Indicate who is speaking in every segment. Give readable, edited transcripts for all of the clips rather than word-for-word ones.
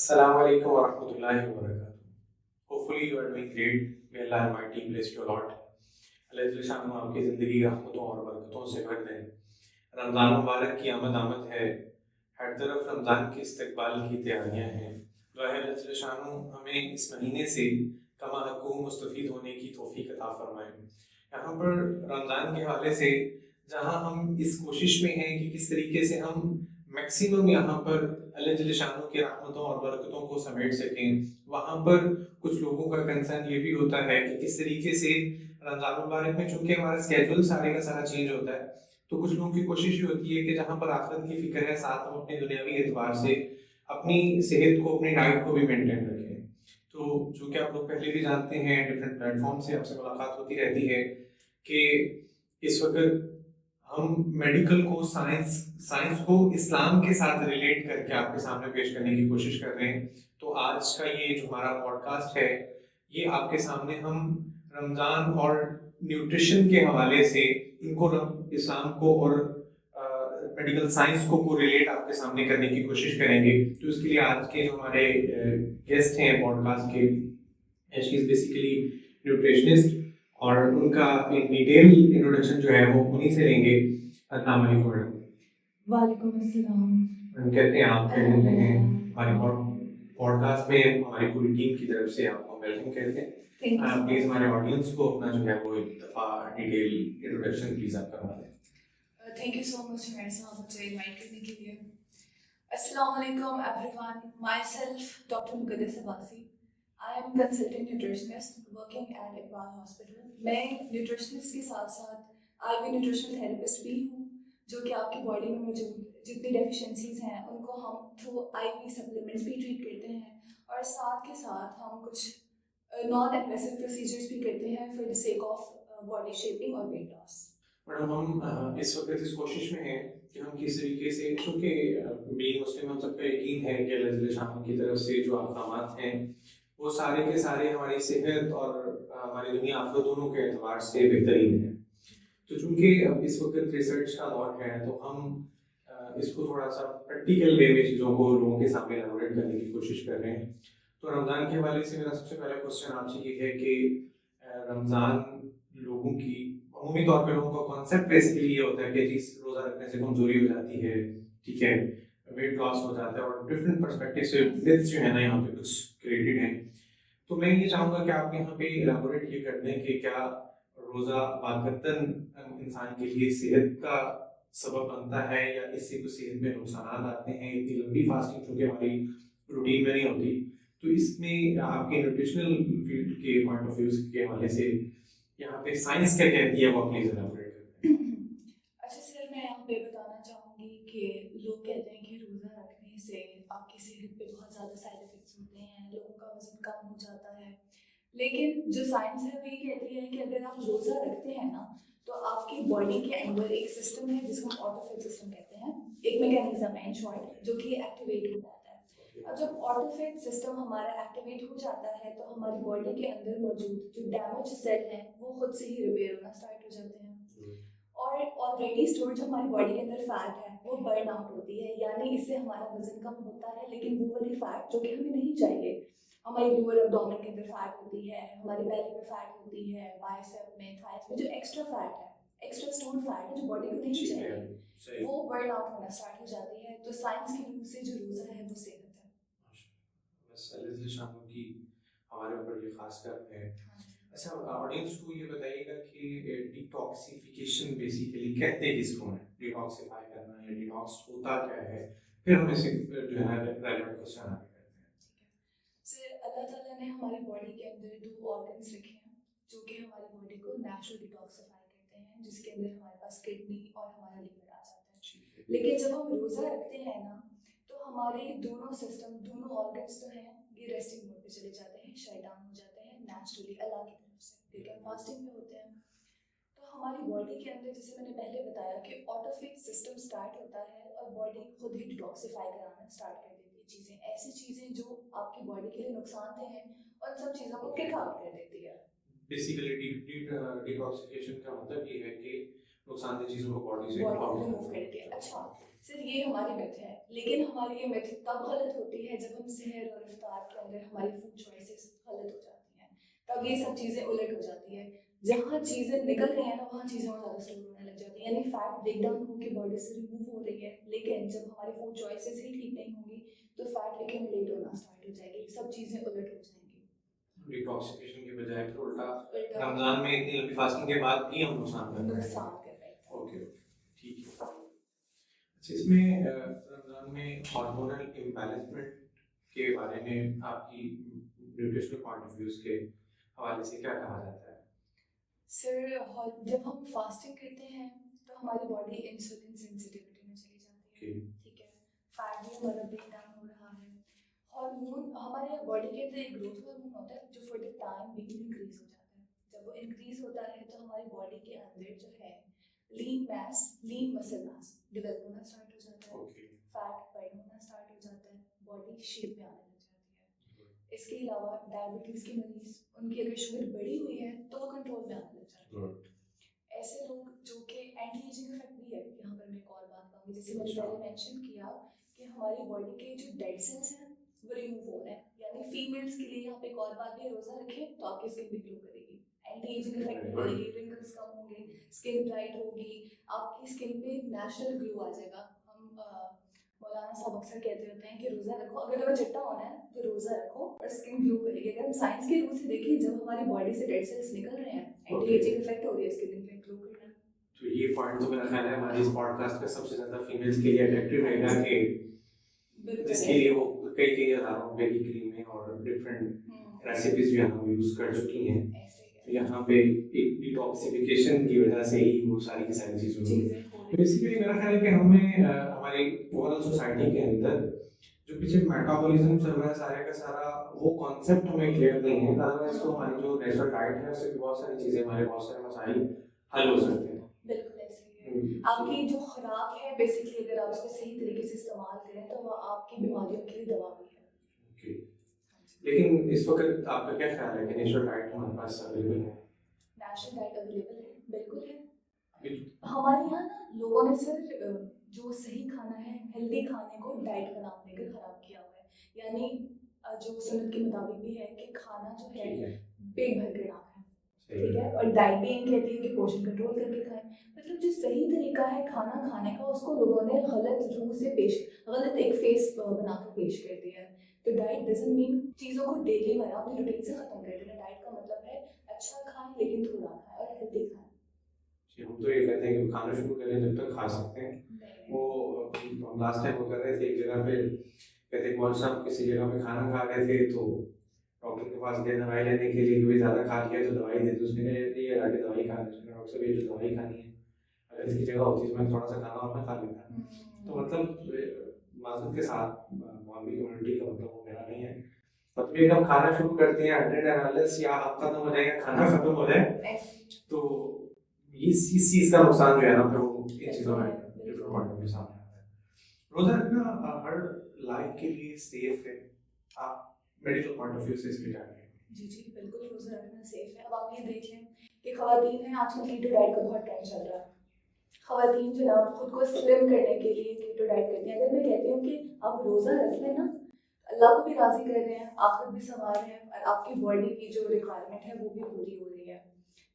Speaker 1: Assalamu alaikum wa rahmatullahi wa barakatuh. Hopefully you are doing great. May Allah Almighty bless you a lot. अल्लाह जल्ल शानो आपकी ज़िंदगी रहमतों और बरकतों से भर दे। रमज़ान मुबारक की आमद है। हर तरफ रमज़ान के इस्तकबाल की तैयारियां हैं। दुआ है अल्लाह जल्ल शानो हमें इस महीने से कमा हक़ूक़ मुस्तफ़ीद होने की तौफ़ीक़ अता फ़रमाए। यहाँ पर रमज़ान के हवाले से जहाँ हम इस कोशिश में हैं कि किस तरीके से हम मैक्सिमम यहाँ पर अल्लाह जल्ल शानो की रहमतों और बरकतों को समेट सकें, वहाँ पर कुछ लोगों का कंसर्न ये भी होता है कि किस तरीके से रमज़ान मुबारक में चूँकि हमारा स्केड्यूल सारे का सारा चेंज होता है, तो कुछ लोगों की कोशिश ये होती है कि जहाँ पर आखिरत की फ़िक्र है, साथ हम अपने दुनियावी एतबार से अपनी सेहत को, अपनी डाइट को भी मेंटेन रखें। तो चूँकि आप लोग पहले भी जानते हैं, डिफरेंट प्लेटफ़ॉर्म से आपसे मुलाकात होती रहती है कि इस वक़्त हम मेडिकल को साइंस साइंस को इस्लाम के साथ रिलेट करके आपके सामने पेश करने की कोशिश कर रहे हैं। तो आज का ये जो हमारा पॉडकास्ट है, ये आपके सामने हम रमज़ान और न्यूट्रिशन के हवाले से इनको इस्लाम को और मेडिकल साइंस को रिलेट आपके सामने करने की कोशिश करेंगे। तो इसके लिए आज के जो हमारे गेस्ट हैं पॉडकास्ट के, शी इज़ बेसिकली न्यूट्रिशनिस्ट और उनका एक डिटेल इंट्रोडक्शन जो है वो उन्हीं से लेंगे। अस्सलाम वालेकुम मैडम।
Speaker 2: वालेकुम अस्सलाम।
Speaker 1: मैम कहते हैं आप क्या कहते हैं हमारे पॉडकास्ट में हमारी पूरी टीम की तरफ से आपको वेलकम कहते हैं। आप प्लीज हमारे ऑडियंस को अपना जो है वो एक दफ़ा डिटेल इंट्रोडक्शन प्लीज आप करवा दें।
Speaker 2: थैंक यू सो मच मेरे साथ मुझे इनवाइट करने के लिए। अस्सलाम वालेकुम everyone, myself doctor Muqaddas Abbasi. I am consultant nutritionist working at Iqbal hospital. मैं न्यूट्रिशनिस्ट के साथ साथ आईवी न्यूट्रिशनल थेरेपिस्ट भी हूँ, जो कि आपकी बॉडी में मौजूद जितनी डेफिशिएंसीज हैं उनको हम थ्रू आईवी सप्लीमेंट्स भी ट्रीट करते हैं, और साथ के साथ हम कुछ नॉन इन्वेसिव प्रोसीजर्स भी करते हैं for the sake of body shaping और वेट लॉस।
Speaker 1: मैडम हम इस वक्त इस कोशिश में हैं कि हम किस तरीके से, चूँकि बीइंग मुस्लिम हम सबका यकीन है कि अल्लाह जल्ल शाह की तरफ से जो अहकामात हैं वो सारे के सारे हमारी सेहत और हमारी दुनिया आखिरत दोनों के एतबार से बेहतरीन है। तो चूँकि अब इस वक्त रिसर्च का दौर है, तो हम इसको थोड़ा सा प्रैक्टिकल वे में चीज़ों को लोगों के सामने एलाबोरेट करने की कोशिश कर रहे हैं। तो रमज़ान के हवाले से मेरा सबसे पहला क्वेश्चन आपसे ये है कि रमज़ान लोगों की अमूमी तौर पे लोगों का कॉन्सेप्ट बेसिकली ये होता है कि जी रोज़ा रखने से कमज़ोरी हो जाती है, ठीक है, वेट लॉस हो जाता है, और डिफरेंट पर्सपेक्टिव से मिथ्स जो है ना यहाँ पे कुछ क्रिएटेड हैं। तो मैं ये चाहूँगा कि आप यहाँ पे एलाबोरेट ये कर दें कि क्या रोज़ा वाक़तन इंसान के लिए सेहत का सबब बनता है या इससे कुछ सेहत में नुकसान आते हैं? इतनी लंबी फास्टिंग चूँकि हमारी रूटीन में नहीं होती, तो इसमें आपके न्यूट्रिशनल फील्ड के पॉइंट ऑफ व्यू के हवाले से यहाँ पे साइंस क्या कहती है, वो प्लीज एलाबोरेट करें।
Speaker 2: अच्छा सर, मैं यहाँ पे बताना चाहूँगी कि लोग कहते हैं कि रोज़ा रखने से आपकी सेहत पे बहुत ज़्यादा साइड इफ़ेक्ट्स होते हैं, लोगों का वज़न कम हो जाता है। लेकिन जो साइंस है वो ये कहती है कि अगर आप रोज़ा रखते हैं ना, तो आपकी बॉडी के अंदर एक सिस्टम है जिसको हम ऑटोफेज सिस्टम कहते हैं, एक मैकेनिज्म है इन शॉर्ट, जो कि एक्टिवेट हो जाता है। अब जब ऑटोफेज सिस्टम हमारा एक्टिवेट हो जाता है तो हमारी बॉडी के अंदर मौजूद जो डैमेज सेल हैं वो खुद से ही रिपेयर होना स्टार्ट हो जाते हैं, और ऑलरेडी स्टोर जो हमारी बॉडी के अंदर फैट है वो बर्न आउट होती है, यानी इससे हमारा वजन कम होता है। लेकिन वो वाली फैट जो कि हमें नहीं चाहिए, हमारी लोअर एब्डोमेन के अंदर फैट होती है, हमारी बेली में फैट होती है, बाइसेप में, थाइस में जो एक्स्ट्रा फैट है, एक्स्ट्रा स्टोर फैट है जो बॉडी को नहीं चाहिए, वो बर्न आउट होना स्टार्ट हो जाती है। तो साइंस की रूप से जो रोज़ा है वो सेहत है।
Speaker 1: की हमारे ऊपर ये खास कर है। अच्छा, ऑडियंस को ये बताइएगा कि डिटॉक्सिफिकेशन बेसिकली कहते किसको है? डिटॉक्सिफाई करना या डिटॉक्स होता क्या है? फिर हम इसे जो है रेलेवेंट क्वेश्चन आगे करते हैं।
Speaker 2: सर, अल्लाह ताला ने हमारी बॉडी के अंदर दो ऑर्गन्स रखे हैं जो कि हमारी बॉडी को नेचुरल डिटॉक्सिफाई करते हैं, जिसके अंदर हमारे पास किडनी और हमारा लीवर आ जाता है। लेकिन जब हम रोज़ा रखते हैं ना, तो हमारे दोनों सिस्टम, दोनों ऑर्गन्स तो हैं, ये रेस्टिंग मोड पे चले जाते हैं, शट डाउन हो जाते हैं नेचुरली अल्लाह की तरफ से, क्योंकि हम फास्टिंग में होते हैं। तो हमारी बॉडी के अंदर, जैसे मैंने पहले बताया, कि ऑटोफेज सिस्टम स्टार्ट होता है और बॉडी खुद ही डिटॉक्सिफाई कराना स्टार्ट कर देती है चीज़ें, ऐसी चीज़ें जो आपकी बॉडी के लिए नुकसानदेह हैं, और सब चीज़ों को किक आउट कर देती है।
Speaker 1: बेसिकली डिटॉक्सिफिकेशन का मतलब ये है कि नुकसानदेह चीज़ों को बॉडी से
Speaker 2: बॉडी रिमूव कर देती है। अच्छा सर, ये हमारी मिथ है, लेकिन हमारी ये मिथ तब गलत होती है जब हम सहर और इफ्तार के अंदर हमारी फूड चॉइसेस गलत हो जाती हैं, तब ये सब चीज़ें उलट हो जाती है। जहाँ चीज़ें निकल रही हैं ना, वहाँ चीज़ें और ज़्यादा स्टोर होने लग जाती हैं, यानी फैट ब्रेकडाउन होकर बॉडी से रिमूव हो रही है। लेकिन जब हमारी फूड चॉइसेस ही ठीक नहीं होंगी तो फैट एक्यूमुलेट होना स्टार्ट हो जाएगी, सब चीज़ें उलट हो जाएंगी।
Speaker 1: डिटॉक्सिफिकेशन के बजाय फिर उल्टा
Speaker 2: उल्टा
Speaker 1: रमजान में इतनी लंबी फास्टिंग के बाद भी हम नुकसान कर रहे हैं।
Speaker 2: नुकसान कर रहे हैं।
Speaker 1: ओके, ठीक है। अच्छा, इसमें रमजान में हार्मोनल इम्बैलेंसमेंट के बारे में आपकी न्यूट्रिशनल पॉइंट ऑफ व्यूज के हवाले से क्या कहा जाता है?
Speaker 2: सर, जब हम फास्टिंग करते हैं तो हमारी बॉडी इंसुलिन सेंसिटिविटी में चली जाती है, ठीक है, फैट भी हमारा ब्रेक डाउन हो रहा है। हार्मोन हमारे बॉडी के अंदर एक ग्रोथ हार्मोन होता है जो फॉर द टाइम भी इंक्रीज हो जाता है। जब वो इंक्रीज होता है तो हमारी बॉडी के अंदर जो है लीन मसल मास डेवलप होना स्टार्ट हो जाता है, फैट बर्न होना स्टार्ट हो जाता है, बॉडी शेप में आने लग जाती है। इसके अलावा डायबिटीज़ के मरीज, उनकी अगर शुगर बढ़ी हुई है तो वो कंट्रोल में आने लग जाती है। ऐसे लोग जो कि एंटी एजिंग इफेक्ट भी है, यहाँ पर मैं एक और बात कहूँगी, जैसे मैंने पहले मेंशन किया कि हमारी बॉडी के जो डेड सेल्स हैं वो रिमूव हो रहे हैं, यानी फीमेल्स के लिए यहाँ पे एक और बात भी, रोज़ा रखें तो आपकी स्किन भी ग्लो करेगी, एंटी एजिंग इफेक्ट मिलेगी, रिंकल्स कम होंगे, स्किन ब्राइट होगी, आपकी स्किन पे नेचुरल ग्लो आ जाएगा। हम मौलाना साहब अक्सर कहते होते हैं कि रोज़ा रखो, अगर तुम्हें चिट्टा होना है तो रोज़ा रखो और स्किन ग्लो करेगी। अगर हम साइंस के रूप से देखें, जब हमारी बॉडी से डेड सेल्स निकल रहे हैं, एंटी एजिंग इफेक्ट हो रही है, स्किन ग्लो कर रहा है।
Speaker 1: तो ये पॉइंट तो मेरा ख्याल है हमारे इस पॉडकास्ट का सबसे ज़्यादा फीमेल्स के लिए अट्रैक्टिव रहेगा कि जिसके लिए वो कई हज़ारों रुपए की क्रीमें और डिफरेंट रेसिपीज जो यहाँ यूज़ कर चुकी हैं, तो यहाँ पे एक डिटॉक्सिफिकेशन की वजह से ही वो सारी की सारी चीज़ें हुई। बेसिकली मेरा ख्याल है कि हमें हमारी ओवरऑल सोसाइटी के अंदर जो पीछे मेटाबॉलिज्म चल रहा है सारे का सारा, वो कॉन्सेप्ट हमें क्लियर नहीं है। अदरवाइज तो हमारी जो नेचुरल डाइट है उससे बहुत सारी चीज़ें, हमारे बहुत सारे मसाइल हल हो सकते हैं।
Speaker 2: बिल्कुल ऐसे ही है। आपकी जो खुराक है बेसिकली, अगर आप उसको सही तरीके से इस्तेमाल करें तो वो आपकी बीमारियों के लिए दवा भी है।
Speaker 1: ओके, लेकिन इस वक्त आपका क्या ख्याल है कि नेचुरल डाइट हमारे पास अवेलेबल है?
Speaker 2: नेचुरल डाइट अवेलेबल है, बिल्कुल है। हमारे यहाँ ना लोगों ने सर जो सही खाना है, हेल्दी खाने को डाइट का नाम देकर खराब किया हुआ है। यानी जो सुन्नत के मुताबिक भी है कि खाना जो है पेट भर कर ना खाएं, ठीक है, और डाइट भी यही कहती है कि पोषण कंट्रोल करके खाएं। मतलब जो सही तरीका है खाना खाने का, उसको लोगों ने गलत रूह से गलत एक फेस बनाकर पेश कर दिया है। तो डाइट डजंट मीन चीज़ों को डेली में अपनी रूटीन से ख़त्म कर देना। डाइट का मतलब है अच्छा खाएं लेकिन थोड़ा खाएं और हेल्दी खाएं।
Speaker 1: हम तो ये कहते हैं कि खाना शुरू करें जब तक खा सकते हैं। वो हम लास्ट टाइम वो कर रहे थे एक जगह पे, कहते मौलवी साहब किसी जगह पे खाना खा रहे थे तो डॉक्टर के पास गए दवाई लेने के लिए, कि ज़्यादा खा लिया तो दवाई दे दो। उसने कहा ये आगे दवाई खा रहे, डॉक्टर साहब ये जो दवाई खानी है, अगर इसकी जगह होती तो मैं थोड़ा सा खाना और मैं खा लेता। तो मतलब मासूम के साथ मौलवी कम्युनिटी का मतलब वो मेरा नहीं है। मतलब एक हम खाना शुरू करते हैं एड्रेनालिस या आप खत्म हो जाएगा, खाना खत्म हो जाए, तो इस चीज़ का नुकसान जो है ना, फिर वो इन चीज़ों में डिफरेंट पॉइंट ऑफ व्यू सामने आता है। रोज़ा रखना हर लाइफ के लिए सेफ है? आप मेडिकल पॉइंट ऑफ व्यू से इसमें क्या कहेंगे?
Speaker 2: जी जी बिल्कुल, रोज़ा रखना सेफ है। अब आप ये देख लें कि ख़वातीन हैं, आजकल कीटो डाइट का बहुत ट्रेंड चल रहा है। ख़वातीन जनाब खुद को स्लिम करने के लिए कीटो डाइट करती हैं। अगर मैं कहती हूँ कि आप रोज़ा रख लें ना, अल्लाह को भी राज़ी कर रहे हैं, आखिरत भी संवार रहे हैं और आपकी बॉडी की जो रिक्वायरमेंट है वो भी पूरी हो रही है।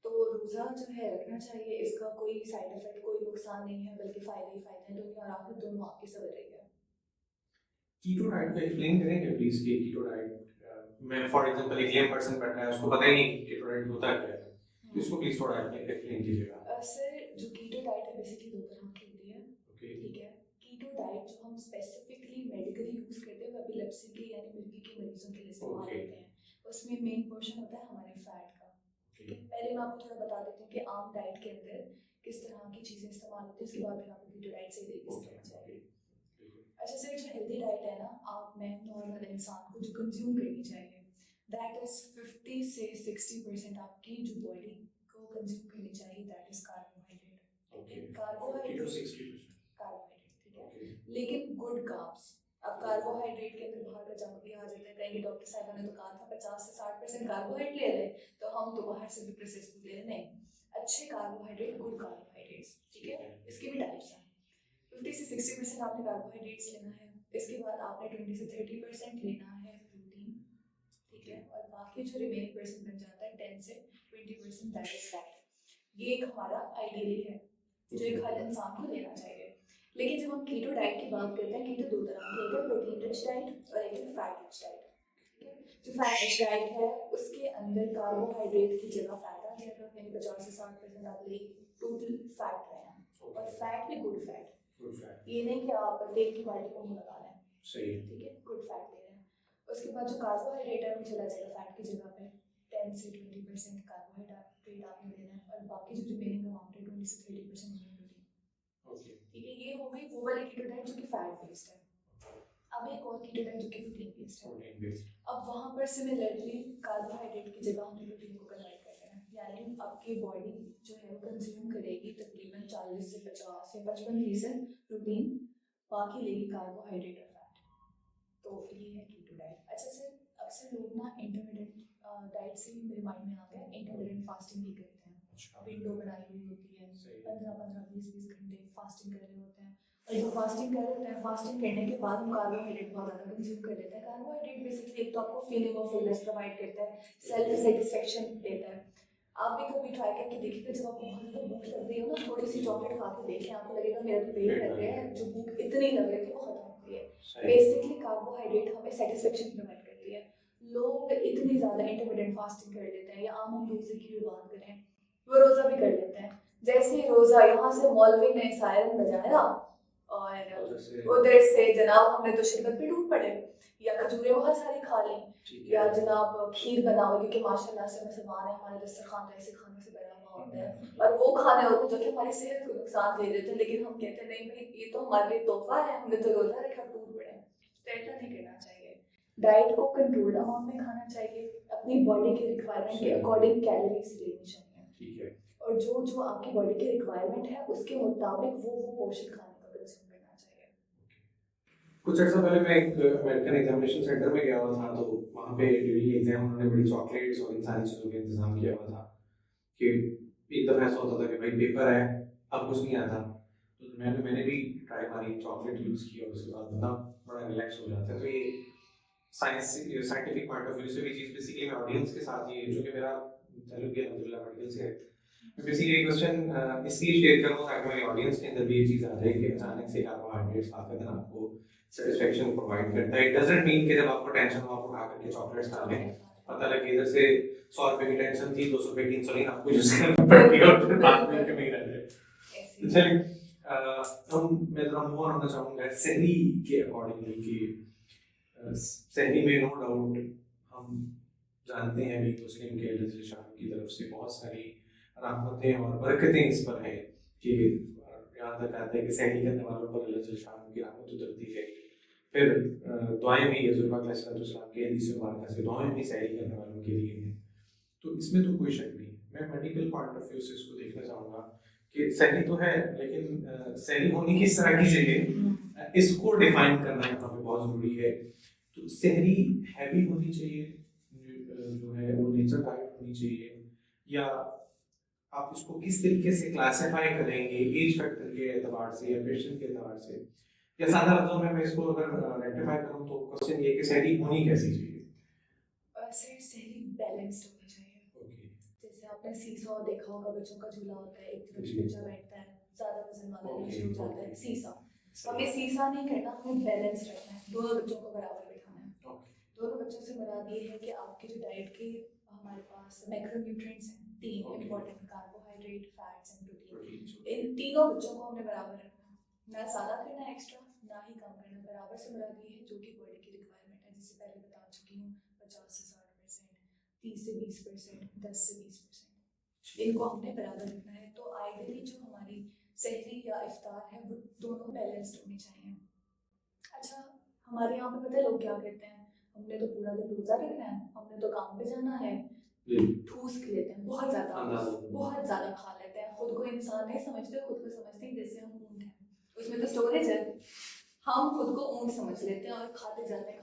Speaker 2: तो रोज़ा जो है रखना चाहिए, इसका कोई साइड इफेक्ट, कोई नुकसान नहीं है, बल्कि फ़ायदे ही फ़ायदे हैं। दुनिया और आखिरत दोनों आपकी सवर रही है।
Speaker 1: कीटो डाइट को एक्सप्लेन करेंगे प्लीज कि कीटो डाइट में फॉर एग्जांपल एक लेम पर्सन बैठा है, उसको पता ही नहीं कि कीटो डाइट होता क्या है, तो इसको प्लीज थोड़ा एक्सप्लेन कीजिएगा।
Speaker 2: सर, जो कीटो डाइट है बेसिकली दो तरह की होती है, ठीक है। कीटो डाइट जो हम स्पेसिफिकली मेडिकली यूज़ करते हैं, एपिलेप्सी के यानी मिर्गी के मरीजों के लिए इस्तेमाल होते हैं। उसमें मेन पोर्शन होता है हमारे फैट का, ठीक है। पहले मैं आपको थोड़ा बता देती हूँ कि आम डाइट के अंदर किस तरह की चीज़ें इस्तेमाल होती है, उसके बाद फिर आपको कीटो डाइट सही तरीके से समझ जाएगी। अच्छा सर, जो हेल्दी डाइट है ना, आप में नॉर्मल इंसान को जो कंज्यूम करनी चाहिए, दैट इज़ 50 से 60% आपकी जो बॉडी को कंज्यूम करनी चाहिए, दैट इज़ कार्बोहाइड्रेट। कार्बोहाइड्रेट, ठीक है, लेकिन गुड कार्ब्स। अब कार्बोहाइड्रेट के अंदर बाहर का जंक भी आ जाता है। कहीं डॉक्टर साहब ने तो कहा था 50 से 60% कार्बोहाइड्रेट ले लें, तो हम तो बाहर से भी प्रोसेस ले लें। नहीं, अच्छे कार्बोहाइड्रेट, गुड कार्बोहाइड्रेट्स, ठीक है। इसके भी टाइप्स हैं। 50 से 60% आपने कार्बोहाइड्रेट्स लेना है, इसके बाद आपने 20 से 30% लेना है प्रोटीन, ठीक है, और बाकी जो रिमेनिंग परसेंट बन जाता है 10 से 20% दैट इज फैट। ये एक हमारा आइडियली है जो एक हर इंसान को लेना चाहिए। लेकिन जब हम कीटो डाइट की बात करते हैं, कीटो दो तरह की, एक है प्रोटीन रिच डाइट और एक है फैट रिच डाइट। जो फैट रिच डाइट है उसके अंदर कार्बोहाइड्रेट की जगह फैट आ जाएगा, यानी 50 से 60% आप ले टोटल फैट रहे हैं, और फैट भी गुड फैट। ये नहीं कि आप तेल की बाल्टी को मुंह लगा रहे हैं,
Speaker 1: सही है,
Speaker 2: ठीक है, गुड फैट ले रहे हैं। उसके बाद जो कार्बोहाइड्रेट है वो चला जाएगा फैट की जगह पे, 10 से 20% कार्बोहाइड्रेट आपने लेना है, और बाकी जो रिमेनिंग अमाउंट है 20 से 30% प्रोटीन, ठीक है। ये हो गई वो वाली कीटो डाइट जो कि फैट बेस्ड है। अब एक और कीटो डाइट जो कि प्रोटीन बेस्ड है। अब वहाँ पर सिमिलरली कार्बोहाइड्रेट की जगह हमने प्रोटीन को कन्वर्ट कर देना है, यानी आपकी बॉडी जो है वो कंज्यूम करेगी तकरीबन 40 से 50 से 55% प्रोटीन, बाकी लेगी कार्बोहाइड्रेट और फैट। तो ये है कीटो डाइट। अच्छा सर, अक्सर लोग ना इंटरमिटेंट डाइट से ही मेरे माइंड में आ गया, इंटरमिटेंट फास्टिंग भी करते हैं। विंडो बनाई हुई होती है, 15-15 20-20 घंटे फास्टिंग कर रहे होते हैं, और जो फास्टिंग कर रहे होते हैं, फास्टिंग करने के बाद हम कार्बोहाइड्रेट बहुत ज़्यादा कंज्यूम कर लेते हैं। कार्बोहाइड्रेट बेसिकली एक तो आपको फीलिंग ऑफ फुलनेस प्रोवाइड करता है, सेल्फ सेटिस्फेक्शन देता है। आप भी कभी ट्राई करके देखिएगा, जब आपको बहुत ज़्यादा भूख लग रही हो ना, थोड़ी सी चॉकलेट खा के देखें, आपको लगेगा मेरा तो पेट लग गया है, जो भूख इतनी लग रही थी वो खत्म हो गई है। बेसिकली कार्बोहाइड्रेट हमें सेटिस्फेक्शन प्रोवाइड करती है। लोग इतनी ज़्यादा इंटरमिटेंट फास्टिंग कर लेते हैं, या आम हम रोज़े की भी बात करें, वो रोज़ा भी कर लेते हैं। जैसे ही रोज़ा यहाँ से मौलवी ने सायरन बजाया और उधर से जनाब हमने तो शिरबत पे टूट पड़े, या खजूरें बहुत सारी खा ली, या जनाब खीर बनाओ, क्योंकि माशाल्लाह से मुसलमान है, हमारे दस्तरखान ऐसे खाने से भरा हुआ होता है, और वो खाने होते हैं जो कि हमारी सेहत को नुकसान दे देते हैं, लेकिन हम कहते हैं नहीं भाई ये तो हमारे लिए तोहफा है, हमने तो रोज़ा रखा, टूट पड़े। तो ऐसा नहीं करना चाहिए। डाइट को कंट्रोल्ड अमाउंट में खाना चाहिए, अपनी बॉडी के रिक्वायरमेंट के अकॉर्डिंग कैलोरीज लेनी चाहिए, ठीक है, और जो जो आपकी बॉडी की रिक्वायरमेंट है उसके मुताबिक वो पोर्शन खाने का कंज्यूम करना चाहिए।
Speaker 1: कुछ अर्सा पहले मैं एक अमेरिकन एग्जामिनेशन सेंटर में गया हुआ था, तो वहाँ पे ड्यूरिंग एग्जाम उन्होंने बड़ी चॉकलेट्स और इन सारी चीज़ों का इंतजाम किया हुआ था कि एक दफ़ा ऐसा होता था कि भाई पेपर है, अब कुछ नहीं आता, तो मैंने भी ट्राई मारी, चॉकलेट यूज़ की, और उसके बाद बंदा बड़ा रिलैक्स हो जाता है। तो ये साइंटिफिक पॉइंट ऑफ व्यू से भी चीज़ बेसिकली मैं ऑडियंस के साथ, ये जो कि मेरा ताल्लुक है अल्हम्दुलिल्लाह मेडिकल से है, मैं बेसिकली क्वेश्चन इसलिए शेयर कर रहा हूँ ताकि मेरी ऑडियंस के अंदर भी ये चीज़ आ जाए कि अचानक से कार्बोहाइड्रेट्स खाकर ना आपको सेटिस्फेक्शन प्रोवाइड करता है। इट डजंट मीन कि जब आपको टेंशन हो आप उठा करके चॉकलेट्स खा लें, पता लगे इधर से 100 रुपए की टेंशन थी, 200 रुपए की इंसुलिन आपको यूज करना पड़ेगी और फिर बाद में कमी रह जाए। तो चलिए मैं जरा मूव ऑन होना चाहूँगा सहरी के अकॉर्डिंगली कि सहरी में नो डाउट हम जानते हैं भी मुस्लिम के अल्लाह शाह की तरफ से बहुत सारी रहमतें और बरकतें इस पर है कि यहाँ तक आता है कि सहरी करने वालों पर अल्लाह शाह की रहमत उतरती है। फिर दुआएं भी हज़रत पाक अलैहिस्सलाम के हदीस मुबारक से दुआएं भी सहरी करने वालों के लिए हैं, तो इसमें तो कोई शक नहीं। मैं मेडिकल पॉइंट ऑफ व्यू से इसको देखना चाहूँगा कि सहरी तो है, लेकिन सहरी होनी किस तरह की चाहिए इसको डिफाइन करना यहाँ पे बहुत ज़रूरी है। तो सहरी हैवी होनी चाहिए, जो है वो नेचर डाइट होनी चाहिए, या आप इसको किस तरीके से क्लासिफाई करेंगे, एज फैक्टर के एतबार से या पेशेंट के एतबार से, या सादा लफ्जों में मैं इसको अगर रेक्टिफाई करूं तो क्वेश्चन ये कि सहरी होनी कैसी चाहिए?
Speaker 2: सर सहरी बैलेंस्ड होनी चाहिए। ओके, जैसे आपने सीसॉ देखा होगा, बच्चों का झूला होता है, एक तरफ बच्चा बैठता है, ज्यादा वजन वाला नीचे हो जाता है, सीसॉ। हमें सीसॉ नहीं करना, हमें बैलेंस रखना है, दोनों बच्चों को बराबर बैठाना है। दोनों बच्चों से मुराद ये है कि आपकी जो डाइट के हमारे पास मैक्रोन्यूट्रिएंट्स हैं, 3 important, carbohydrate, fats and protein, इन तीनों बच्चों को हमने बराबर रखना है, ना ज़्यादा करना एक्स्ट्रा ना ही कम करना, बराबर से मुराद ये है जो कि बॉडी की रिक्वायरमेंट है, जिससे पहले बता चुकी हूँ, 50 से 60%, 30 से 20%, 10 से 20%, इनको हमने बराबर रखना है। तो आइडियली जो हमारी सहरी या इफ्तार है वो दोनों बैलेंस्ड होनी चाहिए। अच्छा, हमारे यहाँ पे पता है लोग क्या करते हैं, हमने तो पूरा दिन रोजा रखना है, हमने तो काम पे जाना है, ठूस के लेते हैं, बहुत ज्यादा खा लेते हैं, खुद को इंसान नहीं समझते, खुद को समझते हैं जैसे हम ऊंट हैं, उसमें तो स्टोरेज है, हम खुद को ऊंट समझ लेते हैं और खाते जाते हैं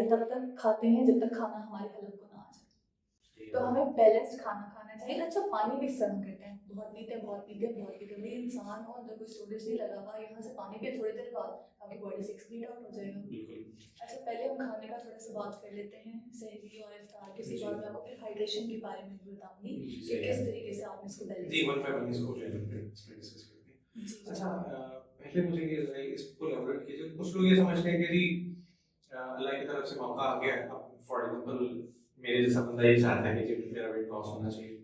Speaker 2: तब तक खाते हैं जब तक खाना हमारे हलक को ना आ जाए। तो हमें बैलेंस्ड खाना खाना चाहिए। अच्छा पानी भी सर्व करते हैं, बहुत पीते हैं बहुत पीते हैं बहुत पीते हैं, भाई इंसान हो अंदर कोई स्टोरेज नहीं लगा हुआ, यहाँ से पानी पिए थोड़ी देर बाद आपकी बॉडी से एक्सक्रीट आउट हो जाएगा।
Speaker 1: बिल्कुल।
Speaker 2: अच्छा पहले हम खाने का थोड़ा सा बात कर लेते हैं, सहरी और इफ्तार के
Speaker 1: जी।
Speaker 2: बाद मैं आपको फिर हाइड्रेशन के बारे में भी बताऊंगी
Speaker 1: जी,
Speaker 2: कि
Speaker 1: सही
Speaker 2: किस
Speaker 1: है।
Speaker 2: तरीके से आप इसको बैलेंस
Speaker 1: जी, वन बाय वन इसको जो है हम इसमें डिस्कस करते हैं।
Speaker 2: जी
Speaker 1: अच्छा पहले मुझे ये बताइए, इसको एलाबोरेट कीजिए। कुछ लोग ये समझते हैं कि जी अल्लाह की तरफ से मौका आ गया है। अब फॉर एग्जांपल मेरे जैसा बंदा ये चाहता है कि जी मेरा वेट लॉस होना चाहिए,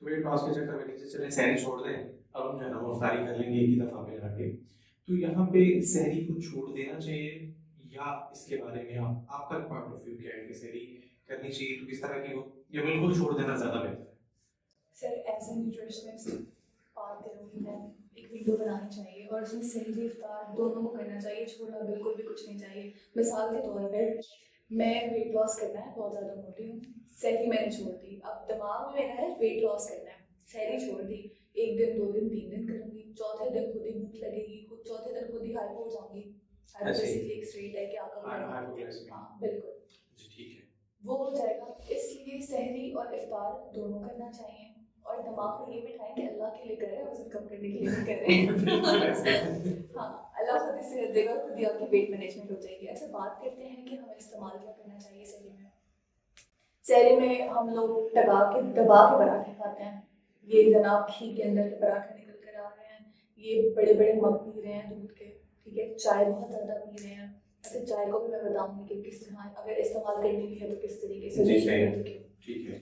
Speaker 1: तो वेट लॉस के चक्कर में नीचे चले सहरी छोड़ दें, अब हम जो है ना वो इफ्तारी कर लेंगे एक ही दफ़ा पे लगा के। तो यहाँ पे सहरी को छोड़ देना चाहिए या इसके बारे में आपका पॉइंट ऑफ व्यू क्या है कि सहरी करनी चाहिए तो किस तरह की हो, या बिल्कुल छोड़ देना ज़्यादा बेहतर है?
Speaker 2: सर एज ए न्यूट्रिशनिस्ट बात करूँगी मैं, एक वीडियो बनानी चाहिए और उसमें सहरी इफ्तार दोनों को करना चाहिए, छोड़ना बिल्कुल भी कुछ नहीं चाहिए। मिसाल के तौर पर मैं वेट लॉस करना है, बहुत ज़्यादा मोटी हूँ, सहरी मैंने छोड़ दी, अब दिमाग में मेरा है वेट लॉस करना है, सहरी छोड़ दी, एक दिन 2 दिन 3 दिन करूँगी, चौथे दिन खुद ही भूख लगेगी, खुद चौथे दिन खुद ही हाइपो हो जाऊँगी। हाइपो बेसिकली एक स्टेट है कि आपका
Speaker 1: हाइपोग्लाइसेमिया।
Speaker 2: हाँ बिल्कुल
Speaker 1: जी ठीक है।
Speaker 2: वो हो जाएगा। इसलिए सहरी और इफ्तार दोनों करना चाहिए और दिमाग में ये बिठाएं कि अल्लाह के लिए कर रहे हैं, वजन कम करने के लिए नहीं कर रहे हैं। हाँ अल्लाह खुद ही सेहत देगा, खुद ही आपकी वेट मैनेजमेंट हो जाएगी। अच्छा बात करते हैं कि हमें इस्तेमाल क्या करना चाहिए सहरी में। सहरी में हम लोग दबा के पराठे खाते हैं, ये जनाब घी के अंदर के पराठे निकल कर आ रहे हैं, ये बड़े बड़े मग पी रहे हैं दूध के, ठीक है, चाय बहुत ज़्यादा पी रहे हैं। अच्छा चाय को भी मैं बताऊंगी कि किस तरह अगर इस्तेमाल करनी भी है तो किस तरीके से
Speaker 1: जी,
Speaker 2: नहीं
Speaker 1: सही है।
Speaker 2: करनी है।
Speaker 1: ठीक है।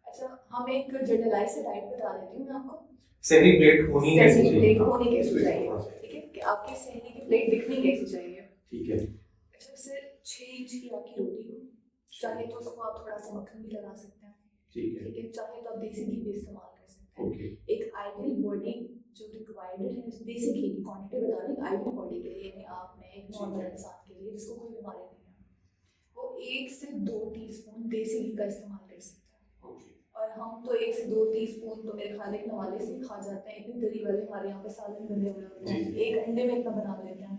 Speaker 2: अच्छा हम एक जनरलाइज से डाइट बता देती हूँ मैं आपको।
Speaker 1: सहरी प्लेट होनी कैसी
Speaker 2: सहरी
Speaker 1: चाहिए?
Speaker 2: प्लेट होनी कैसी
Speaker 1: इसको
Speaker 2: चाहिए,
Speaker 1: थोड़ा सा।
Speaker 2: ठीक है, कि आपकी सहरी की प्लेट दिखनी कैसी चाहिए।
Speaker 1: ठीक है।
Speaker 2: अच्छा सर 6 इंच की आपकी रोटी हो, चाहे तो उसको आप थोड़ा सा मक्खन भी लगा सकते हैं,
Speaker 1: ठीक है।
Speaker 2: ठीक है, चाहे तो आप देसी घी भी इस्तेमाल कर सकते हैं।
Speaker 1: ओके।
Speaker 2: एक आइडियल बॉडी जो रिक्वायर्ड है, देसी घी की क्वांटिटी बता रही हूँ, आइडियल बॉडी के लिए, यानी आप में एक नॉर्मल इंसान के लिए जिसको कोई बीमारी नहीं है, वो 1 से 2 टीस्पून देसी घी का इस्तेमाल कर सकते हैं।
Speaker 1: ओके।
Speaker 2: और हम तो 1 से 2 टीस्पून तो मेरे ख्याल एक नवाले से खा जाते हैं, इतनी तरी वाले हमारे यहाँ पे सालन बने हुए होते हैं, एक अंडे में इतना बना लेते हैं।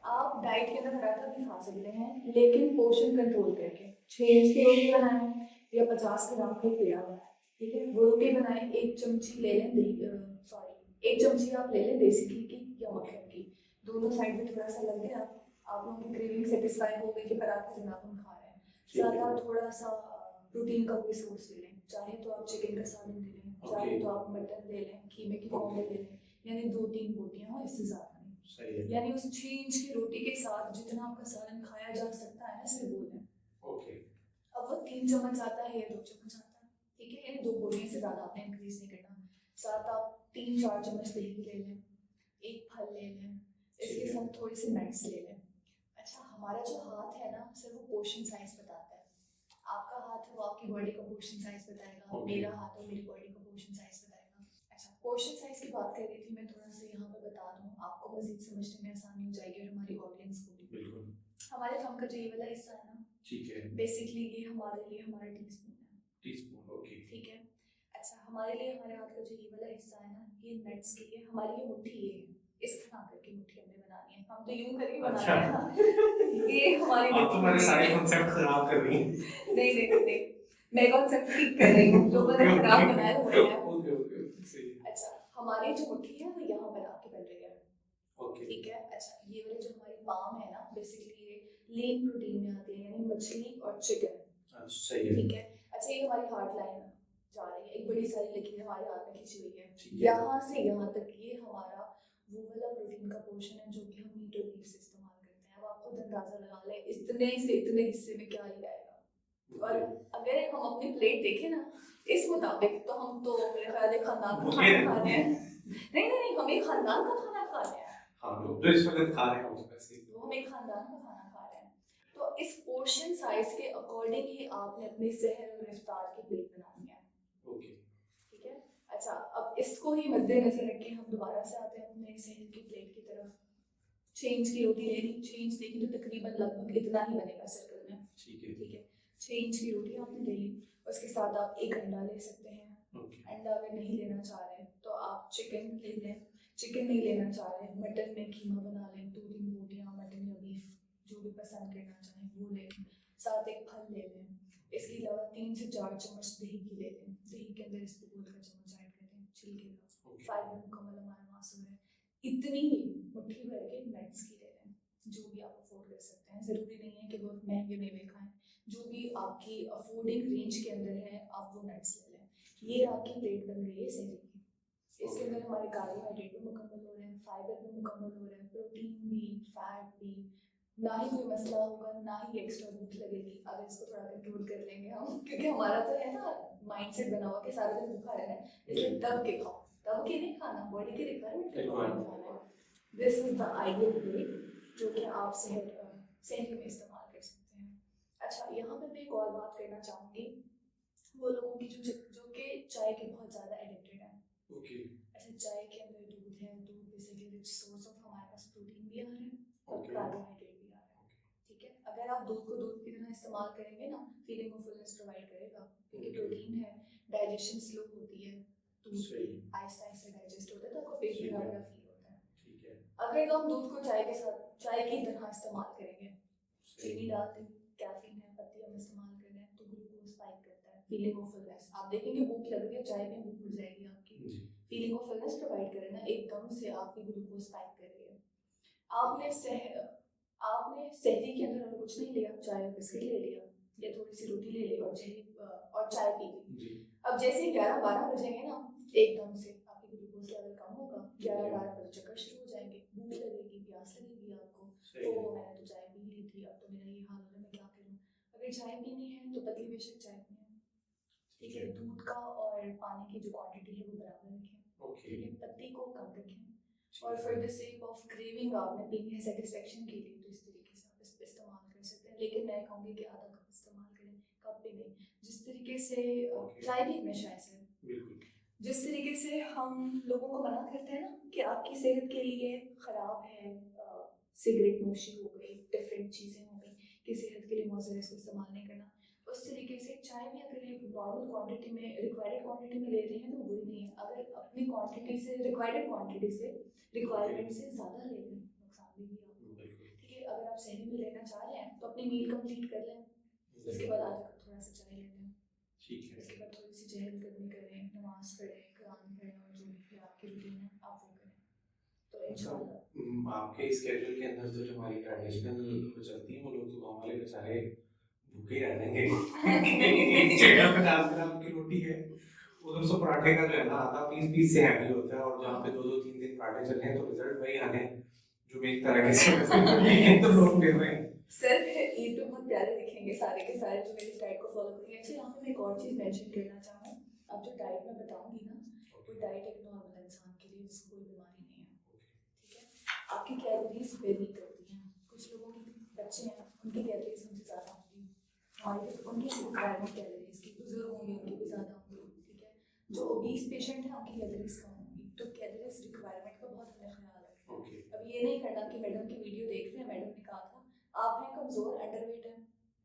Speaker 2: आप डाइट के अंदर पराठा भी खा सकते हैं लेकिन पोर्शन कंट्रोल करके, 6 इंच की रोटी बनाएं या 50 ग्राम का पेड़ा बनाएं, ठीक है, वो रोटी बनाएं, 1 चमची ले लें 1 चमची आप ले लें देसी घी की या मक्खन की, दोनों साइड में थोड़ा सा लग गया, आप लोगों की क्रेविंग सेटिस्फाई हो गई कि पराठे जनाब हम खा रहे हैं। साथ आप थोड़ा सा प्रोटीन का कोई सोर्स ले लें, चाहे तो आप चिकन का सालन ले लें, चाहे तो आप मटन ले लें, कीमे की फॉर्म में ले लें, यानी 2-3 बोटियाँ हो, इससे ज़्यादा नहीं।
Speaker 1: सही है।
Speaker 2: यानी उस 6 इंच की रोटी के साथ जितना आपका सालन खाया जा सकता है ना, सिर्फ वो लें।
Speaker 1: ओके।
Speaker 2: अब वो 3 चम्मच आता है या 2 चम्मच आता है, ठीक है, यानी 2 बोटियाँ से ज़्यादा आपने इंक्रीज नहीं करना। साथ आप 3-4 चम्मच दही ले लें, एक फल ले लें, इसके साथ थोड़ी सी नट्स ले लें। अच्छा हमारा जो हाथ है ना सर वो पोर्शन साइज बताता है, आपका हाथ है वो आपकी बॉडी का पोर्शन साइज बताएगा, मेरा हाथ है मेरी बॉडी का पोर्शन साइज बताएगा। अच्छा पोर्शन साइज की बात कर रही थी मैं, थोड़ा सा यहाँ पे बता दूँ आपको मजीद समझने में आसानी हो जाएगी और हमारी ऑडियंस को भी।
Speaker 1: बिल्कुल।
Speaker 2: हमारे थंब का जो ये वाला हिस्सा है ना,
Speaker 1: ठीक है।
Speaker 2: बेसिकली ये हमारे लिए हमारा टीस्पून है।
Speaker 1: Teaspoon okay.
Speaker 2: ठीक है। अच्छा हमारे लिए हमारे हाथ का जो ये वाला हिस्सा है ना, ये नट्स के लिए, हमारी ये मुट्ठी ये है, इस तरह करके मुट्ठी हमने बनानी है, हम तो यूं करके बनाते हैं ना, ये हमारी
Speaker 1: आप तो मेरे सारे कॉन्सेप्ट खराब कर रही हैं।
Speaker 2: नहीं मैं कॉन्सेप्ट ठीक कर रही हूँ, लोगों ने खराब बनाए हुए हैं।
Speaker 1: ओके सही।
Speaker 2: अच्छा हमारी जो मुट्ठी है वो यहाँ पर आके बन रही है।
Speaker 1: ओके।
Speaker 2: ठीक है। अच्छा ये वाले जो हमारी पाम है ना, बेसिकली ये लीन प्रोटीन में आती है, यानी मछली और चिकन।
Speaker 1: सही है।
Speaker 2: ठीक है। अच्छा ये हमारी हार्ट लाइन जा रही है, एक बड़ी सारी लकीर हमारे हाथ में खींची हुई है, यहाँ से यहाँ तक ये हमारा वो वाला प्रोटीन का पोर्शन है जो कि हम मीट और बीफ से इस्तेमाल करते हैं। अब आप खुद अंदाजा लगा लें इतने से इतने हिस्से में क्या ही आएगा। और अगर हम अपनी प्लेट देखें ना इस मुताबिक, तो हम तो मेरे ख्याल है खानदान का खाना खा रहे हैं। नहीं हम एक खानदान का खाना खा रहे हैं।
Speaker 1: हाँ लोग तो इस वक्त खा रहे हैं
Speaker 2: वो हम एक खानदान का खाना खा रहे हैं। तो इस पोर्शन साइज के अकॉर्डिंग ही आपने अपनी सहर और इफ्तार की प्लेट बनानी है।
Speaker 1: ओके।
Speaker 2: ठीक है। अच्छा अब इसको ही मद्देनजर रख के हम दोबारा से आते हैं अपने सहर की प्लेट की तरफ। 6 इंच की रोटी लेनी, 6 इंच लेकिन तो तकरीबन लगभग इतना ही बनेगा सर्कल में। ठीक है। 6 इंच की रोटी आपने ले ली, उसके साथ आप एक अंडा ले सकते हैं। अंडा अगर नहीं लेना चाह रहे तो आप चिकन ले लें, चिकन नहीं लेना चाह रहे मटन में कीमा बना लें, 2-3 बोटियाँ मटन या बीफ जो भी पसंद करना चाहें वो ले लें, साथ एक फल ले लें। इसके अलावा 3 से 4 चम्मच दही की लेते हैं, दही के अंदर इसबगोल का चम्मच ऐड करते हैं, छिलके का। फाइबर मुकम्मल हमारा वहाँ से है। इतनी ही मुट्ठी भर के नट्स की ले लें, जो भी आप अफोर्ड कर सकते हैं। ज़रूरी नहीं है कि बहुत महंगे मेवे खाएं, जो भी आपकी अफोर्डिंग रेंज के अंदर है आप वो नट्स ले लें। ये आपकी प्लेट बन गई है सहरी की। इसके अंदर हमारे कार्बोहाइड्रेट भी मुकम्मल हो रहे हैं, फाइबर भी मुकम्मल हो रहे हैं, प्रोटीन भी, फैट भी। ना ही कोई मसला होगा, ना ही एक्स्ट्रा भूख लगेगी अगर इसको थोड़ा कंट्रोल कर लेंगे हम, क्योंकि हमारा तो है ना माइंडसेट बना हुआ कि सारा दिन भूखा रहना है, इसलिए दब के खाओ। दब के नहीं खाना, बॉडी की रिक्वायरमेंट के अकॉर्डिंग खाना है। This is the ideal way जो कि आप सहरी में इस्तेमाल कर सकते हैं। अच्छा, यहाँ पर मैं एक और बात करना चाहूँगी वो लोगों की जो कि चाय के बहुत ज़्यादा एडिक्टेड हैं। अच्छा, चाय के अंदर दूध है, दूध बेसिकली रिच सोर्स ऑफ हमारे पास प्रोटीन भी आ रहा है और कार्बोहाइड्रेट भी आ रहा है। ठीक है, अगर आप दूध को दूध की तरह इस्तेमाल करेंगे ना, फीलिंग ऑफ फुलनेस प्रोवाइड करेगा, क्योंकि प्रोटीन है, डाइजेशन स्लो होती है, दूध की आहिस्ता आहिस्ता डाइजेस्ट होता है, तो आपको पेट भरा भरा फील होता है। अगर हम दूध को चाय के साथ चाय की तरह इस्तेमाल करेंगे, चीनी डालते हैं, कैफीन है, पत्ती हम इस्तेमाल कर रहे हैं, तो ग्लूकोज स्पाइक करता है, फीलिंग ऑफ फुलनेस। आप देखेंगे भूख लग रही है, चाय में भूख मिट जाएगी आपकी, फीलिंग ऑफ फुलनेस प्रोवाइड करे ना, एकदम से आपकी ग्लूकोज स्पाइक कर रही है। आपने सहरी के अंदर कुछ नहीं लिया, चाय और बिस्किट ले लिया या थोड़ी सी रोटी ले ली और चाय पी ली। अब जैसे 11-12 बजेंगे ना, एकदम से आपकी ग्लूकोज लेवल कम होगा, 11-12 बजे चक्कर शुरू हो जाएंगे, भूख लगेगी, प्यास लगेगी आपको, तो मैंने तो चाय पी ली थी, अब तो मेरा ये हाल हो रहा है, मैं क्या करूँ। अगर चाय पीनी है तो पतली बेशक चाय पिए, ठीक है। दूध का और पानी की जो क्वांटिटी है वो बराबर रखें, ठीक है, पत्ती को कम रखें। और for the sake of craving आपने पीनी है सेटिस्फेक्शन के लिए, तो इस तरीके से आप इस्तेमाल कर सकते हैं। लेकिन मैं कहूँगी कि आधा कप इस्तेमाल करें, कप भी नहीं। जिस तरीके से चाय भी हमेशा ऐसे जिस तरीके से हम लोगों को मना करते हैं ना कि आपकी सेहत के लिए ख़राब है, सिगरेट नोशी हो गई, डिफरेंट चीज़ें हो गई कि सेहत के लिए मौजूद इसको इस्तेमाल नहीं करना, उस तरीके से चाय भी अगर एक नॉर्मल क्वांटिटी में, रिक्वायर्ड क्वांटिटी में ले रहे हैं तो बुरी नहीं है। अगर अपनी क्वांटिटी से, रिक्वायर्ड क्वांटिटी से, रिक्वायरमेंट से ज़्यादा ले लें, नुकसान भी आपको, ठीक है। अगर आप सहरी में लेना चाह रहे हैं तो अपनी मील कंप्लीट कर लें, उसके बाद आधा कप थोड़ा सा चाय लेते हैं, ठीक है। उसके बाद थोड़ी सी चहलकदमी करें, नमाज पढ़ें, कुरान पढ़ें, और जो भी आपकी रूटीन है आप वो करें, तो इंशाल्लाह।
Speaker 1: आपके स्केड्यूल के अंदर तो जो हमारी ट्रेडिशनल चलती है, वो लोग तो गाँव वाले बेचारे भूखे रह जाएंगे। 50 ग्राम की रोटी है, उधर से पराठे का जो है ना आधा पीस से हैवी होता है, और जहाँ पे 2-3 दिन पराठे चल रहे हैं तो रिजल्ट वही आने जो एक तरह के तो लोग ले रहे हैं।
Speaker 2: सर ईद पे बहुत प्यारे दिखेंगे सारे के सारे जो मेरी डाइट को फॉलो करेंगे। अच्छा, यहाँ पे मैं एक और चीज़ मेंशन करना चाहूँ, अब जो डाइट मैं बताऊँगी ना, वो डाइट एक नॉर्मल इंसान के लिए जिसको कोई बीमारी नहीं है, ठीक है। आपकी कैलोरीज वेरी करती हैं, कुछ लोगों की बच्चे हैं उनकी कैलोरीज हमसे ज़्यादा होंगी, हमारी उनकी रिक्वायरमेंट कैलोरीज की, बुजुर्ग होंगे उनकी भी ज़्यादा होंगी, ठीक है। जो ओबीस पेशेंट है उनकी कैलोरीज कम होंगी, तो कैलोरीज रिक्वायरमेंट का बहुत हमें ख्याल रखें। अब ये नहीं करना कि मैडम की वीडियो देख रहे हैं, मैडम ने कहा था आप हैं कमज़ोर, अंडरवेट है,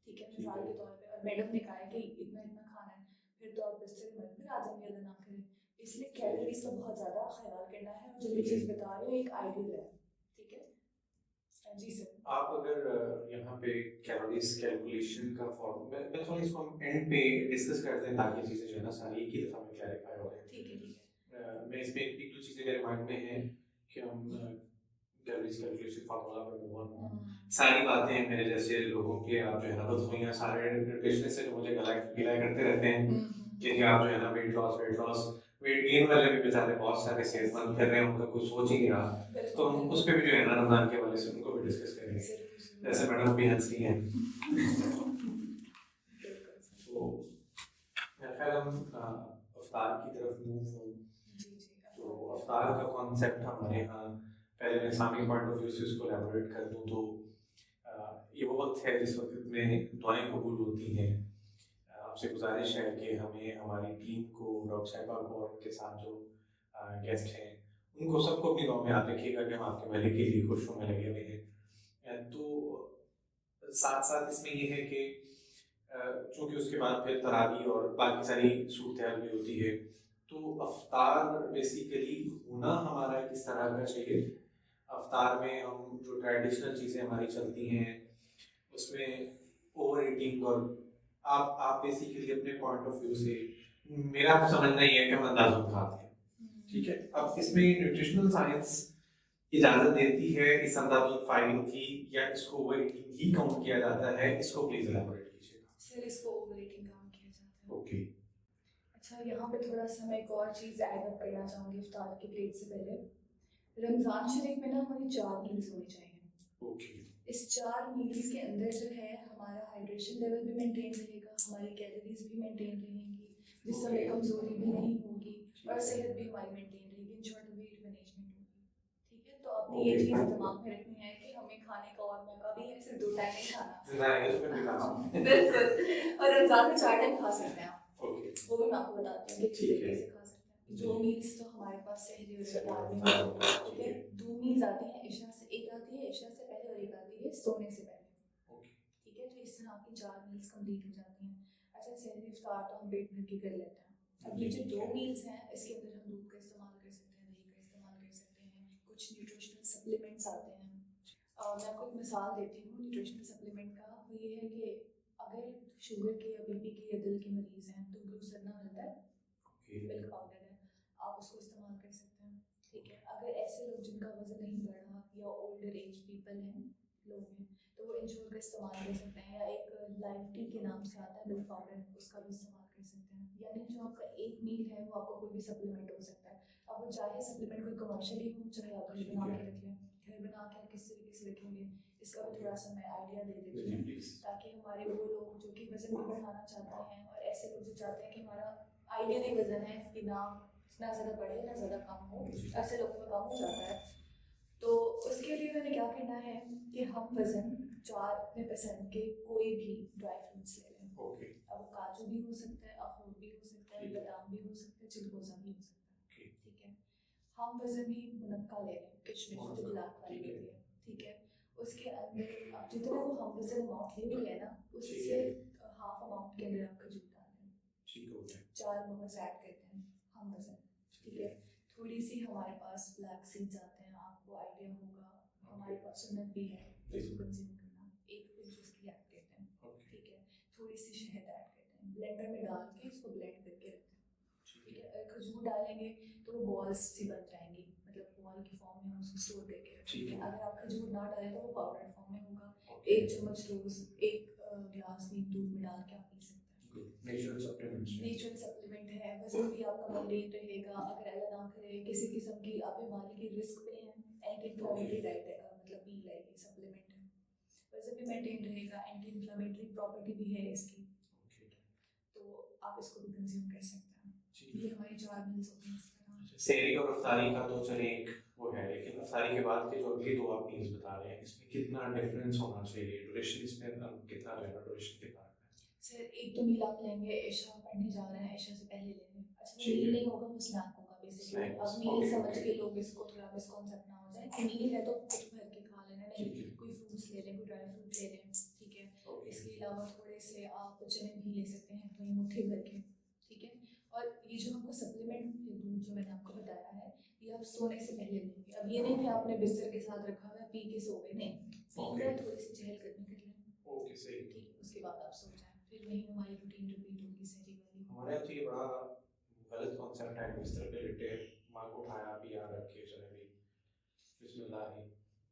Speaker 2: ठीक है, मिसाल के तौर पे, और मैडम ने कहा है कि इतना इतना खाना है, फिर तो आप बिस्तर में मत आ जाएंगे अगर ना करें। इसलिए कैलोरीज का बहुत ज़्यादा ख्याल करना है, और जो मैं चीज़ बता रही हूँ एक आइडियल है, ठीक है। जी सर,
Speaker 1: आप अगर यहाँ पे कैलोरीज कैलकुलेशन का फॉर्मूला, मैं थोड़ा इसको हम एंड पे डिस्कस करते हैं ताकि चीज़ें जो है ना सारी एक ही दफ़ा में क्लैरिफाई हो जाए।
Speaker 2: ठीक है।
Speaker 1: मैं इसमें एक दो चीज़ें मेरे माइंड में हैं कि हम कैलोरीज कैलकुलेशन फार्मूला पे मूव ऑन, सारी बातें मेरे जैसे लोगों के आप जो है ना बस वही सारे न्यूट्रिशनिस्ट से मुझे गिला करते रहते हैं कि आप जो है ना वेट लॉस वेट गेन वाले भी बेचारे बहुत सारे सेहतमंद कर रहे हैं, उनका कुछ सोच ही नहीं रहा, तो हम उस पर भी जो है ना रमजान के वाले से उनको भी डिस्कस करेंगे, जैसे मैडम भी हंसती हैं। तो फिर हम अफ्तार की तरफ मूव हो, तो अफ्तार का कॉन्सेप्ट हमारे यहाँ, पहले मैं इस्लामिक पॉइंट ऑफ व्यू से उसको एलैबोरेट कर दूँ तो ये वो वक्त है जिस वक्त में दुआएं कबूल होती हैं। आपसे गुजारिश है कि हमें हमारी टीम को, डॉक्टर साहिबा को और उनके साथ जो गेस्ट हैं उनको सबको अपनी दुआ में याद रखिएगा कि हम आपके भले के लिए खुशियों में लगे हुए हैं। तो साथ साथ इसमें ये है कि चूँकि उसके बाद फिर तरावी और बाकी सारी सूरत भी होती है, तो अफ्तार बेसिकली होना हमारा किस तरह का चाहिए। अफ्तार में हम जो ट्रेडिशनल चीज़ें हमारी चलती हैं उसमें ओवर ईटिंग और आप बेसिकली अपने पॉइंट ऑफ व्यू से, मेरा समझना ये है कि हम अंदाज़न खाते हैं, ठीक है। अब इसमें न्यूट्रिशनल साइंस इजाजत देती है इस अंदाज़न फाइडिंग की, या इसको ओवर ईटिंग ही काउंट किया जाता है? इसको प्लीज एलाबोरेट कीजिएगा।
Speaker 2: सर इसको ओवर ईटिंग काउंट किया जाता है।
Speaker 1: ओके।
Speaker 2: अच्छा, यहाँ पे थोड़ा सा मैं एक और चीज़ ऐड अप करना चाहूँगी इफ्तार की प्लेट से पहले। रमज़ान शरीफ में ना हमारी 4 मील्स होनी चाहिए।
Speaker 1: ओके।
Speaker 2: इस 4 मील्स के अंदर जो है हमारा हाइड्रेशन लेवल भी मेंटेन रहेगा, हमारी कैलोरीज भी मेंटेन रहेंगी, जिससे हमें कमज़ोरी भी नहीं होगी और सेहत भी हमारी मेंटेन रहेगी, इन शॉर्ट वेट मैनेजमेंट होगी। ठीक है, तो आपने ये चीज़ दिमाग में रखनी है कि हमें खाने का और मौका भी है, सिर्फ 2 टाइम नहीं खाना। बिल्कुल, और रमज़ान में 4 टाइम खा सकते हैं आप। वो भी मैं आपको बताती हूँ कि किस तरीके से खा सकते हैं। 2 मील्स तो हमारे पास सहरी और इफ्तार में होती है, ठीक है। 2 मील्स आती हैं इशा से, एक आती है इशा से पहले और एक आती है सोने से पहले, ठीक है। तो इस तरह आपकी 4 मील्स कंप्लीट हो जाती हैं। अच्छा, सहरी इफ्तार तो हम पेट भर के कर लेते हैं। अब ये जो 2 मील्स हैं इसके अंदर हम दूध का इस्तेमाल कर सकते हैं, दही का इस्तेमाल कर सकते हैं, कुछ न्यूट्रिशनल सप्लीमेंट्स आते हैं। मैं आपको एक मिसाल देती हूँ न्यूट्रिशनल सप्लीमेंट का। वो ये है कि अगर शुगर के या बीपी के या दिल के मरीज़ हैं तो ग्लूसरना मिलता है, मिल्क पाउडर है, आप उसको इस्तेमाल कर सकते हैं, ठीक है। अगर ऐसे लोग जिनका वजन नहीं बढ़ा या ओल्डर एज पीपल हैं, लोग हैं, तो वो इंश्योर का इस्तेमाल कर सकते हैं, या एक लाइफ टी के नाम से आता है मिल्क पाउडर, उसका भी इस्तेमाल कर सकते हैं। यानी जो आपका एक मील है वो आपका कोई भी सप्लीमेंट हो सकता है। अब वो चाहे सप्लीमेंट कोई कमर्शियली हो, चाहे आप घर बना के रख लें। घर बना के आप किस तरीके से रखेंगे इसका भी थोड़ा सा मैं आइडिया दे देती हूँ, ताकि हमारे वो लोग जो कि वजन भी बढ़ाना चाहते हैं और ऐसे लोग जो चाहते हैं कि हमारा आइडियली वजन है कि ना ज़्यादा बढ़े ना ज़्यादा कम हो, ऐसे लोगों में कम हो जाता है। तो उसके लिए मैंने क्या करना है कि हम वजन 4 अपने पसंद के कोई भी ड्राई फ्रूट्स ले लें। अब वो काजू भी हो सकता है, अखरोट भी हो सकता है, बादाम भी हो सकता है, चिलगोज़ा भी हो सकता है, ठीक है। हम वजन भी मुनक्का ले लें, किशमिश जो ब्लैक वाली होती है, ठीक है। उसके अंदर आप जितना वो हम वजन अमाउंट ले रही है ना, उससे हाफ अमाउंट के अंदर आप खजूर डाल दें, ठीक हो गया। 4 मोहर्स ऐड करते हैं हम वजन, ठीक है। थोड़ी सी हमारे पास ब्लैक सीड्स आते हैं, आपको आइडिया होगा, हमारे पास सुन्नत भी है, इसको कंज्यूम करना। एक पिंच उसकी ऐड करते हैं, ठीक है। थोड़ी सी शहद ऐड करते हैं, ब्लेंडर में डाल के इसको ब्लेंड करके रखते हैं, ठीक है। अगर खजूर डालेंगे तो वो बॉल्स सी बन जाएंगी, मतलब बॉल की फॉर्म में हम उसको स्टोर करके रखेंगे। अगर आप खजूर ना डालें तो वो पाउडर फॉर्म में होगा। 1 चम्मच रोज 1 ग्लास नीम दूध में डाल के आप पी सकते हैं। नेचुरल सप्लीमेंट है, वजन भी आपका मेंटेन रहेगा। अगर अल्लाह ना करे किसी किस्म की आप बीमारी के रिस्क पे हैं, एंटी इन्फ्लेमेटरी डाइट है, मतलब मील है ये सप्लीमेंट है, वजन भी मेंटेन रहेगा, एंटी इन्फ्लेमेटरी प्रॉपर्टी भी है इसकी, तो आप इसको भी कंज्यूम कर सकते हैं। ये हमारी 4 मील्स होती हैं इस तरह।
Speaker 1: सहरी और इफ्तारी का तो चले एक वो है, लेकिन इफ्तारी के बाद के जो अगली 2 आप मील्स बता रहे हैं इसमें कितना डिफरेंस होना चाहिए? ड्यूरेशन इसमें कितना रहेगा? ड्यूरेशन कितना रखना है?
Speaker 2: सर एक तो मील आप लेंगे, इशा पढ़ने जा रहे हैं, इशा से पहले लेंगे। अच्छा, वो मील नहीं होगा, वो स्नैक होगा बेसिकली। अब मील समझ के लोग इसको थोड़ा मिसकॉन्सेप्ट ना हो जाए कि मील है तो कुछ भर के खा लेना, नहीं, कोई फ्रूट्स ले लें, कोई ड्राई फ्रूट ले लें, ठीक है। इसके अलावा थोड़े से आप चने भी ले सकते हैं, तो ये मुट्ठी भर के, ठीक है। और ये जो हमको सप्लीमेंट दूध जो मैंने आपको बताया है, ये आप सोने से पहले लेंगे। अब ये नहीं कि आपने बिस्तर के साथ रखा हुआ है, पी के सो गए, नहीं, पी कर थोड़ी सी चहलकदमी कर लें,
Speaker 1: ओके, सही,
Speaker 2: ठीक है। उसके बाद आप सो जाएं, फिर वही हमारी रूटीन रिपीट होगी सहरी वाली।
Speaker 1: हमारे यहाँ तो ये बड़ा गलत कॉन्सेप्ट है, बिस्तर पे लेटे माँ को उठाया, पिया, रख के चले भी बिस्मिल्लाह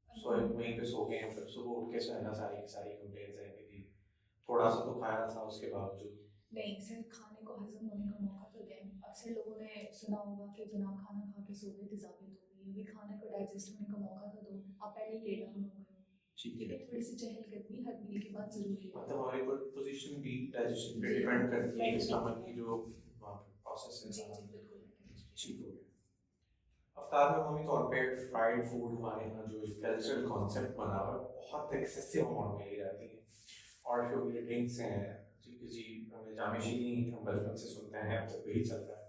Speaker 1: सोए, वहीं पे सो गए हैं, फिर सुबह उठ के सोना, सारी की सारी कंप्लेंट्स हैं कि थोड़ा सा तो खाया था उसके बावजूद।
Speaker 2: नहीं सर, खाने को हजम होने का मौका तो दें। अक्सर लोगों ने सुना होगा कि जनाब खाना खा के सो गए, तेजाबियत हो गई, अभी खाने को डाइजेस्ट होने का मौका तो दो, आप पहले ही ले डाउन हो गए, ठीक है। थोड़ी सी चहलकदमी हर मील के बाद जरूरी है।
Speaker 1: मतलब हमारी पोजीशन भी डाइजेशन पे डिपेंड करती है, स्टमक की जो प्रोसेस है।
Speaker 2: जी जी बिल्कुल,
Speaker 1: ठीक हो गया। अफ्तार में मम्मी तौर पे फ्राइड फूड हमारे यहाँ जो कल्चरल कॉन्सेप्ट बना हुआ है, बहुत एक्सेसिव अमाउंट में ली जाती है, और जो ये ड्रिंक्स हैं जी, हमें जामिशी हम बचपन से सुनते हैं, अब तक वही चलता है,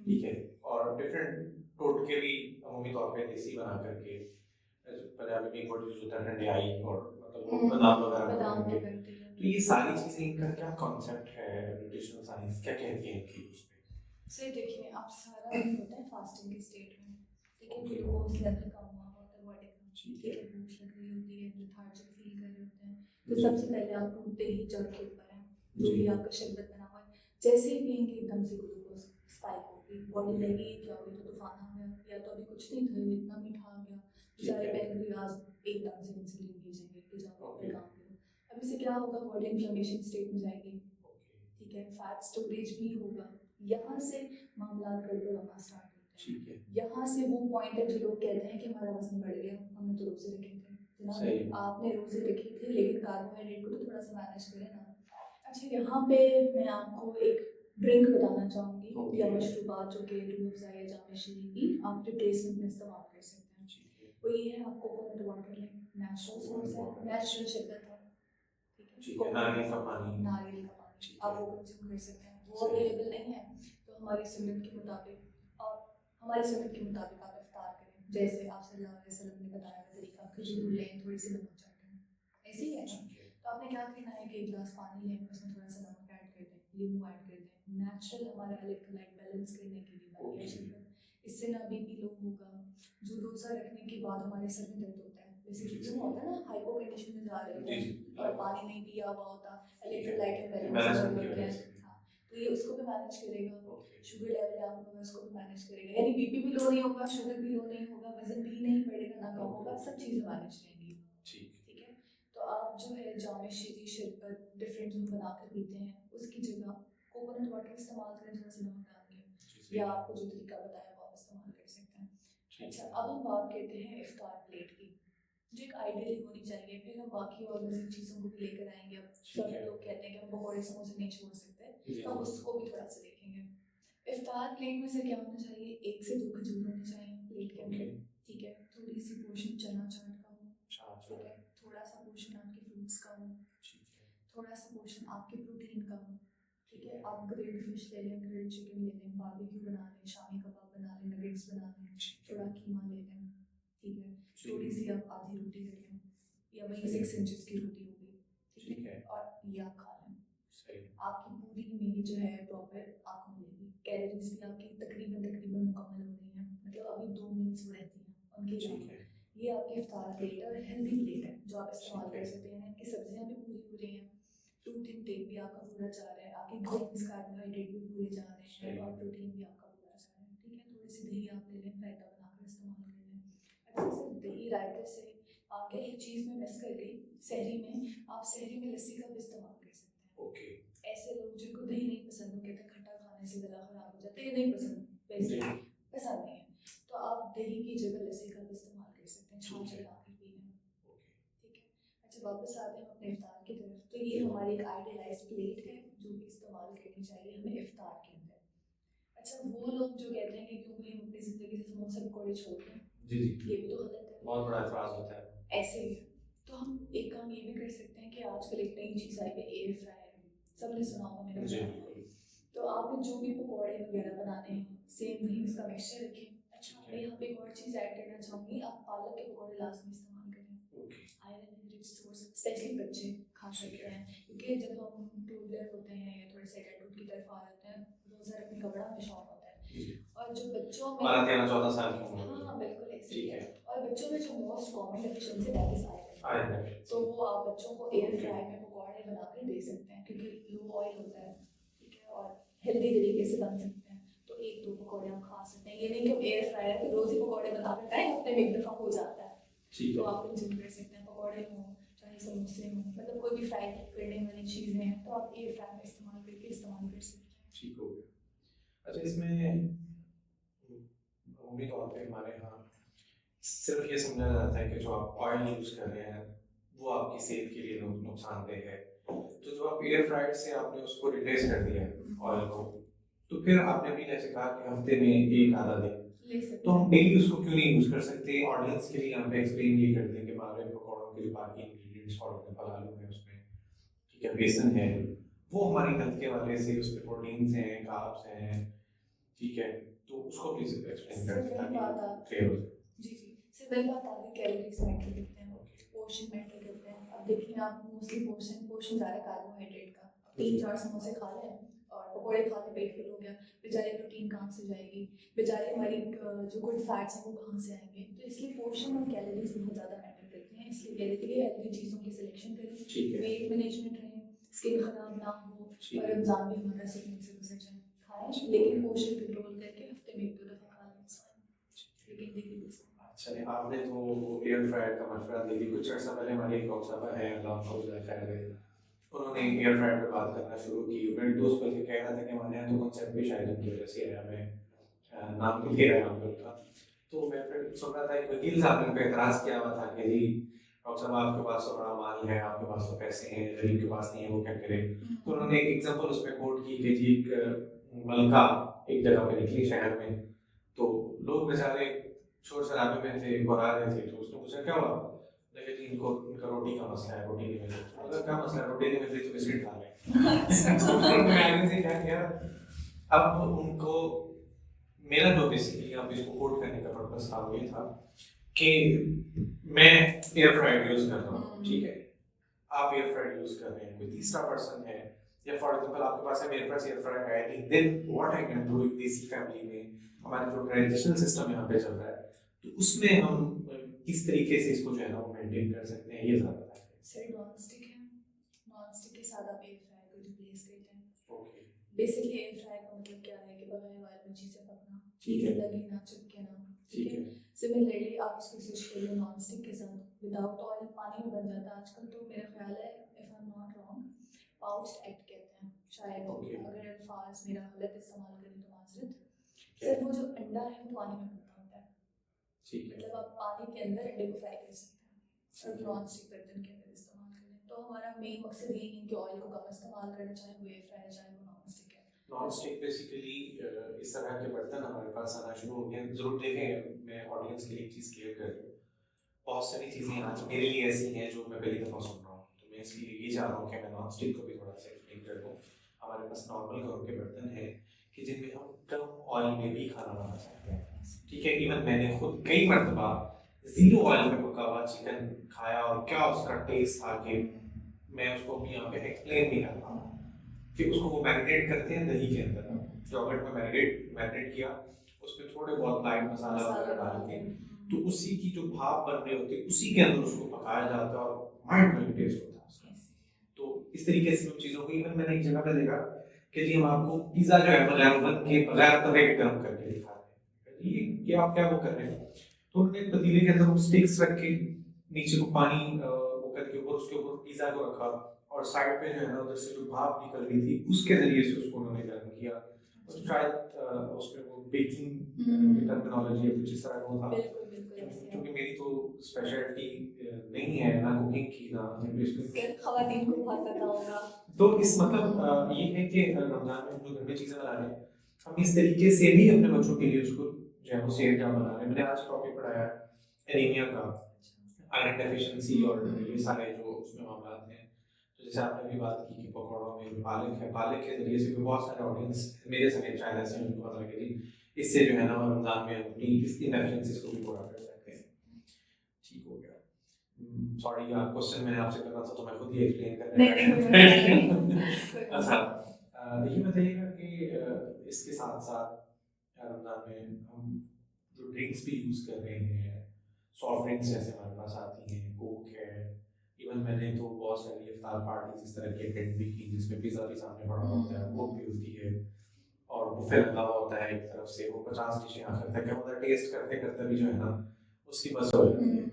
Speaker 1: ठीक है। और डिफरेंट टोटके भी मम्मी तौर पे देसी बना करके, पंजाबी में एक वर्ड यूज होता है ठंडियाई, और मतलब वो बादाम वगैरह करके। तो ये सारी चीजें, इनका क्या कॉन्सेप्ट है? न्यूट्रिशनल साइंस क्या कहती है इनकी उस पे?
Speaker 2: सर देखिए, आप सारा दिन होता है फास्टिंग की स्टेट में, ठीक है, ग्लूकोज लेवल कम हुआ होता है बॉडी का, ठीक है, भूख लग रही होती है, लेथार्जिक फील कर रहे होते हैं, तो सबसे पहले आप टूटते ही जड़ के ऊपर हैं, जो भी आपका शरबत बना हुआ है, जैसे ही पियेंगे एकदम से ग्लूकोज स्पाइक होगी, बॉडी लगेगी क्या होगी, तो तूफान आ गया, या तो अभी कुछ नहीं था इतना मीठा आ गया, बेचारे पैंक्रियाज एकदम से इंसुलिन भेजेंगे कि जाओ अपना काम करो। अब इससे क्या होगा, बॉडी इन्फ्लेमेशन स्टेट में जाएगी, ठीक है, फैट स्टोरेज भी होगा, यहाँ से मामला गड़बड़ होना स्टार्ट होते हैं। यहाँ से वो पॉइंट है जो लोग कहते हैं कि हमारा वजन बढ़ गया, हमने तो रोजे रखे थे, जनाब आपने रोजे रखे थे लेकिन कार्बोहाइड्रेट को तो थोड़ा सा मैनेज करें ना। अच्छा, यहाँ पे मैं आपको एक ड्रिंक बताना चाहूँगी या मशरूबात जो कि रूह अफ़ज़ा या जाम शीरी की आप रिप्लेसमेंट में इस्तेमाल कर सकते हैं। वो ये है, आप कोकोनट वाटर लें, नेचुरल सोर्स है, नेचुरल शरबत है, ठीक है, नारियल का पानी आप वो कंज्यूम कर सकते हैं। वो अवेलेबल नहीं है तो हमारी सुन्नत के मुताबिक आप इफ्तार करें, जैसे आप सल्लल्लाहु अलैहि वसल्लम ने बताया हुआ तरीका, खजूर लें, थोड़ी सी नमक चाटें, ऐसे ही है ना। तो आपने क्या करना है कि एक गिलास पानी लें, उसमें थोड़ा सा नमक ऐड कर दें, नींबू ऐड कर दें, नेचुरल हमारा इलेक्ट्रोलाइट बैलेंस करने के लिए बन गया शरबत। इससे ना बीपी लो होगा, जो रोज़ा रखने के बाद हमारे सर में दर्द होता है, जैसे क्यों होता है ना, हाइपो कंडीशन में जा रहे होते हैं और पानी नहीं पिया हुआ होता, इलेक्ट्रोलाइट बैलेंस हो गया है, हाँ, तो ये उसको भी मैनेज करेगा, शुगर लेवल डाउन होगा उसको भी मैनेज करेगा, यानी बीपी भी लो नहीं होगा, शुगर भी लो नहीं होगा, वजन भी नहीं बढ़ेगा ना कम होगा, सब चीज़ें मैनेज रहेंगी। ठीक है, तो आप जो है जाम शीरी शरबत डिफरेंट जो बना कर पीते हैं, उसकी जगह कोकोनट वाटर इस्तेमाल करें, थोड़ा सा नमक डाल के, या आपको जो तरीका बताया वो आप इस्तेमाल कर सकते हैं। अच्छा, अब हम बात करते हैं इफ्तार प्लेट की, जो एक आइडियली होनी चाहिए, फिर हम बाकी और मज़ीद चीज़ों को भी लेकर आएंगे। अब सब लोग कहते हैं कि हम पकौड़े समोसे नहीं छोड़ सकते, तो हम उसको भी थोड़ा सा देखेंगे। इफ्तार प्लेट में से क्या होना चाहिए, 1 से 2 खजूर होने चाहिए प्लेट के अंदर, ठीक है, थोड़ी सी पोर्शन चना चाट का हो, ठीक है, थोड़ा सा पोर्शन आपके फ्रूट्स का हो, थोड़ा सा पोर्शन आपके प्रोटीन का हो, ठीक है, आप ग्रिल्ड फिश ले लें, ग्रिल्ड चिकन ले लें, बारबेक्यू बना लें, शामी कबाब बना लें, नगेट्स बना लें, थोड़ा कीमा ले लें, ठीक है, थोड़ी सी आप आधी रोटी कर लें, या वही 6 इंचेस की रोटी होगी, ठीक है, और ये आप खा लें, आपकी पूरी मील जो है प्रॉपर आपको मिलेगी, कैलोरीज भी आपकी तकरीबन मुकम्मल हो रही हैं, मतलब अभी 2 मील्स वो रहती हैं उनके अलावा। ये आपकी इफ्तार प्लेट और हेल्दी प्लेट है जो आप इस्तेमाल कर सकते हैं, इनकी सब्जियां भी पूरी हो रही हैं, फ्रूट इनटेक भी आपका पूरा जा रहा है, आपके ग्रेन्स कार्बोहाइड्रेट भी पूरे जा रहे हैं और प्रोटीन भी आपका पूरा जा रहा है, ठीक है, थोड़ी सी दही आप ले लें, रायता बनाकर इस्तेमाल कर लें। अच्छा, सिर्फ दही रायते से आगे एक चीज़ में मिस कर गई, सहरी में आप सहरी में लस्सी का भी इस्तेमाल कर सकते हैं। ऐसे लोग जिनको दही नहीं पसंद, वो कहते हैं खट्टा खाने से गला खराब हो जाता है, ये नहीं पसंद, वैसे पसंद नहीं है, तो आप दही की जगह लस्सी का भी इस्तेमाल कर सकते हैं, छाछ लगा के पीने, ठीक है। अच्छा, वापस आते हैं अपने इफ्तार की तरफ, तो ये हमारी एक आइडियलाइज प्लेट है जो भी इस्तेमाल करनी चाहिए हमें इफ्तार के अंदर। अच्छा, वो लोग जो कहते हैं कि क्यों हम अपनी ज़िंदगी से समोसे पकौड़े छोड़ दें, ये भी तो गलत है, बहुत बड़ा एतराज़ होता है। ऐसे ही तो हम एक काम ये भी कर सकते हैं कि आजकल एक नई चीज़ आई है एयर फ्रायर, सबने सुना होगा, मैंने तो आपने जो भी पकौड़े वगैरह बनाने हैं सेम वही इसका मिक्सचर रखें। अच्छा, मैं यहाँ पे एक और चीज़ ऐड करना चाहूँगी, आप पालक के पकौड़े लाजमी इस्तेमाल करें, आयरन रिच सोर्स, स्पेशली बच्चे खा सकते हैं, क्योंकि जब हम टूडलर होते हैं या थोड़े से एडल्टहुड की तरफ आ जाते हैं, रोज़ा रखने का बड़ा शौक होता है, और जो बच्चों में 12-13-14 साल की उम्र, हाँ बिल्कुल ऐसे ही है, और बच्चों में जो most common deficiency that is iron, तो वो आप बच्चों को एयर फ्राई में पकौड़े बनाकर दे सकते हैं, क्योंकि लो ऑयल होता है, ठीक है, और हेल्दी तरीके से बन सकते हैं, तो 1-2 पकौड़े आप खा सकते हैं, ये नहीं कि हम एयर फ्रायर पे रोज़ ही पकौड़े बना कर खाएं, हफ्ते में एक दफ़ा हो जाता है, तो आप कंज्यूम कर सकते हैं, पकौड़े हों चाहे समोसे हों, मतलब कोई भी फ्राई करने वाली चीज़ें हैं तो आप एयर फ्राई में इस्तेमाल कर सकते हैं। ठीक हो गया।
Speaker 1: अच्छा, इसमें अमूमी तौर पे हमारे यहाँ सिर्फ ये समझा जाता है कि जो आप ऑयल यूज़ कर रहे हैं वो आपकी सेहत के लिए नुकसानदेह है, तो जो आप एयर फ्रायर से आपने उसको रिप्लेस कर दिया है ऑयल को, तो फिर आपने भी जैसे कहा कि हफ्ते में एक आधा दिन, तो हम डेली उसको क्यों नहीं यूज़ कर सकते? ऑडियंस के लिए यहाँ पे एक्सप्लेन ये कर दें कि हमारे पकौड़ों के जो बाकी इंग्रेडिएंट्स फॉर एग्जाम्पल आलू है उसमें, ठीक है, बेसन है, वो हमारी हेल्थ के वाले से उसमें प्रोटीन्स हैं, कार्ब्स हैं, ठीक है, तो उसको प्लीज एक्सप्लेन कर दें ताकि क्लियर हो जाए। जी जी, सिर्फ वही बात आ गई, कैलोरीज मैटर करते हैं, पोर्शन मैटर करते हैं। अब देखिए आप मोस्टली पोर्शन जा रहा है कार्बोहाइड्रेट का, 3-4 समोसे खा लें और पकौड़े खा लें, पेट फुल हो गया, बेचारे प्रोटीन कहाँ से जाएगी, बेचारे हमारी जो गुड फैट्स हैं वो कहाँ से आएंगे, तो इसलिए पोर्शन और कैलोरीज बहुत ज़्यादा मैटर करते हैं, इसलिए हेल्दी चीज़ों की सिलेक्शन करें, वेट मैनेजमेंट रहें,
Speaker 2: स्किन खराब ना हो
Speaker 1: ठीक
Speaker 2: और
Speaker 1: है।
Speaker 2: रमज़ान भी हमारा सुकून से गुजर जाए। खाएं लेकिन पोर्शन कंट्रोल करके हफ्ते में 1-2 दफ़ा खा लें इंसान, लेकिन डेली बेसिस पे।
Speaker 1: चलिए, आपने तो एयर फ्रायर का मशवरा दे दी। कुछ अर्सा पहले हमारी एक डॉक्टर है, अल्लाह उनको खैर करे, उन्होंने एयर फ्रायर पे बात करना शुरू की। मेरे दोस्त बल्कि कह रहा था कि हमारे यहाँ तो कॉन्सेप्ट भी शायद उनकी वजह से है, हमें नाम तो ले रहे हैं हम लोग का। तो मैं फिर सुन रहा था, एक वकील साहब ने पे एतराज़ किया हुआ था कि जी डॉक्टर साहब, आपके पास तो बड़ा माल है, आपके पास तो पैसे हैं, गरीब के पास नहीं है, वो क्या करे। तो उन्होंने एक एग्जाम्पल उसमें कोट की कि जी एक मलका एक जगह पे निकली शहर में, तो लोग बेचारे शोर शराबे में थे, घबरा रहे थे। तो उसने पूछा क्या हुआ, देखिए जी इनको इनका रोटी का मसला है, रोटी नहीं मिल रही। अगर क्या मसला है, रोटी नहीं मिल रही तो बिस्किट खा लें। तो उन्होंने आगे से क्या किया, अब उनको मेरा जो बेसिकली अब इसको कोट करने का पर्पस था वो ये था कि मैं एयर फ्रायर यूज करता हूँ, ठीक है, आप एयर फ्रायर यूज कर रहे हैं, कोई तीसरा पर्सन है, या फॉर एग्जांपल आपके पास है, मेरे पास एयर फ्रायर है नहीं, then what I can do, देसी फैमिली में हमारा जो ट्रेडिशनल सिस्टम यहाँ पे चल रहा है, तो उसमें हम किस तरीके से इसको जो है ना वो मेंटेन कर सकते हैं, ये ज़्यादा था।
Speaker 2: सर नॉन स्टिक है, नॉन स्टिक के साथ आप एयर फ्रायर को रिप्लेस करते हैं।
Speaker 1: ओके,
Speaker 2: बेसिकली एयर फ्रायर का मतलब क्या है कि बगैर ऑयल में चीज़ें पकना,
Speaker 1: ठीक है,
Speaker 2: लगे ना, चिपके ना,
Speaker 1: ठीक है,
Speaker 2: सिमिलरली आप इसको स्विच कर लो नॉन स्टिक के साथ, विदाउट ऑयल पानी में बन जाता है आजकल। तो मेरा ख्याल है, if I am not wrong, poached egg कहते हैं शायद,
Speaker 1: Okay.
Speaker 2: अगर अल्फाज मेरा गलत इस्तेमाल करें तो माजरत। सिर्फ वो जो अंडा है वो पानी में बनता होता है,
Speaker 1: ठीक है,
Speaker 2: मतलब आप पानी के अंदर अंडे को फ्राई कर सकते हैं, सिर्फ नॉन स्टिक बर्तन के अंदर इस्तेमाल करें। तो हमारा मेन मकसद यही है कि ऑयल को कम इस्तेमाल करें, चाहे वो एयर फ्रायर चाहे वो नॉन स्टिक है।
Speaker 1: नॉन स्टिक बेसिकली इस तरह के बर्तन हमारे पास आना शुरू हो गए। जरूर देखें, मैं ऑडियंस के लिए एक चीज़ क्लियर कर दूँ, बहुत सारी चीज़ें आज मेरे लिए ऐसी हैं जो मैं पहली दफ़ा सुन रहा हूँ, तो मैं इसलिए ये चाह रहा हूँ कि मैं नॉन स्टिक को भी थोड़ा सा एक्सप्लेन कर दूँ। हमारे पास नॉर्मल घरों के बर्तन हैं कि जिनमें हम कम ऑयल में भी खाना बना सकते हैं, ठीक है। इवन मैंने खुद कई मरतबा ज़ीरो ऑयल में पका हुआ चिकन खाया, और क्या उसका टेस्ट था कि मैं उसको अभी यहाँ पे एक्सप्लेन नहीं कर पाऊँ। फिर उसको वो मैरिनेट करते हैं दही के अंदर, यogurt में मैरिनेट किया, उसमें थोड़े बहुत लाइट मसाला वगैरह डाल के, तो उसी की जो भाप बन रही होती है उसी के अंदर उसको पकाया जाता है, और माइंड ब्लोइंग टेस्ट होता है उसका। तो इस तरीके से उन चीज़ों को, इवन मैंने एक जगह पे देखा कि जी हम आपको पिज़्ज़ा जो है बगैर ओवन के, बगैर तवे के गर्म करके दिखाते हैं, ये आप क्या वो कर रहे हैं। तो उन्होंने एक पतीले के अंदर वो स्टिक्स रख के नीचे को पानी वो करके ऊपर, उसके ऊपर पिज़्ज़ा को रखा, और साइड पे जो है ना उधर से जो भाप निकल रही थी उसके जरिए से उसको उन्होंने गर्म किया। तो शायद उसमें वो बेकिंग टर्मिनोलॉजी है कुछ इस तरह का था, क्योंकि मेरी तो स्पेशलिटी नहीं है ना कुकिंग की ना
Speaker 2: खवातीन को बहुत पता होगा।
Speaker 1: तो इस मतलब ये है कि रमजान में हम जो घर में चीज़ें बना रहे हैं, हम इस तरीके से भी अपने बच्चों के लिए उसको जो है वो सेहतयाब बना रहे हैं। मैंने आज टॉपिक पढ़ाया एनीमिया का, आयरन डेफिशिएंसी, और ये सारे जो उसमें मामला हैं। तो जैसे आपने भी बात की कि पकौड़ों में पालक है, पालक के जरिए से भी बहुत सारे ऑडियंस मेरे समेत शायद ऐसे उनको पता लगे जी इससे जो है ना रमजान में अपनी इस डेफिशिएंसीज को भी पूरा कर सकते हैं। ठीक हो गया, सॉरी यार, क्वेश्चन मैंने आपसे करना था तो मैं खुद ही एक्सप्लेन करने लगा। अच्छा, ये बताइएगा कि इसके साथ साथ रमजान में हम जो ड्रिंक्स भी यूज़ कर रहे हैं, सॉफ्ट ड्रिंक्स जैसे हमारे पास आती हैं, कोक है, इवन मैंने तो बहुत सारी इफ्तार पार्टीज इस तरह की अटेंड भी की जिसमें पिज़्ज़ा भी सामने पड़ा होता है, कोक भी होती है, और बुफे लगा हुआ होता है एक तरफ से, वो 50 डिशें आखिर तक है, मतलब टेस्ट करते करते भी जो है ना उसकी बस हो जाती है।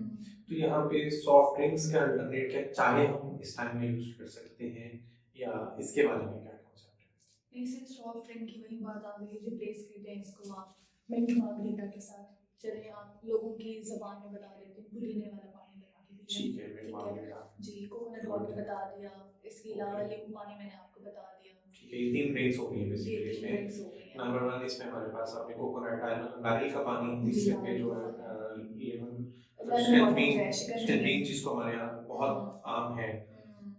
Speaker 1: तो यहाँ पे सॉफ्ट ड्रिंक्स का अल्टरनेट क्या चाहे हम इस टाइम में यूज कर सकते हैं, या इसके बारे में क्या कॉन्सेप्ट है?
Speaker 2: नहीं सर, सॉफ्ट ड्रिंक की वही बात आ गई, रिप्लेस करते हैं इसको आप मिंट मार्गरीटा के साथ। चलिए आप लोगों की ज़बान में बता देते हैं, पुदीने वाला पानी बना के दिया,
Speaker 1: ठीक है, मिंट मार्गरीटा
Speaker 2: जी, कोकोनट वाटर बता दिया, इसके अलावा नींबू पानी मैंने आपको बता दिया।
Speaker 1: ठीक है, ये 3 ड्रिंक्स हो गई है बेसिकली इसमें। नंबर 1 इसमें हमारे पास आपने कोकोनट नारियल का पानी, तीसरे पे जो है लेमन स्ट्रिंग जिसको हमारे यहाँ बहुत आम है,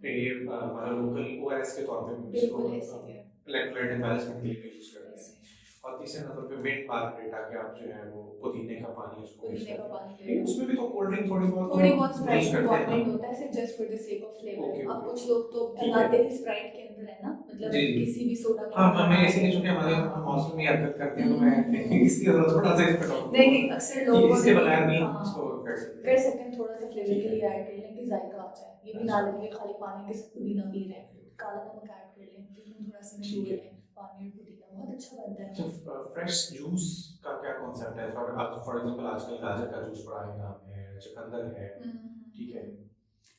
Speaker 1: ये हमारा लोकल ओआरएस के तौर पे इसको इलेक्ट्रोलाइट इम्बैलेंसमेंट के लिए यूज करते हैं। और तीसरे नंबर पे मिंट मार्गरीटा के आप जो है वो पुदीने का पानी उसको मिक्स करते हैं। उसमें भी तो कोल्ड ड्रिंक थोड़ी बहुत
Speaker 2: स्प्राइट इंपॉर्टेंट होता है सिर्फ just for the sake of flavour. अब कुछ लोग तो बनाते ही स्प्राइट के अंदर है ना, मतलब किसी भी सोडा के।
Speaker 1: हाँ, मैं इसीलिए चूंकि हमारे हम मौसम में हरकत करते हैं तो मैं इसलिए थोड़ा सा इस पे टॉक
Speaker 2: नहीं अक्सर लोग
Speaker 1: इसके बगैर भी इसको कर सकते
Speaker 2: हैं, थोड़ा सा फ्लेवर के लिए ऐड कर लें कि जायका आ जाए, ये भी ना लगे खाली पानी के साथ पुदीना पी रहे हैं। काला नमक ऐड कर लें, लीमू थोड़ा सा
Speaker 1: ठीक
Speaker 2: निचोड़
Speaker 1: है।
Speaker 2: लें, पानी और पुदीना, बहुत अच्छा बनता है।
Speaker 1: अच्छा, फ्रेश जूस का क्या कॉन्सेप्ट है? फॉर एग्जांपल आजकल गाजर का जूस बड़ा है, काम है, चुकंदर है, ठीक है।